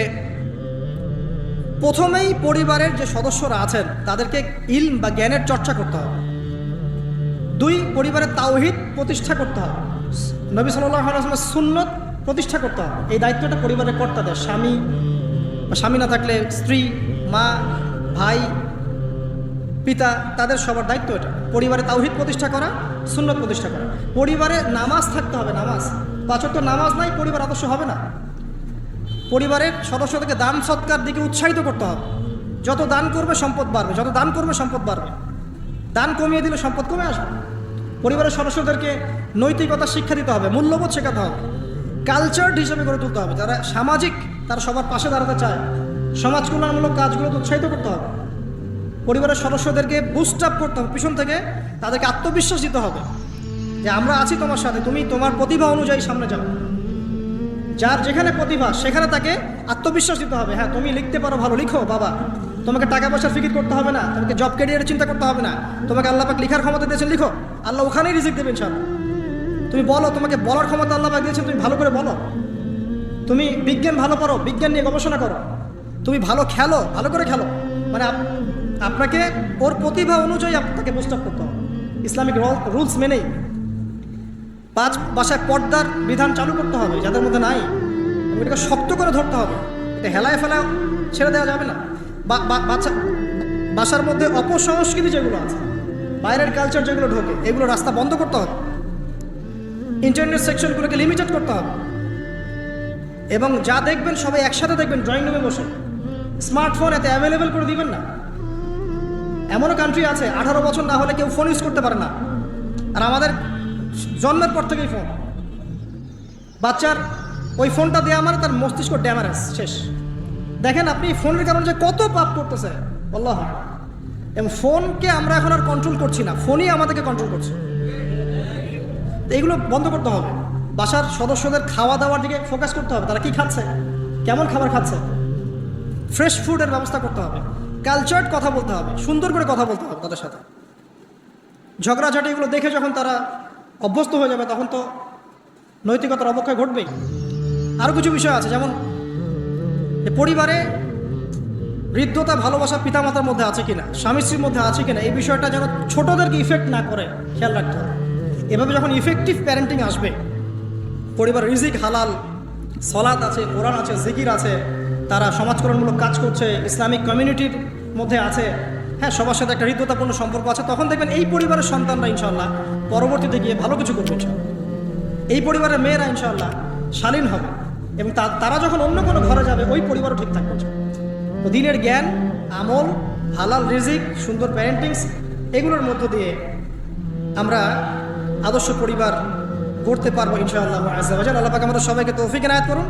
প্রথমেই পরিবারের যে সদস্যরা আছেন তাদেরকে ইলম বা জ্ঞানের চর্চা করতে হবে। 2, পরিবারের তাওহীদ প্রতিষ্ঠা করতে হবে, নবী সাল্লাল্লাহু আলাইহি ওয়াসাল্লামের সুন্নত প্রতিষ্ঠা করতে হবে। এই দায়িত্বটা পরিবারের কর্তাদের, স্বামী না থাকলে স্ত্রী, মা, ভাই, পিতা, তাদের সবার দায়িত্ব এটা। পরিবারে তাওহীদ প্রতিষ্ঠা করা, সুন্নত প্রতিষ্ঠা করা। পরিবারে নামাজ থাকতে হবে, নামাজ, 5 ওয়াক্ত নামাজ নাই পরিবার আদর্শ হবে না। পরিবারের সদস্যদেরকে দান সৎকার দিকে উৎসাহিত করতে হবে। যত দান করবে সম্পদ বাড়বে, যত দান করবে সম্পদ বাড়বে। দান কমিয়ে দিলে সম্পদ কমে আসবে। পরিবারের সদস্যদেরকে নৈতিকতা শিক্ষা দিতে হবে, মূল্যবোধ শেখাতে হবে, কালচার হিসেবে গড়ে তুলতে হবে। যারা সামাজিক, তারা সবার পাশে দাঁড়াতে চায়, সমাজ কল্যাণমূলক কাজগুলোতে উৎসাহিত করতে হবে। পরিবারের সদস্যদেরকে বুস্ট আপ করতে হবে, পিছন থেকে তাদেরকে আত্মবিশ্বাস দিতে হবে যে আমরা আছি তোমার সাথে, তুমি তোমার প্রতিভা অনুযায়ী সামনে যাও। যার যেখানে প্রতিভা সেখানে তাকে আত্মবিশ্বাস দিতে হবে। হ্যাঁ, তুমি লিখতে পারো, ভালো লিখো বাবা, তোমাকে টাকা পয়সার ফিকির করতে হবে না, তোমাকে জব ক্যারিয়ারের চিন্তা করতে হবে না, তোমাকে আল্লাহ পাক লিখার ক্ষমতা দিয়েছেন, লিখো, আল্লাহ ওখানেই রিজিক দেবেন ইনশাআল্লাহ। তুমি বলো, তোমাকে বলার ক্ষমতা আল্লাহ পাক দিয়েছেন, তুমি ভালো করে বলো। তুমি বিজ্ঞান ভালো পড়ো, বিজ্ঞান নিয়ে গবেষণা করো। তুমি ভালো খেলো, ভালো করে খেলো। মানে আপনাকে ওর প্রতিভা অনুযায়ী আপনাকে বুস্ট আপ করতে হবে, ইসলামিক রুলস মেনেই। 5 বাসায় পর্দার বিধান চালু করতে হবে যাদের মধ্যে নাই, এটাকে শক্ত করে ধরতে হবে। এটা হেলায় ফেলায় ছেড়ে দেওয়া যাবে না। বাসার মধ্যে অপসংস্কৃতি যেগুলো আছে, বাইরের কালচার যেগুলো ঢোকে, এগুলো রাস্তা বন্ধ করতে হবে। ইন্টারনেট সেকশনগুলোকে লিমিটেড করতে হবে। এবং যা দেখবেন সবাই একসাথে দেখবেন, ড্রয়িং রুমে বসে। স্মার্টফোন এতে অ্যাভেলেবেল করে দিবেন না। এমনও কান্ট্রি আছে 18 বছর না হলে কেউ ফোন ইউজ করতে পারে না, আর আমাদের জন্মের পর থেকেই ফোন। বাচ্চার ওই ফোনটা দেওয়া মানে তার মস্তিষ্ক ড্যামারেজ শেষ। দেখেন আপনি ফোনের কারণে যে কত পাপ করতেছে, আল্লাহ। এবং ফোনকে আমরা এখন আর কন্ট্রোল করছি না, ফোনই আমাদেরকে কন্ট্রোল করছে। এইগুলো বন্ধ করতে হবে। বাসার সদস্যদের খাওয়া দাওয়ার দিকে ফোকাস করতে হবে, তারা কি খাচ্ছে, কেমন খাবার খাচ্ছে, ফ্রেশ ফুডের ব্যবস্থা করতে হবে, কালচার্ড কথা বলতে হবে, সুন্দর করে কথা বলতে হবে তাদের সাথে। ঝগড়াঝাটি এগুলো দেখে যখন তারা অভ্যস্ত হয়ে যাবে তখন তো নৈতিকতার অবক্ষয় ঘটবেই। আরও কিছু বিষয় আছে, যেমন পরিবারে হৃদ্যতা ভালোবাসা পিতামাতার মধ্যে আছে কিনা, স্বামী স্ত্রীর মধ্যে আছে কিনা, এই বিষয়টা যেন ছোটদেরকে ইফেক্ট না করে খেয়াল রাখতে হবে। এভাবে যখন ইফেক্টিভ প্যারেন্টিং আসবে, পরিবার রিজিক হালাল, সলাত আছে, কোরআন আছে, জিকির আছে, তারা সমাজকরণমূলক কাজ করছে, ইসলামিক কমিউনিটির মধ্যে আছে, হ্যাঁ সবার সাথে একটা হৃদ্যতাপূর্ণ সম্পর্ক আছে, তখন দেখবেন এই পরিবারের সন্তানরা ইনশাল্লাহ পরবর্তীতে গিয়ে ভালো কিছু করবে ইনশাল্লাহ। এই পরিবারের মেয়েরা ইনশাল্লাহ শালীন হবে এবং তারা যখন অন্য কোনো ঘরে যাবে ওই পরিবারও ঠিক থাকবে। তো দিনের জ্ঞান, আমল, হালাল রিজিক, সুন্দর প্যারেন্টিংস, এগুলোর মধ্য দিয়ে আমরা আদর্শ পরিবার গড়তে পারবো ইনশাআল্লাহ আযজা ওয়া জাল্লা। আল্লাহ পাক আমাদের সবাইকে তৌফিক এনায়েত করুন।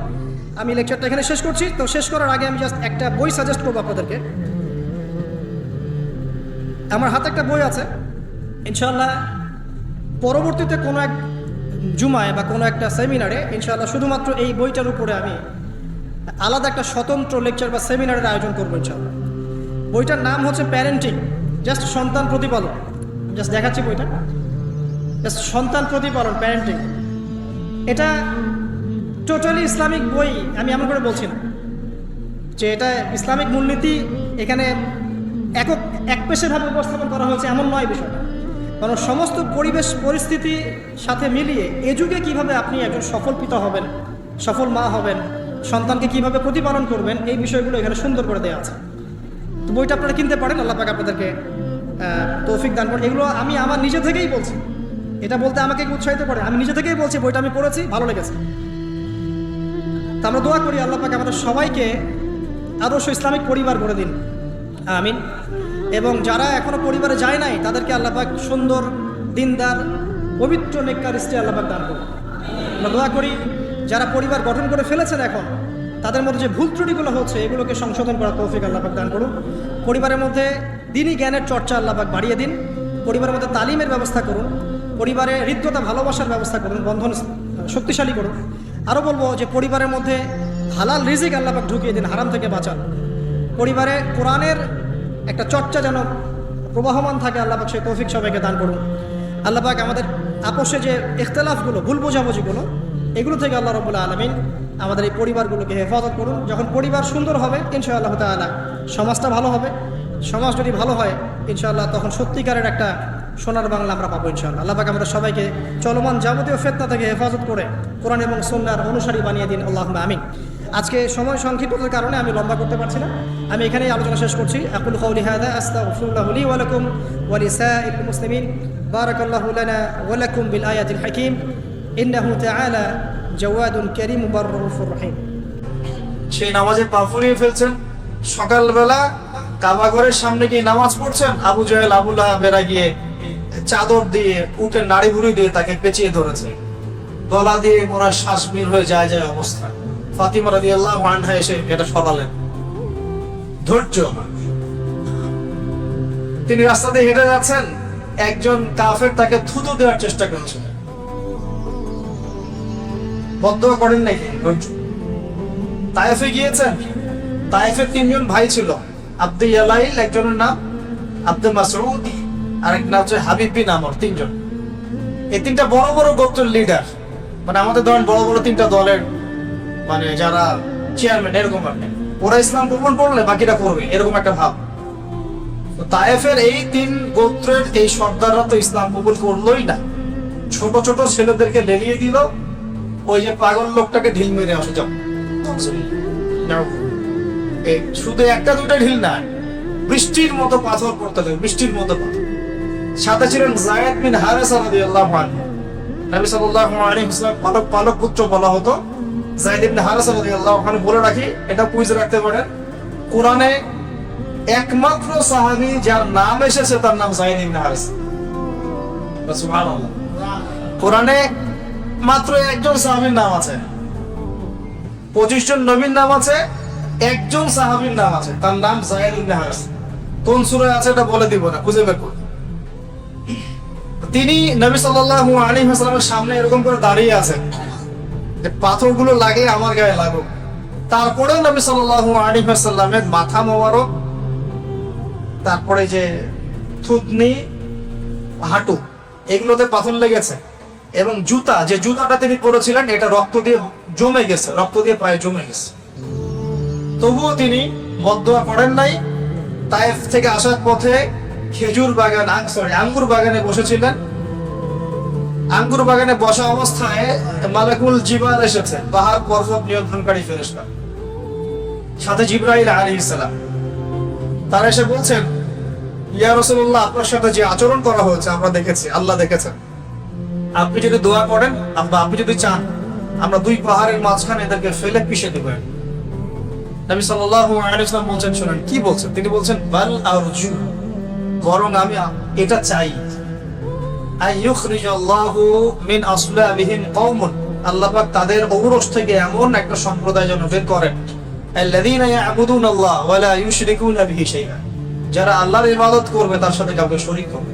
আমি লেকচারটা এখানে শেষ করছি। তো শেষ করার আগে আমি জাস্ট একটা বই সাজেস্ট করবো আপনাদেরকে। আমার হাতে একটা বই আছে, ইনশাআল্লাহ পরবর্তীতে কোনো এক জুমায় বা কোনো একটা সেমিনারে ইনশাআল্লাহ শুধুমাত্র এই বইটার উপরে আমি আলাদা একটা স্বতন্ত্র লেকচার বা সেমিনারের আয়োজন করবো ইনশাআল্লাহ। বইটার নাম হচ্ছে প্যারেন্টিং, জাস্ট সন্তান প্রতিপালন। জাস্ট দেখাচ্ছি বইটা, জাস্ট সন্তান প্রতিপালন, প্যারেন্টিং। এটা টোটালি ইসলামিক বই, আমি এমন করে বলছি না যে এটা ইসলামিক মূলনীতি এখানে এক পেশেভাবে উপস্থাপন করা হয়েছে, এমন নয় বিষয়টা। কারণ সমস্ত পরিবেশ পরিস্থিতি সাথে মিলিয়ে এ যুগে কীভাবে আপনি একজন সফল পিতা হবেন, সফল মা হবেন, সন্তানকে কীভাবে প্রতিপালন করবেন, এই বিষয়গুলো এখানে সুন্দর করে দেওয়া আছে। তো বইটা আপনারা কিনতে পারেন, আল্লাহ পাক আপনাদেরকে তৌফিক দান করেন। এগুলো আমি আমার নিজে থেকেই বলছি, এটা বলতে আমাকে উৎসাহিত করে, আমি নিজে থেকেই বলছি বইটা আমি পড়েছি, ভালো লেগেছে। তা আমরা দোয়া করি আল্লাহ পাক আমাদের সবাইকে আদর্শ ইসলামিক পরিবার গড়ে দিন, আমিন। এবং যারা এখনো পরিবারে যায় নাই তাদেরকে আল্লাহ পাক সুন্দর, দিনদার, পবিত্র, নেককার স্ত্রী আল্লাহ পাক দান করুন। আমরা দোয়া করি যারা পরিবার গঠন করে ফেলেছেন এখন, তাদের মধ্যে যে ভুল ত্রুটিগুলো হচ্ছে এগুলোকে সংশোধন করার তৌফিক আল্লাহ পাক দান করুন। পরিবারের মধ্যে দ্বীনি জ্ঞানের চর্চা আল্লাহ পাক বাড়িয়ে দিন। পরিবারের মধ্যে তালিমের ব্যবস্থা করুন, পরিবারে হৃদ্যতা ভালোবাসার ব্যবস্থা করুন, বন্ধন শক্তিশালী করুন। আরও বলবো যে পরিবারের মধ্যে হালাল রিজিক আল্লাহ পাক ঢুকিয়ে দিন, হারাম থেকে বাঁচান। পরিবারে কোরআনের একটা চর্চা যেন প্রবাহমান থাকে, আল্লাহ পাক সেই তৌফিক সবাইকে দান করুন। আল্লাহ পাক আমাদের আপোষে যে ইখতিলাফগুলো, ভুল বোঝাবুঝিগুলো, এগুলো থেকে আল্লাহ রাব্বুল আলামিন আমাদের এই পরিবারগুলোকে হেফাজত করুন। যখন পরিবার সুন্দর হবে ইনশাআল্লাহ তাআলা সমাজটা ভালো হবে। সমাজ যদি ভালো হয় ইনশাআল্লাহ তখন সত্যিকারের একটা সোনার বাংলা আমরা পাবো ইনশাআল্লাহ। আল্লাহ পাক আমাদের সবাইকে চলমান যাবতীয় ফিতনা থেকে হেফাজত করে কোরআন এবং সুন্নাহর অনুসারী বানিয়ে দিন, আল্লাহুম্মা আমিন। আজকে সময় সংক্ষিপ্ততার কারণে আমি লম্বা করতে পারছি না, আমি এখানেই আলোচনা শেষ করছি। আকুলু কাউলি হাযা আস্তাগফিরুল্লাহ লি ওয়া লাকুম ওয়া লিসাইরিল মুসলিমিন। বারাকাল্লাহু লানা ওয়া লাকুম বিল আয়াতিল হাকীম। ইন্নাহু তাআলা জাওয়াদুন কারীম বাররউফুর রহিম।
সেই নামাজে পা ফুরিয়ে ফেলছেন, সকালবেলা কাবা ঘরের সামনে গিয়ে নামাজ পড়ছেন, আবু জাহেল আবু লাহাবেরা গিয়ে চাদর দিয়ে উটের নাড়ি ভুড়ি দিয়ে তাকে পেঁচিয়ে ধরেছে, গলা দিয়ে ওনার শ্বাস বের হয়ে যায় অবস্থা। ফাতিমা রাদিয়াল্লাহু আনহা এসে এটা সরালেন। ধৈর্য। তিনি রাস্তা দিয়ে হেঁটে যাচ্ছেন, একজন কাফের তাকে থুতু দেওয়ার চেষ্টা করছে, বন্ধ করেন নাকি? ধৈর্য। তায়েফে গিয়েছেন, তায়েফের তিনজন ভাই ছিল, আব্দে ইয়ালাইল একজনের নাম, আব্দে মাসউদ, আরেক নাম হচ্ছে হাবিব বিন আমর। তিনজন, এই তিনটা বড় বড় গোত্রের লিডার, মানে আমাদের ধরেন বড় বড় তিনটা দলের মানে যারা চেয়ারম্যান, এরকম আর নেই। ওরা ইসলাম গ্রহণ করলে বাকিরা করবে, এরকম একটা ভাব। তায়েফের এই তিন গোত্রের এই সর্দাররা তো ইসলাম কবুল করলোই না, ছোট ছোট ছেলেদেরকে লেলিয়ে দিল, ওই যে পাগল লোকটাকে ঢিল মেরে আসে যাও। শুধু একটা দুটা ঢিল না, বৃষ্টির মতো পাথর পড়তে থাকে, বৃষ্টির মতো পাথর। সাথে ছিলেন যায়েদ বিন হারেসা রাদিয়াল্লাহু আনহু, নবী সাল্লাল্লাহু আলাইহি ওয়াসাল্লাম পালক পুত্র বলা হতো। যায়েদ বিন হারেসা রাদিয়াল্লাহু আনহু, বলে রাখি, এটা কুইজ রাখতে পারেন, কোরআনে একমাত্র সাহাবী যার নাম এসেছে তার নাম যায়েদ বিন হারেসা। সুবহানাল্লাহ। কোরআনে মাত্র একজন সাহাবীর নাম আছে, 25 জন নবীর নাম আছে, একজন সাহাবীর নাম আছে, তার নাম যায়েদ ইবনে হারেসা। কোন সূরায় আছে এটা বলে দিব না, খুঁজে বের করুন। তিনি নবী সাল্লাল্লাহু আলাইহি ওয়াসাল্লামের সামনে এরকম করে দাঁড়িয়ে আছেন যে পাথরগুলো লাগে আমার গায়ে লাগুক। তারপরে নবী সাল্লাল্লাহু আলাইহি ওয়াসাল্লামের মাথা মোবারক, তারপরে যে থুতনি, হাঁটু, এগুলোতে পাথর লেগেছে। এবং জুতা, যে জুতাটা তিনি পরেছিলেন, এটা রক্ত দিয়ে জমে গেছে, রক্ত দিয়ে প্রায় জমে গেছে। তবুও তিনি বদদুয়া করেন নাই। তায়েফ থেকে আসার পথে খেজুর বাগান, আঙ্গুর বাগানে বসেছিলেন। আঙ্গুর বাগানে বসা অবস্থায় মালাকুল জিবাল এসেছে, পাহাড় পর্বত নিয়ন্ত্রণকারী ফেরেশতা, সাথে জিবরাইল আলাইহিস সালাম। তারা এসে বলছেন, ইয়া রাসূলুল্লাহ, আপনার সাথে যে আচরণ করা হয়েছে আমরা দেখেছি, আল্লাহ দেখেছেন। আপনি যদি দোয়া করেন, আপনি যদি চান, আমরা দুই পাহাড়ের মাঝখানে এদেরকে ফেলে পিষে দেব। নবী সাল্লাল্লাহু আলাইহি ওয়াসাল্লাম বলছেন, শুনেন কি বলছেন। তিনি বলছেন, বাল আরজু, বরং আমি এটা চাই, আইয়ুখরিজাল্লাহু মিন আসলাবিহিম কওমুন, আল্লাহ পাক তাদের ঔরস থেকে এমন একটা সম্প্রদায় যেন বের করেন, আল্লাযীনা ইয়াবুদুনাল্লাহ ওয়া লা ইউশরিকুনা বিহি শাইআ, যারা আল্লাহর ইবাদত করবে তার সাথে কাউকে শরীক করবে।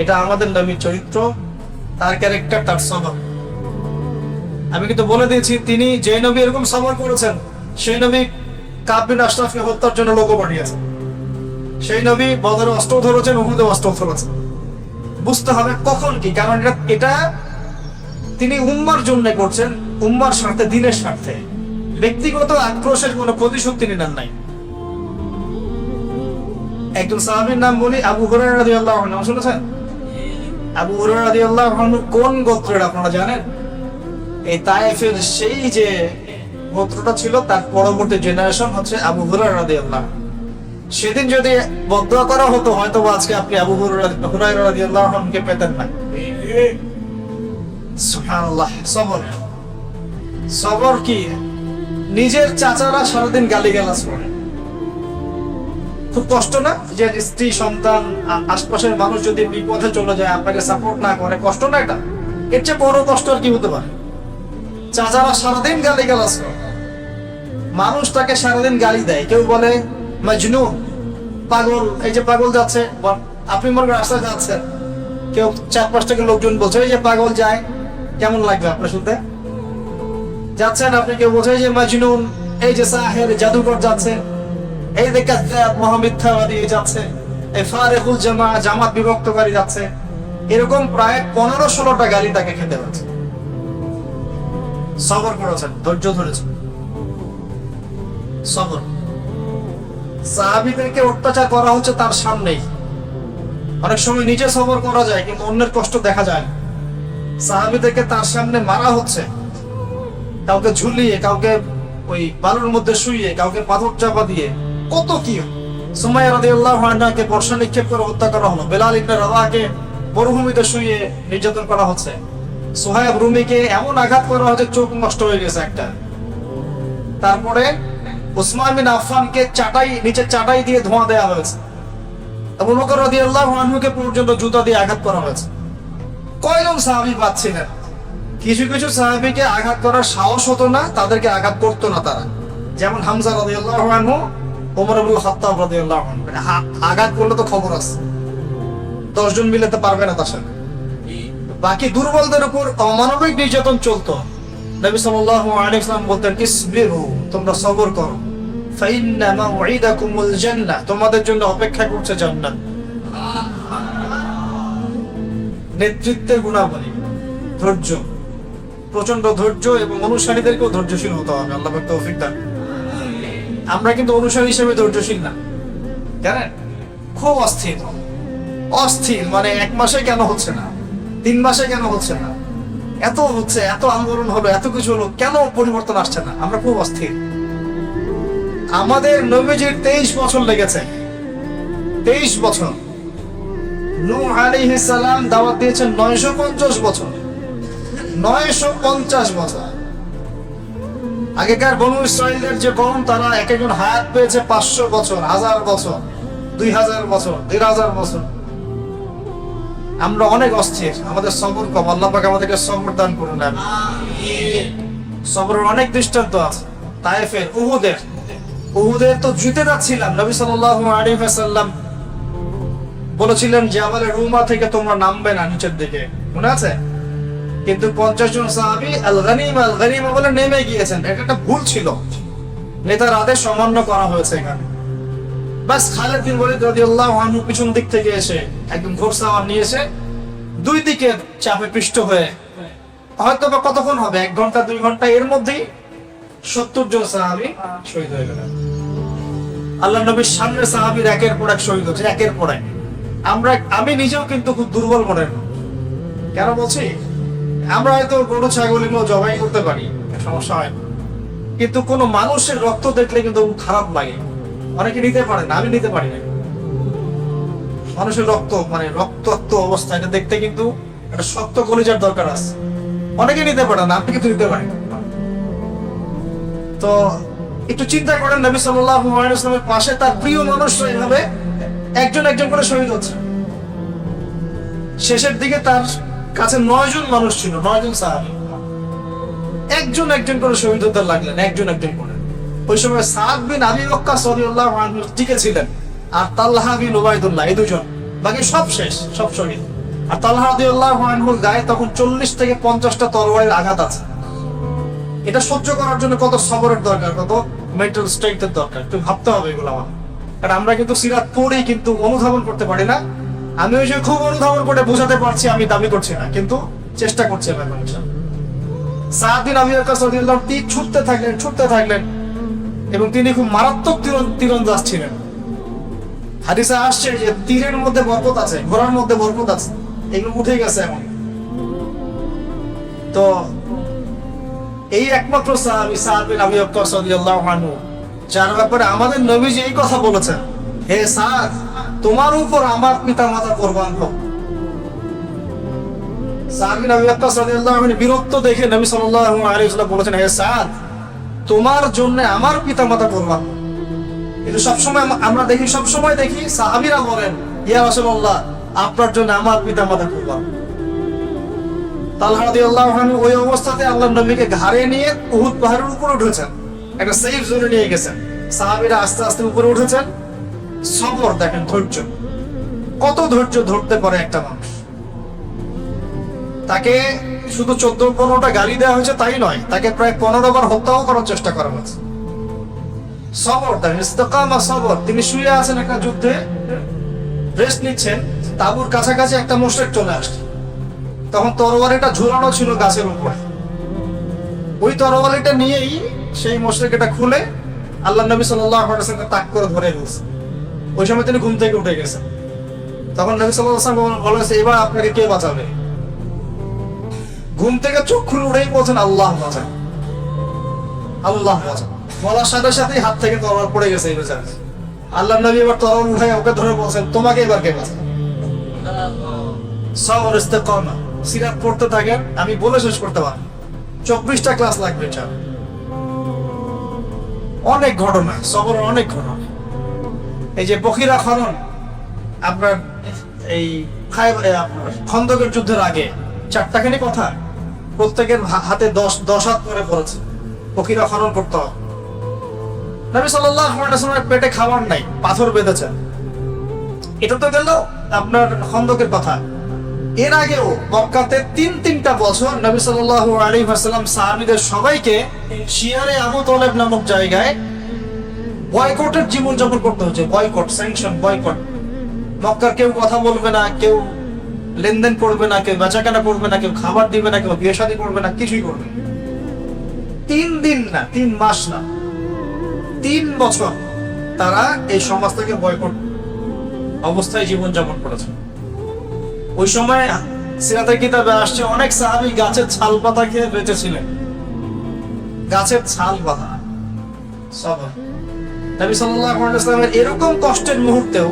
এটা আমাদের নবীর চরিত্র, তার ক্যারেক্টার, তার স্বভাব। আমি কিন্তু বলে দিয়েছি, তিনি যে নবী এরকম সবর করেছেন, সেই নবী কাব বিন আশরাফকে হত্যার জন্য লোক পাঠিয়েছেন। সেই নবী বদরে অস্ত্র ধরেছেন, উহুদে অস্ত্র ধরেছেন। বুঝতে হবে কখন কি, কারণ এটা তিনি উম্মার জন্য করছেন, উম্মার স্বার্থে, দিনের স্বার্থে। ব্যক্তিগত আক্রোশের কোনো প্রতিশোধ তিনি নেন নাই। একজন সাহাবীর নাম বলি, আবু হুরায়রা রাদিয়াল্লাহু আনহু, শুনেছেন? আবু হুরায়রা রাদিয়াল্লাহু আনহু কোন গোত্রের আপনারা জানেন? এই তায়েফের সেই যে গোত্রটা ছিল, তার পরবর্তী জেনারেশন হচ্ছে আবু হুরায়রা রাদিয়াল্লাহু। সেদিন যদি বদদুয়া করা হতো, হয়তো আজকে আপনি আবু হুরায়রা রাদিয়াল্লাহু আনহুকে পেতেন না। সুবহানাল্লাহ। সবর, সবর কি? নিজের চাচারা সারাদিন গালিগালাজ করে, খুব কষ্ট না? যে স্ত্রী, সন্তান, আশপাশের মানুষ যদি বিপথে চলে যায়, আপনাকে সাপোর্ট না করে, কষ্ট না এটা? এর চেয়ে বড় কষ্ট আর কি হতে পারে? চাচারা সারাদিন গালিগালাজ করে, মানুষ তাকে সারাদিন গালি দেয়। কেউ বলে মাজনুন, পাগল, এই যে পাগল যাচ্ছে। আপনি মনে করেন রাস্তায় যাচ্ছেন, কেউ 4-5 টাকা লোকজন বলছে এই যে পাগল যায়, কেমন লাগবে আপনার শুনতে? যাচ্ছেন আপনি, কেউ বলছে এই যে মাজনুন, এই যে সাহের, জাদুকর যাচ্ছে, এই যে কাযযাব, মহামিথ্যাবাদী যাচ্ছে, এই ফারিকুল জামাত বিভক্তকারী যাচ্ছে। এরকম প্রায় 15-16টা গালি তাকে খেতে হচ্ছে। সবর করেছেন, ধৈর্য ধরেছেন, সবর। সাহাবীদেরকে অত্যাচার করা হচ্ছে তার সামনেই। অনেক সময় নিজে সবর করা যায়, কিন্তু অন্যের কষ্ট দেখা যায় না। সাহাবীদেরকে তার সামনে মারা হচ্ছে, কাউকে ঝুলিয়ে, কাউকে ওই বালুর মধ্যে শুইয়ে, কাউকে পাথর চাপা দিয়ে, কত কি। সুমাইয়া রাদিয়াল্লাহু আনহাকে বর্ষা নিক্ষেপ করে হত্যা করা হলো। বেলাল ইবনে রাবাহকে মরুভূমিতে শুইয়ে নির্যাতন করা হচ্ছে। সুহাইব রুমিকে এমন আঘাত করা হচ্ছে, চোখ নষ্ট হয়ে গেছে একটা। তারপরে উসমান বিন আফফানকে নিচে চাটাই দিয়ে ধোঁয়া দেওয়া হয়েছে। আবু বকর রাদিয়াল্লাহু আনহুকে পর্যন্ত জুতা দিয়ে আঘাত করা হয়েছে। কয়জন সাহাবী বাঁচছিলেন? কিছু কিছু সাহাবীকে আঘাত করার সাহস হতো না, তাদেরকে আঘাত করতো না তারা। যেমন হামজা রাদিয়াল্লাহু আনহু, ওমর ইবনে খাত্তাব রাদিয়াল্লাহু আনহু। আঘাত করলে তো খবর আছে, 10 জন মিলাতে পারবে না তার সাথে। বাকি দুর্বলদের উপর অমানবিক নির্যাতন চলতো। নবী সাল্লাল্লাহু আলাইহি ওয়াসাল্লাম বলতেন, ইসবিরু, তোমরা সবর করো, ফাইন্না মাউইদাকুমুল জান্নাহ, তোমাদের জন্য অপেক্ষা করছে জান্নাত। নেতৃত্বের গুণাবলী, ধৈর্য, প্রচন্ড ধৈর্য, এবং অনুসারীদেরকেও ধৈর্যশীল হতে হবে। আল্লাহ পাক তৌফিক দান। আমরা কিন্তু অনুসারী হিসেবে ধৈর্যশীল না, জানেন? খুব অস্থির, অস্থির। মানে 1 মাসে কেন হচ্ছে না, 3 মাসে কেন হচ্ছে না, এত হচ্ছে, এত আন্দোলন হলো, এত কিছু হলো, কেন পরিবর্তন আসছে না? আমরা খুব অস্থির। আমাদের নবীজির 23 বছর লেগেছে, 23 বছর। নূহ আলাইহিস সালাম দাওয়াত দিয়েছেন 950 বছর, 950 বছর। আগেকার বনু ইসরাইলের যে কওম, তারা এক একজন হায়াত পেয়েছে 500 বছর, 1000 বছর, 2000 বছর, 1500 বছর। আমরা অনেক অস্থির, আমাদের সবর কম। আল্লাহ পাক আমাদেরকে সবর দান করুন। আমিন। সবরের অনেক দৃষ্টান্ত আছে, তায়েফের, উহুদের। উহুদে তো জিতে যাচ্ছিলাম, নবী সাল্লাল্লাহু আলাইহি ওয়াসাল্লাম বলেছিলেন জাবালে রুমা থেকে তোমরা নামবে না নিচের দিকে, মনে আছে? কিন্তু 50 জন সাহাবী আল গনিমা বলে নেমে গিয়েছেন। এটা একটা ভুল ছিল, নেতার আদেশ অমান্য করা হয়েছে এখানে। বাস খালিদ বিন ওয়ালিদ রাদিয়াল্লাহু আনহু পিছন দিক থেকে এসে একদম ঘোড়সাওয়ার নিয়ে এসে দুই দিকে চাপে পৃষ্ঠ হয়ে, হয়তো বা কতক্ষণ হবে, 1 ঘন্টা 2 ঘন্টা, এর মধ্যেই 70 জন সাহাবী শহীদ হয়ে গেলেন। আল্লাহ নবীর সামনে সাহাবীর একের পর এক শহীদ হচ্ছে, একের পর এক। আমি নিজেও কিন্তু খুব দুর্বল মনের, কেন বলছি, আমরা হয়তো গরু ছাগল এগুলো জবাই করতে পারি, সমস্যা হয় না, কিন্তু কোনো মানুষের রক্ত দেখলে কিন্তু খারাপ লাগে। অনেকে নিতে পারে না, আমি নিতে পারি না। মানুষের রক্ত মানে রক্তাক্ত অবস্থা, এটা দেখতে কিন্তু একটা শক্ত কলিজার দরকার আছে। অনেকে নিতে পারে না, আপনি কিন্তু নিতে পারেন। তো একটু চিন্তা করেন, নবী সাল্লাল্লাহু আলাইহি ওয়াসাল্লামের পাশে তার প্রিয় মানুষরা এভাবে একজন একজন করে শহীদ হচ্ছে। শেষের দিকে তার কাছে 9 জন মানুষ ছিল, 9 জন সাহাবী, একজন একজন করে শহীদ হতে লাগলেন, একজন একজন করে। ওই সময় সাদ বিন আবি ওয়াক্কাস রাদিয়াল্লাহু আনহু টিকে ছিলেন, আর তালহা বিন উবাইদুল্লাহ, এই দুজন, বাকি সব শেষ, সব শহীদ। আর তালহা রাদিয়াল্লাহু আনহুর গায়ে তখন 40 থেকে 50টা তরবারির আঘাত আছে। এটা সহ্য করার জন্য কত সবরের দরকার, কত মেন্টাল স্ট্রেংথের দরকার, একটু ভাবতে হবে এগুলো আমার। কারণ আমরা কিন্তু সিরাত পড়েই কিন্তু অনুধাবন করতে পারি না। আমি ওই যে খুব অনুধাবন করে বোঝাতে পারছি, আমি দাবি করছি না, কিন্তু চেষ্টা করছি আমি। সাদ বিন আবি ওয়াক্কাস রাদিয়াল্লাহু আনহু ছুটতে থাকলেন, এবং তিনি খুব মারাত্মক তীরন্দাজ ছিলেন। হাদিসে আসছে যে তীরের মধ্যে বরকত আছে, ঘোড়ার মধ্যে বরকত আছে, এগুলো উঠে গেছে এখন। তো এই একমাত্র সাহাবী সাদ বিন আবি ওয়াক্কাস রাদিয়াল্লাহু আনহু, যার ব্যাপারে আমাদের নবীজি এই কথা বলেছেন, হে সাদ, তোমার উপর আমার পিতামাতা কুরবান হোক। সাদ বিন আবি ওয়াক্কাস রাদিয়াল্লাহু আনহু বিরক্ত দেখে নবী সাল্লাল্লাহু আলাইহি ওয়াসাল্লাম বলেছেন, হে সাদ, তোমার জন্য আমার পিতামাতা কুরবান। কিন্তু আমরা সবসময় দেখি সাহাবীরা বলেন, ইয়া রাসূলুল্লাহ, আপনার জন্য আমার পিতামাতা কুরবান। তালহা রাদিয়াল্লাহু আনহু ওই অবস্থাতে আল্লাহর নবীকে ঘাড়ে নিয়ে উহুদ পাহাড়ের উপরে উঠেছেন, একটা সেফ জোনে নিয়ে গেছেন। সাহাবীরা আস্তে আস্তে উপরে উঠেছেন। সবর দেখেন, ধৈর্য, কত ধৈর্য ধরতে পারে একটা মানুষ। তাকে শুধু 14-15টা গালি দেওয়া হয়েছে তাই নয়, তাকে প্রায় 15 বার হত্যাও করার চেষ্টা করা হয়েছে। সবর দেখেন, ইস্তেকামা, সবর। তিনি শুয়ে আছেন একটা যুদ্ধে, রেস্ট নিচ্ছেন, তাঁবুর কাছাকাছি একটা মুশরিক চলে আসছে। তখন তরবারিটা ঝুলানো ছিল গাছের উপরে, ওই তরবারিটা নিয়েই সেই মুশরিক এটা খুলে আল্লাহ নবী সাল্লাল্লাহু আলাইহি ওয়াসাল্লাম তাক করে ধরে ফেলছে। ওই সময় তিনি ঘুম থেকে উঠে গেছেন। তখন নবী সাল্লাল্লাহু আলাইহি ওয়াসাল্লাম বলেছে, এবার আপনাকে কে বাঁচাবে? ঘুম থেকে চোখ খুলে উঠেই বলছেন, আল্লাহ বাঁচান, আল্লাহ বাঁচান। বলার সাথে সাথেই হাত থেকে তরবারি পড়ে গেছে এই বেচারা। আল্লাহ নবী এবার তরবারি উঠায় ওকে ধরে বলছেন, তোমাকে এবার কে বাঁচাবে? সবর, ইস্তেকামা। সিরাত পড়তে থাকেন, আমি বলে শেষ করতে পারি, 24টা ক্লাস লাগবে। অনেক ঘটনা, সবরের অনেক ঘটনা। এই যে বখিরা খনন, আপনার এই খন্দকের যুদ্ধের আগে 4টাখানি কথা, প্রত্যেকের হাতে 10 হাত করে পড়েছে, বখিরা খনন করতে হবে। নবী সাল্লাল্লাহু আলাইহি ওয়াসাল্লামের পেটে খাবার নাই, পাথর বেঁধেছেন। এটা তো গেল আপনার খন্দকের কথা। এর আগেও মক্কাতে 3টা বছর নবী সাল্লাল্লাহু আলাইহি ওয়াসাল্লাম সাহাবীদের সবাইকে শিয়ারে আবু তালেব নামক জায়গায় বয়কটের জীবনযাপন করতে হচ্ছে। Boycott, sanction, boycott. মক্কার কেউ কথা বলবে না, কেউ লেনদেন করবে না, কেউ বেচাকেনা করবে না, কেউ খাবার দিবে না, কেউ বিয়ে শাদী করবে না, কিছুই করবে না। 3 দিন না, 3 মাস না, 3 বছর তারা এই সমাজ থেকে বয়কট অবস্থায় জীবনযাপন করেছে। ওই সময় সিরাতের কিতাবে আসছে অনেক সাহাবী গাছের ছাল পাতা খেয়ে বেঁচেছিলেন। গাছের ছাল পাতা। সবর। নবী সাল্লাল্লাহু আলাইহি ওয়াসাল্লামের এরকম কষ্টের মুহূর্তেও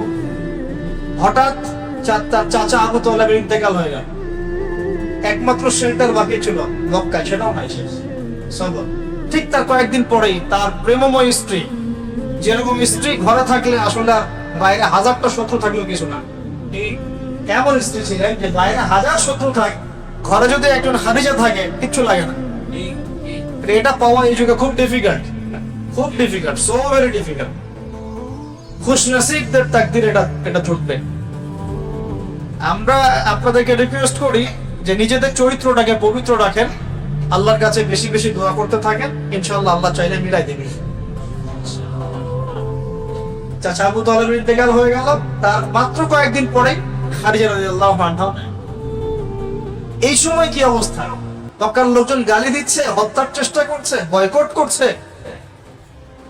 হঠাৎ তার চাচা আবু তালেবের ইন্তেকাল হয়ে গেল। একমাত্র শেল্টার বাকি ছিল মক্কায়, সেটাও নাই, শেষ। সবর। ঠিক তার কয়েকদিন পরেই তার প্রেমময় স্ত্রী, যেরকম স্ত্রী ঘরে থাকলে আসলে বাইরে 1000টা শত্রু থাকলেও কিছু না, এমন স্ত্রী ছিলেন যে বাইরে 1000 শত্রু থাকে, ঘরে যদি একজন খাদিজা থাকে কিচ্ছু লাগে না। এটা পাওয়া এই যুগে খুব ডিফিকাল্ট। খুব ডিফিকাল্ট, সো ভেরি ডিফিকাল্ট। খুশনসিবদের তাকদির এটা জুটবে। আমরা আপনাদেরকে রিকোয়েস্ট করি যে নিজেদের চরিত্রটাকে পবিত্র রাখেন, আল্লাহর কাছে বেশি বেশি দোয়া করতে থাকেন, ইনশাআল্লাহ আল্লাহ চাইলে মিলাই দেবে। চাচা আবু তালেবের ইন্তেকাল হয়ে গেল, তার মাত্র কয়েকদিন পরেই খাদিজা রাদিয়াল্লাহু আনহা। এই সময় কি অবস্থা? মক্কার লোকজন গালি দিচ্ছে, হত্যার চেষ্টা করছে, বয়কট করছে,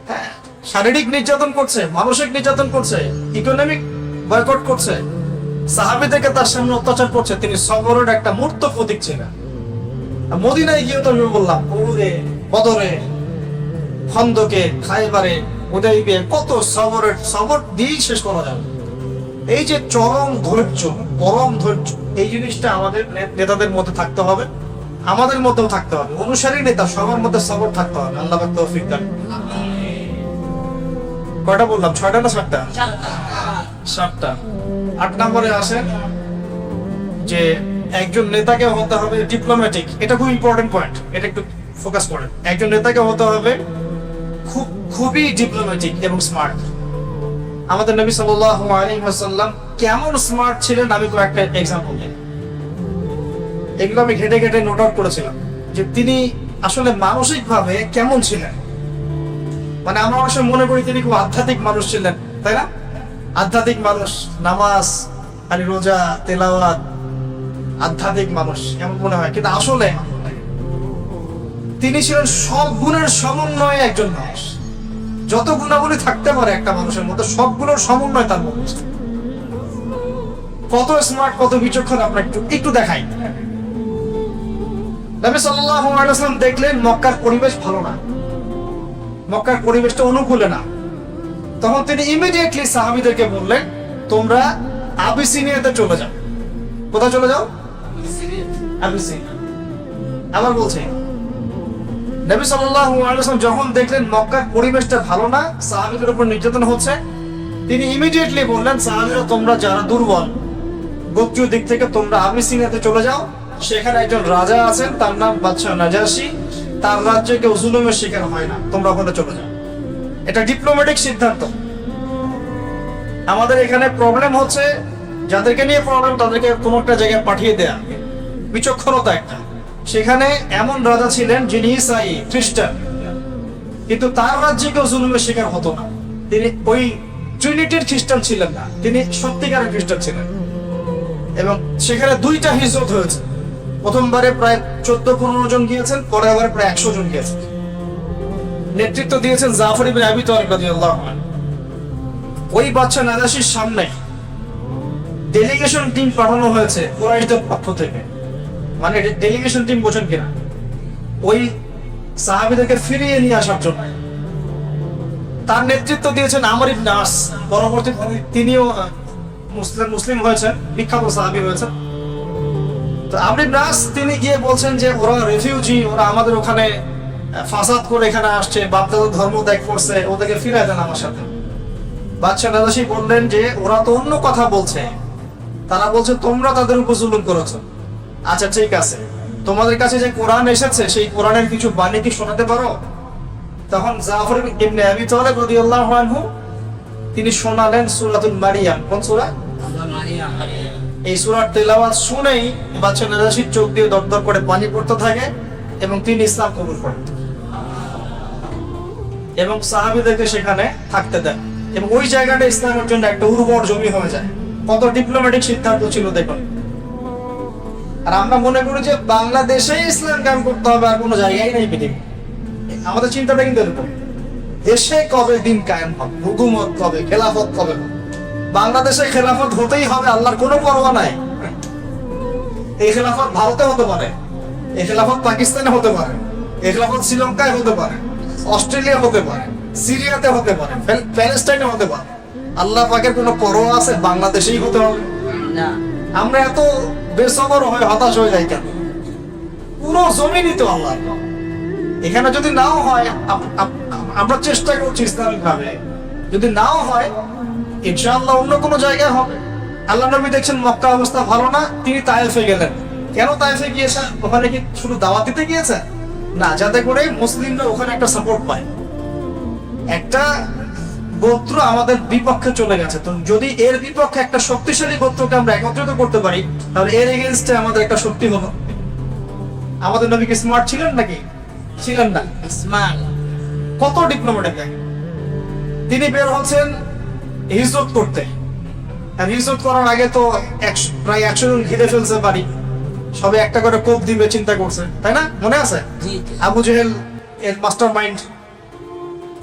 হ্যাঁ, শারীরিক নির্যাতন করছে, মানসিক নির্যাতন করছে, ইকোনমিক বয়কট করছে, সাহাবীদেরকে তার সামনে অত্যাচার করছে। তিনি সবরের একটা মূর্ত প্রতীক ছিলেন। মদিনায় গিয়ে তো আমি বললাম, উহুদে, বদরে, খন্দকে, খায়বারে, হুদাইবিয়া, কত সবর দিয়েই শেষ করা যাবে। এই যে চরম ধৈর্য, পরম ধৈর্য, এই জিনিসটা আমাদের নেতাদের মধ্যে থাকতে হবে, আমাদের মধ্যেও থাকতে হবে। অনুসারী নেতা সবার মধ্যে সবর থাকতে হবে। আল্লাহ পাক তৌফিক দান। কয়টা বললাম? 6টা না 7টা? 7টা। 8 নম্বরে আসেন যে একজন নেতাকে হতে হবে ডিপ্লোম্যাটিক। এটা খুব ইম্পর্টেন্ট পয়েন্ট, এটা একটু ফোকাস করেন। একজন নেতাকে হতে হবে খুবই ডিপ্লোম্যাটিক এবং স্মার্ট। আমাদের নবী সাল্লাল্লাহু আলাইহি ওয়াসাল্লাম কেমন স্মার্ট ছিলেন আমি কয়েকটা এক্সাম্পল দিই। এগুলো আমি ঘেটে ঘেটে নোট আউট করেছিলাম যে তিনি আসলে মানসিকভাবে কেমন ছিলেন। মানে আমরা অবশ্য মনে করি তিনি খুব আধ্যাত্মিক মানুষ ছিলেন, তাই না? আধ্যাত্মিক মানুষ, নামাজ আর রোজা, তেলাওয়াত, আধ্যাত্মিক মানুষ এমন মনে হয়, কিন্তু আসলে তিনি ছিলেন সব গুণের সমন্বয়ে একজন মানুষ। যত গুণাবলী থাকতে পারে একটা মানুষের মধ্যে, সবগুলোর সমন্বয় তার মধ্যে। কত স্মার্ট, কত বিচক্ষণ আমরা একটু দেখাই। নবী সাল্লাল্লাহু আলাইহি ওয়াসাল্লাম দেখলেন মক্কার পরিবেশ ভালো না, মক্কার পরিবেশটা অনুকূলে না। তখন তিনি ইমিডিয়েটলি সাহাবীদেরকে বললেন, তোমরা আবিসিনিয়াতে চলে যাও। কোথায় চলে যাও? আবিসিনিয়া। আবার বলছে, নবী সাল্লাল্লাহু আলাইহি ওয়াসাল্লাম যখন দেখলেন মক্কার পরিবেশটা ভালো না, সাহাবীদের উপর নির্যাতন হচ্ছে, তিনি ইমিডিয়েটলি বললেন, সাহাবীরা তোমরা যারা দুর্বল গোত্রীয় দিক থেকে তোমরা আবিসিনিয়াতে চলে যাও। সেখানে একজন রাজা আছেন, তার নাম বাদশাহ নাজাশী। তার রাজ্যে কেউ জুলুমের শিকার হয় না, তোমরা ওখানে চলে যাও। এটা ডিপ্লোম্যাটিক সিদ্ধান্ত। আমাদের এখানে প্রবলেম হচ্ছে, যাদেরকে নিয়ে প্রবলেম তাদেরকে কোনো একটা জায়গায় পাঠিয়ে দেয়া, বিচক্ষণতা একটা। সেখানে এমন রাজা ছিলেন যিনি ইসাই, খ্রিস্টান, কিন্তু তার রাজ্যে কেউ জুলুমের শিকার হতো না। তিনি ওই ট্রিনিটির খ্রিস্টান ছিলেন না, তিনি সত্যিকারের খ্রিস্টান ছিলেন। এবং সেখানে 2টা হিজরত হয়েছে। প্রথমবারে প্রায় 14-15 জন গিয়েছেন, পরের বারে প্রায় 100 জন গিয়েছেন। নেতৃত্ব দিয়েছেন জাফর ইবনে আবি তালিব রাদিয়াল্লাহু আনহু। ওই বাদশা নাজাশীর সামনে ডেলিগেশন টিম পাঠানো হয়েছে কুরাইশদের পক্ষ থেকে। মানে ডেলিগেশন টিম বোঝেন কিনা? ওই সাহাবীদেরকে ফিরিয়ে নিয়ে আসার জন্য। তার নেতৃত্ব দিয়েছেন আমর ইবনে আস। পরবর্তীতে তিনিও মুসলিম হয়েছেন, বিখ্যাত সাহাবী হয়েছেন। তো আমর ইবনে আস তিনি গিয়ে বলছেন যে ওরা রেফিউজি, ওরা আমাদের ওখানে ফাসাদ করে এখানে আসছে, বাপদাদা ধর্ম ত্যাগ করছে, ওদেরকে ফিরায় দেন আমার সাথে। বাদশা নাজাশী বললেন যে ওরা তো অন্য কথা বলছে, তারা বলছে তোমরা তাদের উপর জুলুম করেছো। আচ্ছা ঠিক আছে, তোমাদের কাছে যে কোরআন এসেছে সেই কোরআনের কিছু বাণী কি শোনাতে পারো? তখন জাফর ইবনে আবি তালিব রাদিয়াল্লাহু আনহু তিনি শোনালেন সূরাতুল মারিয়াম। কোন সূরা? এই সূরার তেলাওয়াত শুনেই বাদশা নাজাশীর চোখ দিয়ে দরদর করে পানি পড়তে থাকে এবং তিনি ইসলাম কবুল করেন এবং সাহাবীদেরকে সেখানে থাকতে দেন। এবং ওই জায়গাটা ইসলামের জন্য একটা উর্বর জমি হয়ে যায়। কত ডিপ্লোম্যাটিক সিদ্ধান্ত ছিল দেখুন। আর আমরা মনে করি যে বাংলাদেশে ইসলাম কায়েম করতে হবে, আর কোনো জায়গায় নেই পৃথিবী। আমাদের চিন্তাটা কিন্তু এরকম, দেশে কবে দিন কায়েম হবে, হুকুমত কবে, খেলাফত কবে হবে। বাংলাদেশে খেলাফত হতেই হবে, আল্লাহর কোনো পরোয়া নাই। এই খেলাফত ভারতে হতে পারে, এই খেলাফত পাকিস্তানে হতে পারে, এই খেলাফত শ্রীলঙ্কায় হতে পারে, অস্ট্রেলিয়া হতে পারে, সিরিয়াতে হতে পারে, প্যালেস্টাইনে হতে পারে। আল্লাহ পাকের কোনো পরোয়া আছে বাংলাদেশেই হতে হবে না? আমরা এত বেসবর হয়ে হতাশ হয়ে যাই কেন? পুরো জমিনই তো আল্লাহ। এখানে যদি নাও হয়, আমরা চেষ্টা করছি ইসলামিক ভাবে, যদি নাও হয় ইনশাআল্লাহ অন্য কোনো জায়গায় হবে। আল্লাহ নবী দেখছেন মক্কা অবস্থা ভালো না, তিনি তায়েফে গেলেন। কেন তায়েফে গিয়েছেন? ওখানে কি শুধু দাওয়াত দিতে গিয়েছেন? না, যাতে করে মুসলিমরা ওখানে একটা সাপোর্ট পায়। একটা গোত্র আমাদের বিপক্ষে চলে গেছে, তো যদি এর বিপক্ষে একটা শক্তিশালী গোত্রকে আমরা একত্রিত করতে পারি, তাহলে এর এগেনস্টে আমাদের একটা শক্তি হলো। আমাদের নবী কি স্মার্ট ছিলেন নাকি? ছিলেন না।
স্মার্ট।
কত ডিপ্লোম্যাটিক দেখেন, তিনি বের হচ্ছেন হিজরত করতে, আর হিজরত করার আগে তো প্রায় 100 জন ঘিরে ফেলছে বাড়ি, সবে একটা করে কোপ দিবে চিন্তা করছে, তাই না? মনে আছে
জি।
আবু জেহেল এর মাস্টার মাইন্ড।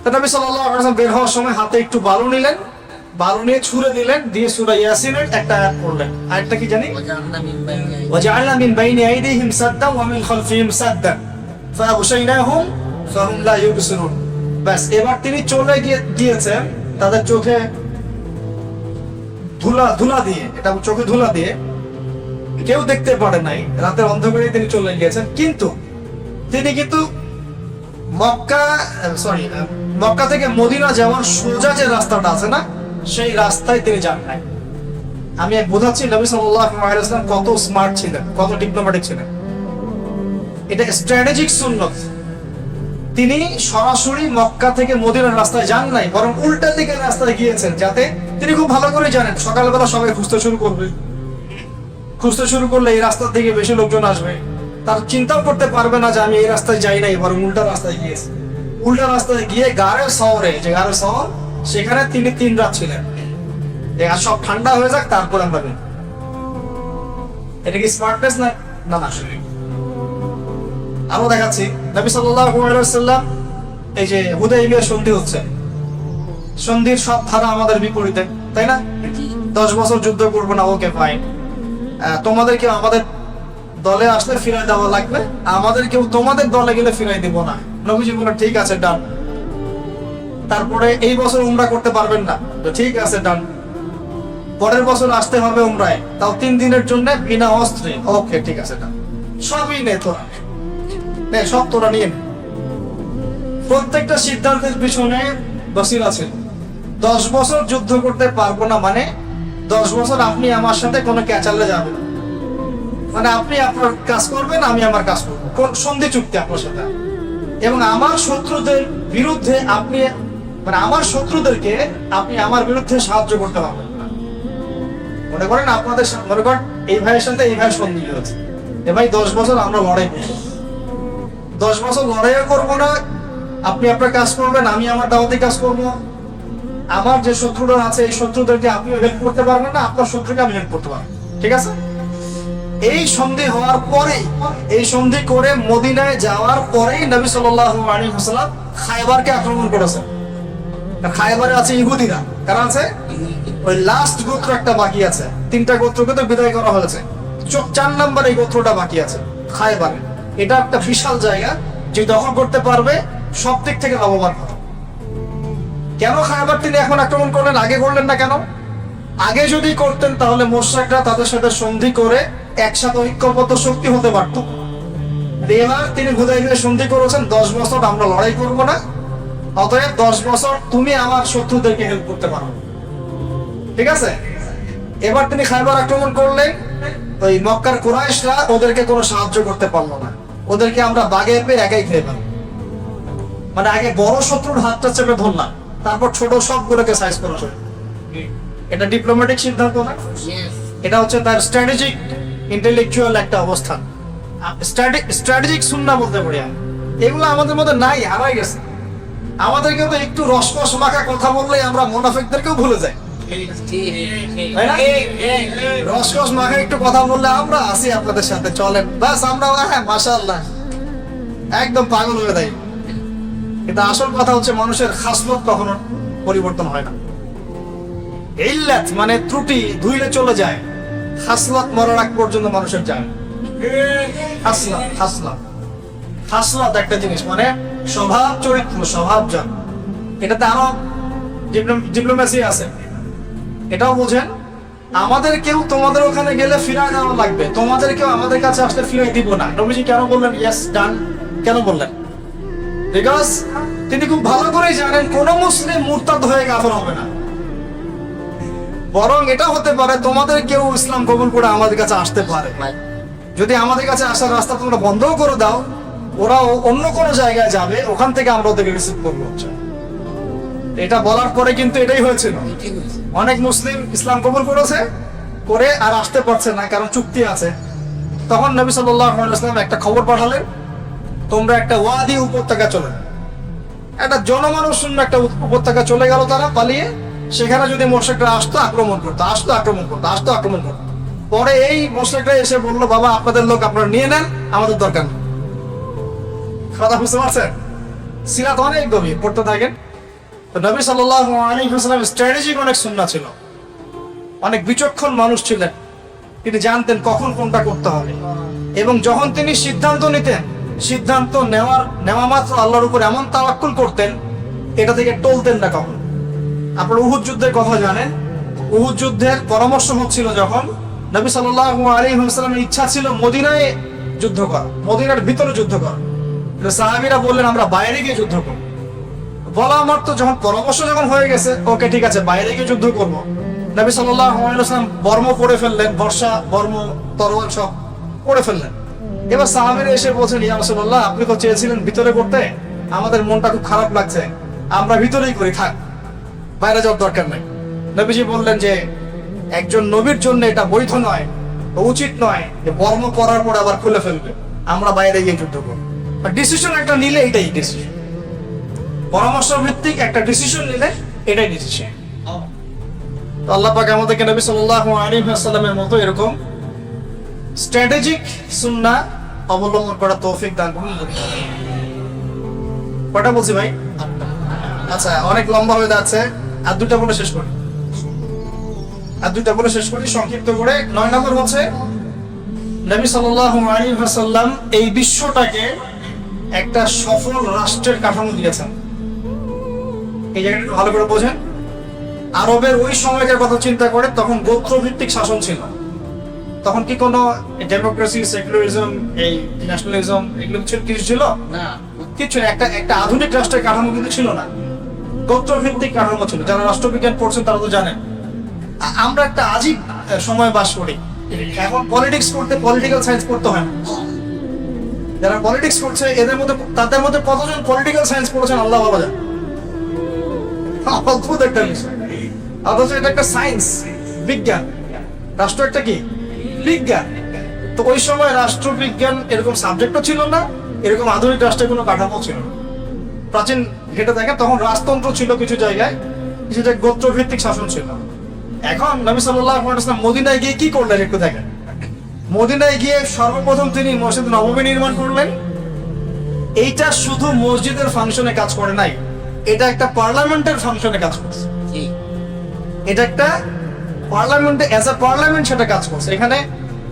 তো নবী সাল্লাল্লাহু আলাইহি ওয়াসাল্লাম বের হওয়ার সময় হাতে একটু বালু নিলেন, বালু নিয়ে ছুঁড়ে দিলেন, দিয়ে সূরা ইয়াসিনের একটা আয়াত পড়লেন। আয়াতটা কি জানি?
وجعلنا من بين
وجعلنا من بين أيديهم سدا ومن خلفهم سدا فأغشيناهم فهم لا يبصرون। ব্যাস, এবার তিনি চলে গিয়েছেন তাদের চোখে ধুলা দিয়ে, এটা চোখে ধুলা দিয়ে কেউ দেখতে পারে নাই, রাতের অন্ধকারে তিনি চলে গিয়েছেন। কিন্তু তিনি মক্কা থেকে মদিনা যাওয়ার সোজা যে রাস্তাটা আছে না, সেই রাস্তায় তিনি যান নাই। আমি বোঝাচ্ছি নবী সাল্লাল্লাহু আলাইহি ওয়াসাল্লাম কত স্মার্ট ছিলেন, কত ডিপ্লোম্যাটিক ছিলেন। এটা স্ট্র্যাটেজিক সুন্নত। তিনি সরাসরি মক্কা থেকে মদিনার রাস্তায় যান নাই, বরং উল্টা দিকের রাস্তায় গিয়েছেন, যাতে তিনি খুব ভালো করে জানেন সকালবেলা সবাই খুঁজতে শুরু করবে, খুঁজতে শুরু করলে এই রাস্তার দিকে বেশি লোকজন আসবে, তার চিন্তাও করতে পারবে না যে আমি এই রাস্তায় যাই নাই, বরং উল্টা রাস্তায় গিয়েছি। উল্টা রাস্তায় গিয়ে গারের শহরে, যে গারের শহর, সেখানে তিনি 3 রাত ছিলেন, আর সব ঠান্ডা হয়ে যাক তারপর আমরা বের। এটা কি স্মার্টনেস না? না না, আরো দেখাচ্ছি। নবী সাল্লাল্লাহু আলাইহি ওয়াসাল্লাম, এই যে হুদাইবিয়া সন্ধি হচ্ছে, সন্ধির সব ধারা আমাদের বিপরীতে, তাই না? 10 বছর যুদ্ধ করবো না, ওকে ফাইন, তোমাদেরকে আমাদের দলে আসলে ফিরাই দেওয়া লাগবে, আমাদের কেউ তোমাদের দলে গেলে ফিরাই দিব না। নবীজি বললেন ঠিক আছে, ডান। তারপরে এই বছর উমরা করতে পারবেন না, তো ঠিক আছে, ডান। পরের বছর আসতে হবে উমরায়, তাও 3 দিনের জন্য বিনা অস্ত্রে, ওকে ঠিক আছে, ডান। সবই নে তোরা, নে সব তোরা নিয়ে নে। প্রত্যেকটা সিদ্ধান্তের পিছনে বসির আছে। 10 বছর যুদ্ধ করতে পারবো না মানে 10 বছর আপনি আমার সাথে কোনো ক্যাচালে যাবেন, মানে আপনি আপনার কাজ করবেন, আমি আমার কাজ করবো, কোন সন্ধি চুক্তি আপনার সাথে। এবং আমার শত্রুদের বিরুদ্ধে আপনি, মানে আমার শত্রুদেরকে আপনি আমার বিরুদ্ধে সাহায্য করতে পারবেন না। মনে করেন আপনাদের মনে করেন এই ভাইয়ের সাথে এই ভাই সন্ধি হয়েছে, এ ভাই 10 বছর আমরা লড়াই করবো, 10 বছর লড়াইও করবো না, আপনি আপনার কাজ করবেন, আমি আমার দাওয়াতি কাজ করবো। আমার যে শত্রুরা আছে এই শত্রুদেরকে আপনি হেল্প করতে পারবেন না, আপনার শত্রুকে আমি হেল্প করতে পারবো, ঠিক আছে? এই সন্ধি হওয়ার পরে, এই সন্ধি করে মদিনায় যাওয়ার পরেই নবী সাল্লাল্লাহু আলাইহি ওয়াসাল্লাম খায়বারকে আক্রমণ করেছেন। খায়বারে আছে ইহুদিরা, কারণ আছে ওই লাস্ট গোত্র একটা বাকি আছে, 3টা গোত্রকে তো বিদায় করা হয়েছে, 4 নম্বর এই গোত্রটা বাকি আছে খায়বারে। এটা একটা বিশাল জায়গা, যে দখল করতে পারবে সব দিক থেকে লাভবান হবে। কেন খায়বার তিনি এখন আক্রমণ করলেন, আগে করলেন না কেন? আগে যদি করতেন তাহলে মুশরিকরা তাদের সাথে সন্ধি করে একসাথে ঐক্যবদ্ধ শক্তি হতে পারত। এবার তিনি হুদাইবিয়া সন্ধি করেছেন, 10 বছর আমরা লড়াই করব না, অতএব 10 বছর তুমি আমার শত্রুদেরকে হেল্প করতে পারো, ঠিক আছে? এবার তিনি খায়বার আক্রমণ করলেন, ওই মক্কার কুরাইশরা ওদেরকে কোনো সাহায্য করতে পারলো না, ওদেরকে আমরা বাগে পেয়ে একাই খেয়ে ফেললাম। মানে আগে বড় শত্রুর হাতটা চেপে ধরলাম, তারপর ছোট সবগুলোকে সাইজ করা হলো। এটা ডিপ্লোম্যাটিক সিদ্ধান্ত না, এটা হচ্ছে তার স্ট্র্যাটেজিক ইন্টেলেকচুয়াল একটা অবস্থান, স্ট্র্যাটেজিক সুন্নাহ বলতে পারি। এগুলো আমাদের মধ্যে নাই, হারাই গেছে। আমাদেরকে তো একটু রসকস মাখা কথা বললেই আমরা মুনাফিকদেরকেও ভুলে যাই, তাই না? রসকস মাখা একটু কথা বললে আমরা আসি আপনাদের সাথে, চলেন, বাস আমরা হ্যাঁ মাশাআল্লাহ একদম পাগল হয়ে যাই। কিন্তু আসল কথা হচ্ছে মানুষের খাসলত কখনো পরিবর্তন হয় না। ইল্লাত মানে ত্রুটি ধুইলে চলে যায়, খাসলত মরার আগ পর্যন্ত মানুষের যায়। খাসলত একটা জিনিস, মানে স্বভাব চরিত্র, স্বভাবজাত। এটাতে আরো ডিপ্লোমেসি আছে। এটাও বোঝেন, আমাদের কেউ তোমাদের ওখানে গেলে ফিরায় দেওয়া লাগবে, তোমাদের কেউ আমাদের কাছে আসলে ফিরাই দিব না। নবীজি কেন বললেন ইয়েস ডান? কেন বললেন? বিকজ তিনি খুব ভালো করেই জানেন কোন মুসলিম মুরতাদ হয়ে কাফের হবে না, বরং এটা হতে পারে তোমাদের কেউ ইসলাম কবুল করে আমাদের কাছে আসতে পারে। যদি আমাদের কাছে আসার রাস্তা তোমরা বন্ধও করে দাও, ওরা অন্য কোনো জায়গায় যাবে, ওখান থেকে আমরা ওদেরকে রিসিভ করবো। এটা বলার পরে কিন্তু এটাই হয়েছিল, অনেক মুসলিম ইসলাম কবুল করেছে, করে আর আসতে পারছে না কারণ চুক্তি আছে। তখন নবী সাল্লাল্লাহু আলাইহি ওয়াসাল্লাম একটা খবর পাঠালেন, তোমরা একটা ওয়াদি উপত্যকা চলে, একটা জনমানব শূন্য একটা উপত্যকা চলে গেল, তারা পালিয়ে। সেখানে যদি মুশরিকরা আসতো আক্রমণ করতো, আক্রমণ করতো। পরে এই মুশরিকরা এসে বললো, বাবা আপনাদের লোক আপনারা নিয়ে নেন, আমাদের দরকার নেই। কথা বুঝতে পারছেন? সিরাত অনেক গভীর, পড়তে থাকেন। তো নবী সাল্লাল্লাহু আলাইহি ওয়াসাল্লাম স্ট্র্যাটেজিক অনেক সুন্নাহ ছিল, অনেক বিচক্ষণ মানুষ ছিলেন। তিনি জানতেন কখন কোনটা করতে হবে, এবং যখন তিনি সিদ্ধান্ত নিতেন, সিদ্ধান্ত নেওয়া মাত্র আল্লাহর উপর এমন তাওয়াক্কুল করতেন, এটা থেকে টলতেন না কখন। আপনারা উহুদ যুদ্ধের কথা জানেন। উহুদ যুদ্ধের পরামর্শ হচ্ছিল যখন, নবী সাল্লাল্লাহু আলাইহি ওয়াসাল্লামের ইচ্ছা ছিল মদিনায় যুদ্ধ করা, মদিনার ভিতরে যুদ্ধ করা। সাহাবীরা বললেন আমরা বাইরে গিয়ে যুদ্ধ করব। বলা মাত্র যখন পরামর্শ যখন হয়ে গেছে, ওকে ঠিক আছে বাইরে গিয়ে যুদ্ধ করব, নবী সাল্লাল্লাহু আলাইহি ওয়াসাল্লাম বর্ম পরে ফেললেন, বর্ষা বর্ম তরোয়াল সব পরে ফেললেন। এবার সাহাবীরা এসে বলছেন, ইয়া রাসূলুল্লাহ আপনি তো চেয়েছিলেন ভিতরে করতে, আমাদের মনটা খুব খারাপ লাগছে, আমরা ভিতরেই করি, থাক, বাইরে যাওয়ার দরকার নাই। নবীজি বললেন যে একজন নবীর জন্য এটা বৈধ নয়, উচিত নয় যে বর্ম পরার পর আবার খুলে ফেলবে, আমরা বাইরে গিয়ে যুদ্ধ করব। ডিসিশন একটা নিলে এটাই ডিসিশন, পরামর্শ ভিত্তিক একটা ডিসিশন নিলে এটাই ডিসিশন। তো আল্লাহ পাক আমাদেরকে নবী সাল্লাল্লাহু আলাইহি ওয়াসাল্লামের মতো এরকম স্ট্র্যাটেজিক সুন্নাহ অবলম্বন করা তৌফিক দান করুন। কয়টা বলছি ভাই? আচ্ছা, অনেক লম্বা হয়ে যাচ্ছে, আর দুইটা বলে শেষ করি সংক্ষিপ্ত করে। 9 নম্বর হচ্ছে নবী সাল্লাল্লাহু আলাইহি ওয়াসাল্লাম এই বিশ্বটাকে একটা সফল রাষ্ট্রের কাঠামো দিয়েছেন। এই জায়গাটা একটু ভালো করে বোঝেন। আরবের ওই সময়কার কথা চিন্তা করে, তখন গোত্রভিত্তিক শাসন ছিল। তখন কি কোনো ডেমোক্রেসি, সেকুলারিজম, এই ন্যাশনালিজম এগুলো কিছু ছিল না, কিছু একটা আধুনিক রাষ্ট্রের কাঠামো কিন্তু ছিল না, গোত্রভিত্তিক কাঠামো ছিল। যারা রাষ্ট্রবিজ্ঞান পড়ছেন তারা তো জানেন। আমরা একটা আজীব সময় বাস করি। এখন পলিটিক্স করতে পলিটিক্যাল সায়েন্স পড়তে হয় না। যারা পলিটিক্স করছে তাদের মধ্যে কতজন পলিটিক্যাল সায়েন্স পড়েছেন আল্লাহ বাবা জানে। অদ্ভুত একটা বিষয়, অথচ এটা একটা সায়েন্স, বিজ্ঞান। রাষ্ট্র একটা কি বিজ্ঞান। তো ওই সময় রাষ্ট্রবিজ্ঞান এরকম সাবজেক্টও ছিল না, এরকম আধুনিক রাষ্ট্রের কোনো কাঠামো ছিল না। প্রাচীন ঘেটে দেখেন, তখন রাজতন্ত্র ছিল কিছু জায়গায়, কিছু জায়গায় গোত্রভিত্তিক শাসন ছিল। এখন নবী সাল্লাল্লাহু আলাইহি ওয়াসাল্লাম মদিনায় গিয়ে কি করলেন একটু দেখেন। মদিনায় গিয়ে সর্বপ্রথম তিনি মসজিদ নববী নির্মাণ করলেন। এইটা শুধু মসজিদের ফাংশনে কাজ করে নাই, এটা একটা পার্লামেন্টের ফাংশনে কাজ করছে। এটা একটা পার্লামেন্টে, অ্যাজ আ পার্লামেন্ট সেটা কাজ করছে।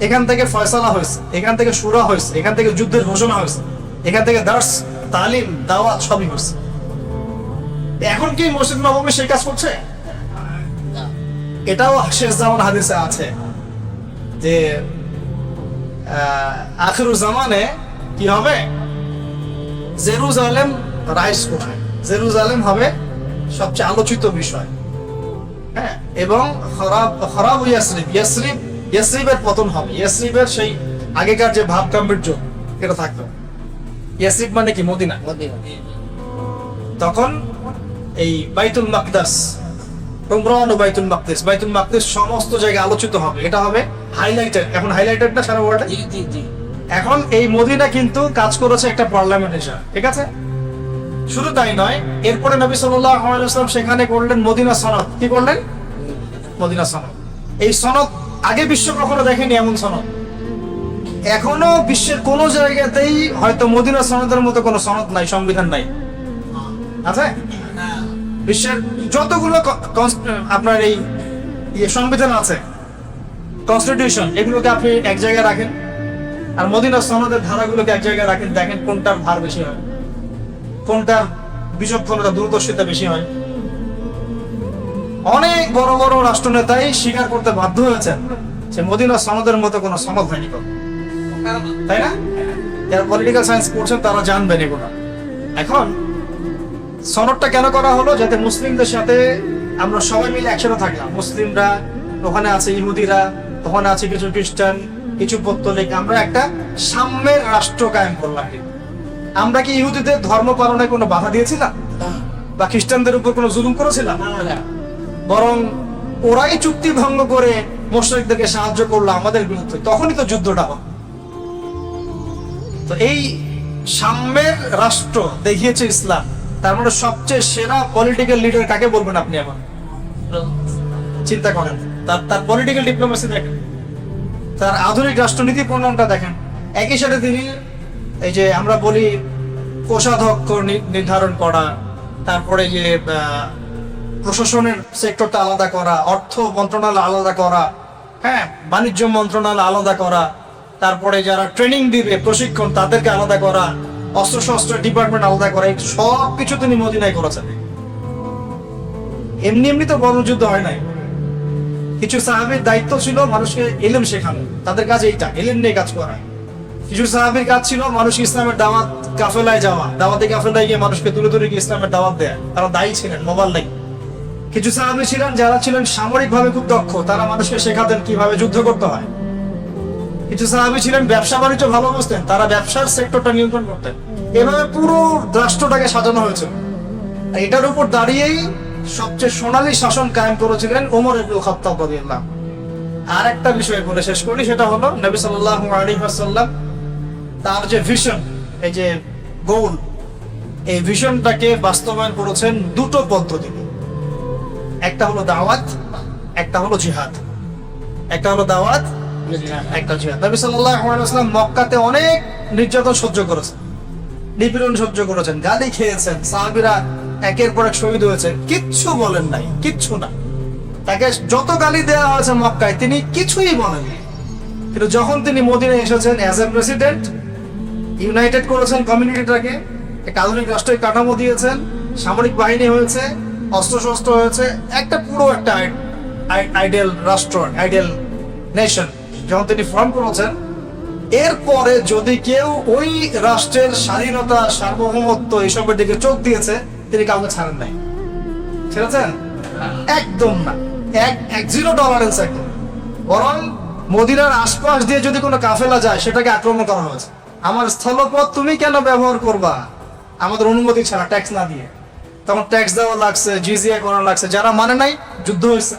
এখান থেকে ফয়সালা হয়েছে, এখান থেকে শুরা হয়েছে, এখান থেকে যুদ্ধের ঘোষণা হয়েছে, এখান থেকে দার্স, তালিম, দাওয়াত সবই হয়েছে। এখন কি মসজিদ নববী সেই কাজ করছে? এটাও শেষ জামান হাদিসে আছে যে আখিরুল জামানে কি হবে, জেরুজালেম রাইজ করবে, জেরুজালেম হবে সবচেয়ে আলোচিত বিষয়। হ্যাঁ, এবং খরাব ইয়াসরিবের পতন হবে। ইয়াসরিবের সেই আগেকার যে ভাব গাম্ভীর্য এটা থাকতো। ইয়াসরিব মানে কি মদিনা। তখন এই বাইতুল মাকদাস, বাইতুল মাকদিস সমস্ত জায়গায় আলোচিত হবে। এটা হবে হাইলাইটেড, এখন হাইলাইটেড না সারা ওয়ার্ল্ডে। এখন এই মদিনা কিন্তু কাজ করেছে একটা পার্লামেন্ট হিসেবে, ঠিক আছে? শুধু তাই নয়, এরপরে নবী সাল্লাল্লাহু আলাইহি ওয়াসাল্লাম সেখানে করলেন মদিনা সনদ। কি করলেন? মদিনা সনদ। এই সনদ আগে বিশ্ব কখনো দেখেনি এমন সনদ। এখনো বিশ্বের কোন জায়গাতেই হয়তো মদিনা সনদের মতো কোনো সনদ নাই, সংবিধান নাই। আছে? বিশ্বের যতগুলো আপনার এই সংবিধান আছে, কনস্টিটিউশন, এগুলোকে আপনি এক জায়গায় রাখেন, আর মদিনা সনদের ধারাগুলোকে এক জায়গায় রাখেন, দেখেন কোনটার ভার বেশি হয়, কোনটার বিচক্ষণতা, দূরদর্শিতা বেশি হয়। অনেক বড় বড় রাষ্ট্রনেতাই স্বীকার করতে বাধ্য হয়েছেন যে মদিনা সনদের মতো কোনো সনদ হয়নি, তাই না? যারা পলিটিক্যাল সায়েন্স পড়ছেন তারা জানবেন এগুলো। এখন সনদটা কেন করা হলো? যাতে মুসলিমদের সাথে আমরা সবাই মিলে একসাথে থাকলাম। মুসলিমরা ওখানে আছে, ইহুদিরা ওখানে আছে, কিছু খ্রিস্টান, কিছু পৌত্তলিক, আমরা একটা সাম্যের রাষ্ট্র কায়েম করলাম। আমরা কি ইহুদিদের ধর্ম পালনে কোনো বাধা দিয়েছিলাম? বা খ্রিস্টানদের উপর কোনো জুলুম করেছিলাম? বরং ওরাই চুক্তি ভঙ্গ করে মুশরিকদেরকে সাহায্য করলো আমাদের বিরুদ্ধে, তখনই তো যুদ্ধটা হয়। তো এই সাম্যের রাষ্ট্র দেখিয়েছে ইসলাম। তার মানে সবচেয়ে সেরা পলিটিক্যাল লিডার কাকে বলবেন আপনি এখন? চিন্তা করেন, তার পলিটিক্যাল ডিপ্লোমেসি দেখেন, তার আধুনিক রাষ্ট্রনীতি প্রণয়নটা দেখেন। একই সাথে তিনি এই যে আমরা বলি কোষাধ্যক্ষ নির্ধারণ করা, তারপরে যে প্রশাসনের সেক্টরটা আলাদা করা, অর্থ মন্ত্রণালয় আলাদা করা, হ্যাঁ, বাণিজ্য মন্ত্রণালয় আলাদা করা, তারপরে যারা ট্রেনিং দিবে প্রশিক্ষণ তাদেরকে আলাদা করা, অস্ত্র ডিপার্টমেন্ট আলাদা করা, এই সব কিছু তিনি মদিনায় করেছেন। এমনি এমনি তো বড় যুদ্ধ হয় নাই। কিছু সাহাবীর দায়িত্ব ছিল মানুষকে ইলম শেখানো, তাদের কাজ এইটা, ইলম নিয়ে কাজ করা। কিছু সাহাবীর কাজ ছিল মানুষ ইসলামের দাওয়াত কাফেলায় যাওয়া, দাওয়াতে কাফেলায় গিয়ে মানুষকে তুলে তুলে গিয়ে ইসলামের দাওয়াত দেয়া, তারা দায়ী ছিলেন, মোবাইল নেই। কিছু সাহাবী ছিলেন যারা ছিলেন সামরিক ভাবে খুব দক্ষ, তারা মানুষকে শেখাতেন কিভাবে যুদ্ধ করতে হয়। কিছু সাহাবী ছিলেন ব্যবসা বাণিজ্য ভালো বুঝতেন, তারা ব্যবসার সেক্টরটা নিয়ন্ত্রণ করতেন। এভাবে পুরো রাষ্ট্রটাকে সাজানো হয়েছে। আর এটার উপর দাঁড়িয়েই সবচেয়ে সোনালী শাসন কায়েম করেছিলেন ওমর ইবনুল খাত্তাব রাদিয়াল্লাহু আনহু। আর একটা বিষয় বলে শেষ করি, সেটা হলো নবী সাল্লাল্লাহু আলাইহি ওয়াসাল্লাম তার যে ভিশন, এই যে গোল, এই ভিশনটাকে বাস্তবায়ন করেছেন দুটো পদ্ধতিতে। একটা হলো দাওয়াত, একটা হলো জিহাদ। একটা হলো দাওয়াত, একটা জিহাদ। নবী সাল্লাল্লাহু আলাইহি ওয়াসাল্লাম মক্কাতে অনেক নির্যাতন সহ্য করেছেন, নিপীড়ন সহ্য করেছেন, গালি খেয়েছেন, সাহাবীরা একের পর এক শহীদ হয়েছে, কিচ্ছু বলেন নাই, কিচ্ছু না। তাকে যত গালি দেওয়া হয়েছে মক্কায় তিনি কিছুই বলেননি। কিন্তু যখন তিনি মদিনায় এসেছেন অ্যাজ এ প্রেসিডেন্ট, ইউনাইটেড করেছেন কমিউনিটিটাকে, একটা আধুনিক রাষ্ট্রের কাঠামো দিয়েছেন, সামরিক বাহিনী হয়েছে, অস্ত্রশস্ত্র হয়েছে, একটা পুরো একটা আইডিয়াল রাষ্ট্র, আইডিয়াল নেশন যখন তিনি ফর্ম করেছেন, এরপরে যদি কেউ ওই রাষ্ট্রের স্বাধীনতা, সার্বভৌমত্ব এইসবের দিকে চোখ দিয়েছে, তিনি কাউকে ছাড়েন নাই। ছেড়েছেন? একদম না, এক জিরো টলারেন্স একদম। বরং মদিনার আশপাশ দিয়ে যদি কোনো কাফেলা যায় সেটাকে আক্রমণ করা হয়েছে। আমার স্থলপথ তুমি কেন ব্যবহার করবা আমাদের অনুমতি ছাড়া, ট্যাক্স না দিয়ে? তখন ট্যাক্স দেওয়া লাগছে, জিজিয়া করা লাগছে, যারা মানে নাই, যুদ্ধ হয়েছে।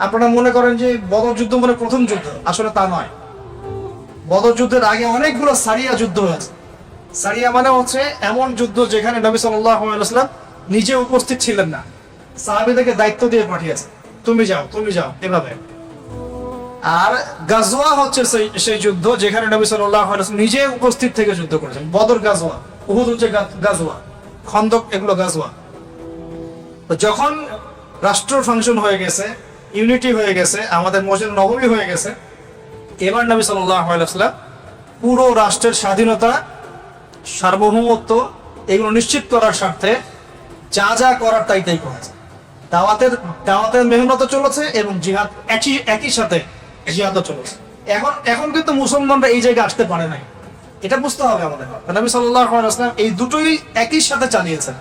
আপনারা মনে করেন যে বদর যুদ্ধ মানে প্রথম যুদ্ধ, আসলে তা নয়। বদর যুদ্ধের আগে অনেকগুলো সারিয়া যুদ্ধ হয়েছে। সারিয়া মানে হচ্ছে এমন যুদ্ধ যেখানে নবী সাল্লাল্লাহু আলাইহি ওয়াসাল্লাম নিজে উপস্থিত ছিলেন না, সাহাবীদেরকে দায়িত্ব দিয়ে পাঠিয়েছে, তুমি যাও এভাবে। আর গাজওয়া হচ্ছে সেই যুদ্ধ যেখানে নবী সাল্লাল্লাহু আলাইহি ওয়াসাল্লাম নিজে উপস্থিত থেকে যুদ্ধ করেছেন। বদর গাজওয়া, উহুদ হচ্ছে গাজওয়া, খন্দক, এগুলো গাজওয়া। তো যখন রাষ্ট্র ফাংশন হয়ে গেছে, ইউনিটি হয়ে গেছে, আমাদের মসজিদ নববী হয়ে গেছে, এবার নবী সাল্লাল্লাহু আলাইহি ওয়াসাল্লাম পুরো রাষ্ট্রের স্বাধীনতা, সার্বভৌমত্ব এগুলো নিশ্চিত করার স্বার্থে যা যা করার তাই করেছে। দাওয়াতের মেহনত চলেছে এবং জিহাদ একই সাথে জিহাদও চলেছে। এখন কিন্তু মুসলমানরা এই জায়গায় আসতে পারে নাই, এটা বুঝতে হবে আমাদের। নবী সাল্লাল্লাহু আলাইহি ওয়াসাল্লাম এই দুটোই একই সাথে চালিয়েছেন,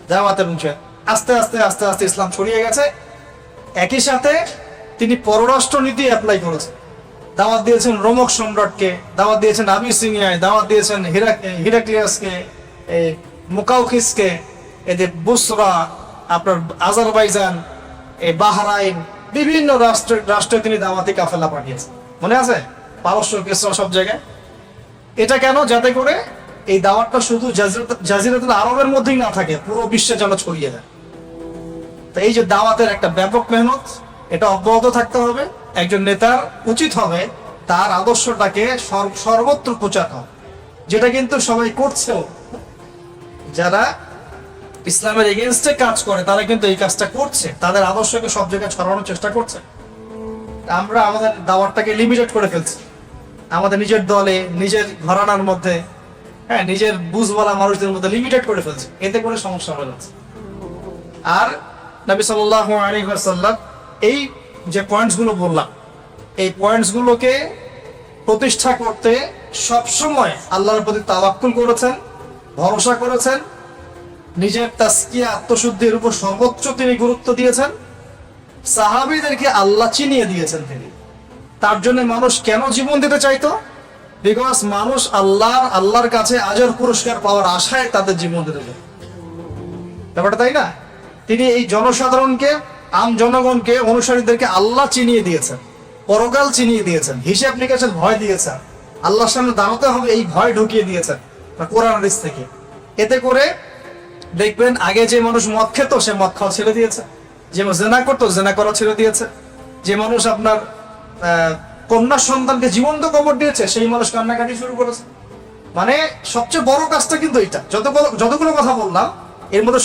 দাওয়াত এবং জিহাদ। আস্তে আস্তে ইসলাম ছড়িয়ে গেছে। একই সাথে তিনি পররাষ্ট্র নীতি অ্যাপ্লাই করেছেন। দাওয়াত দিয়েছেন রোমক সম্রাটকে, দাওয়াত দিয়েছেন আবিসিনিয়ায়, দাওয়াত দিয়েছেন হিরাক্লিয়াসকে, মুকাউকিসকে, এই যে বুসরা, আপনার আজারবাইজান, এই বাহরাইন, বিভিন্ন রাষ্ট্রে তিনি দাওয়াতি কাফেলা পাঠিয়েছেন। মনে আছে? পারস্য, কিসরা, সব জায়গায়। এটা কেন? যাতে করে এই দাওয়াতটা শুধু জাজিরাতুল আরবের মধ্যেই না থাকে, পুরো বিশ্বে যেন ছড়িয়ে যায়। তো এই যে দাওয়াতের একটা ব্যাপক মেহনত, এটা অব্যাহত থাকতে হবে। একজন নেতার উচিত হবে তার আদর্শটাকে সর্বত্র প্রচার করা, যেটা কিন্তু সবাই করছেও। যারা ইসলামের এগেইনস্টে কাজ করে তারা কিন্তু এই কাজটা করছে, তাদের আদর্শকে সব জায়গায় ছড়ানোর চেষ্টা করছে। আমরা আমাদের দাওয়াতটাকে লিমিটেড করে ফেলছি আমাদের নিজের দলে, নিজের ঘরানার মধ্যে, হ্যাঁ, নিজের বুঝওয়ালা মানুষদের মধ্যে লিমিটেড করে ফেলছি। এতে করে সমস্যা হয়ে যাচ্ছে। আর নবী সাল্লাল্লাহু আলাইহি ওয়াসাল্লাম এই যে পয়েন্টসগুলো বললাম, এই পয়েন্টসগুলোকে প্রতিষ্ঠা করতে সবসময় আল্লাহর প্রতি তাওয়াক্কুল করেছেন, ভরসা করেছেন, নিজের তাসকিয়া, আত্মশুদ্ধির উপর সর্বোচ্চ তিনি গুরুত্ব দিয়েছেন। সাহাবীদেরকে আল্লাহ চিনিয়ে দিয়েছেন তিনি। তার জন্য মানুষ কেন জীবন দিতে চাইতো? বিকজ মানুষ আল্লাহর কাছে আজর পুরস্কার পাওয়ার আশায় তাদের জীবন দিতে চায়। ব্যাপারটা তাই না? তিনি এই জনসাধারণকে, আম জনগণকে, অনুসারীদেরকে আল্লাহ চিনিয়ে দিয়েছেন, পরকাল চিনিয়ে দিয়েছেন, হিসাব নিকাশের ভয় দিয়েছেন, আল্লাহর সামনে দাঁড়াতে হবে এই ভয় ঢুকিয়ে দিয়েছেন কোরআন হাদিস থেকে। এতে করে দেখবেন আগে যে মানুষ মদ খেত সে মদ খাওয়া ছেড়ে দিয়েছে, যে জেনা করতো জেনা করা ছেড়ে দিয়েছে, যে মানুষ আপনার কন্যা সন্তানকে জীবন্ত কবর দিয়েছে সেই মানুষ কান্নাকাটি শুরু করেছে। মানে সবচেয়ে বড় কাজটা কিন্তু এটা, যতগুলো কথা বললাম এর মধ্যে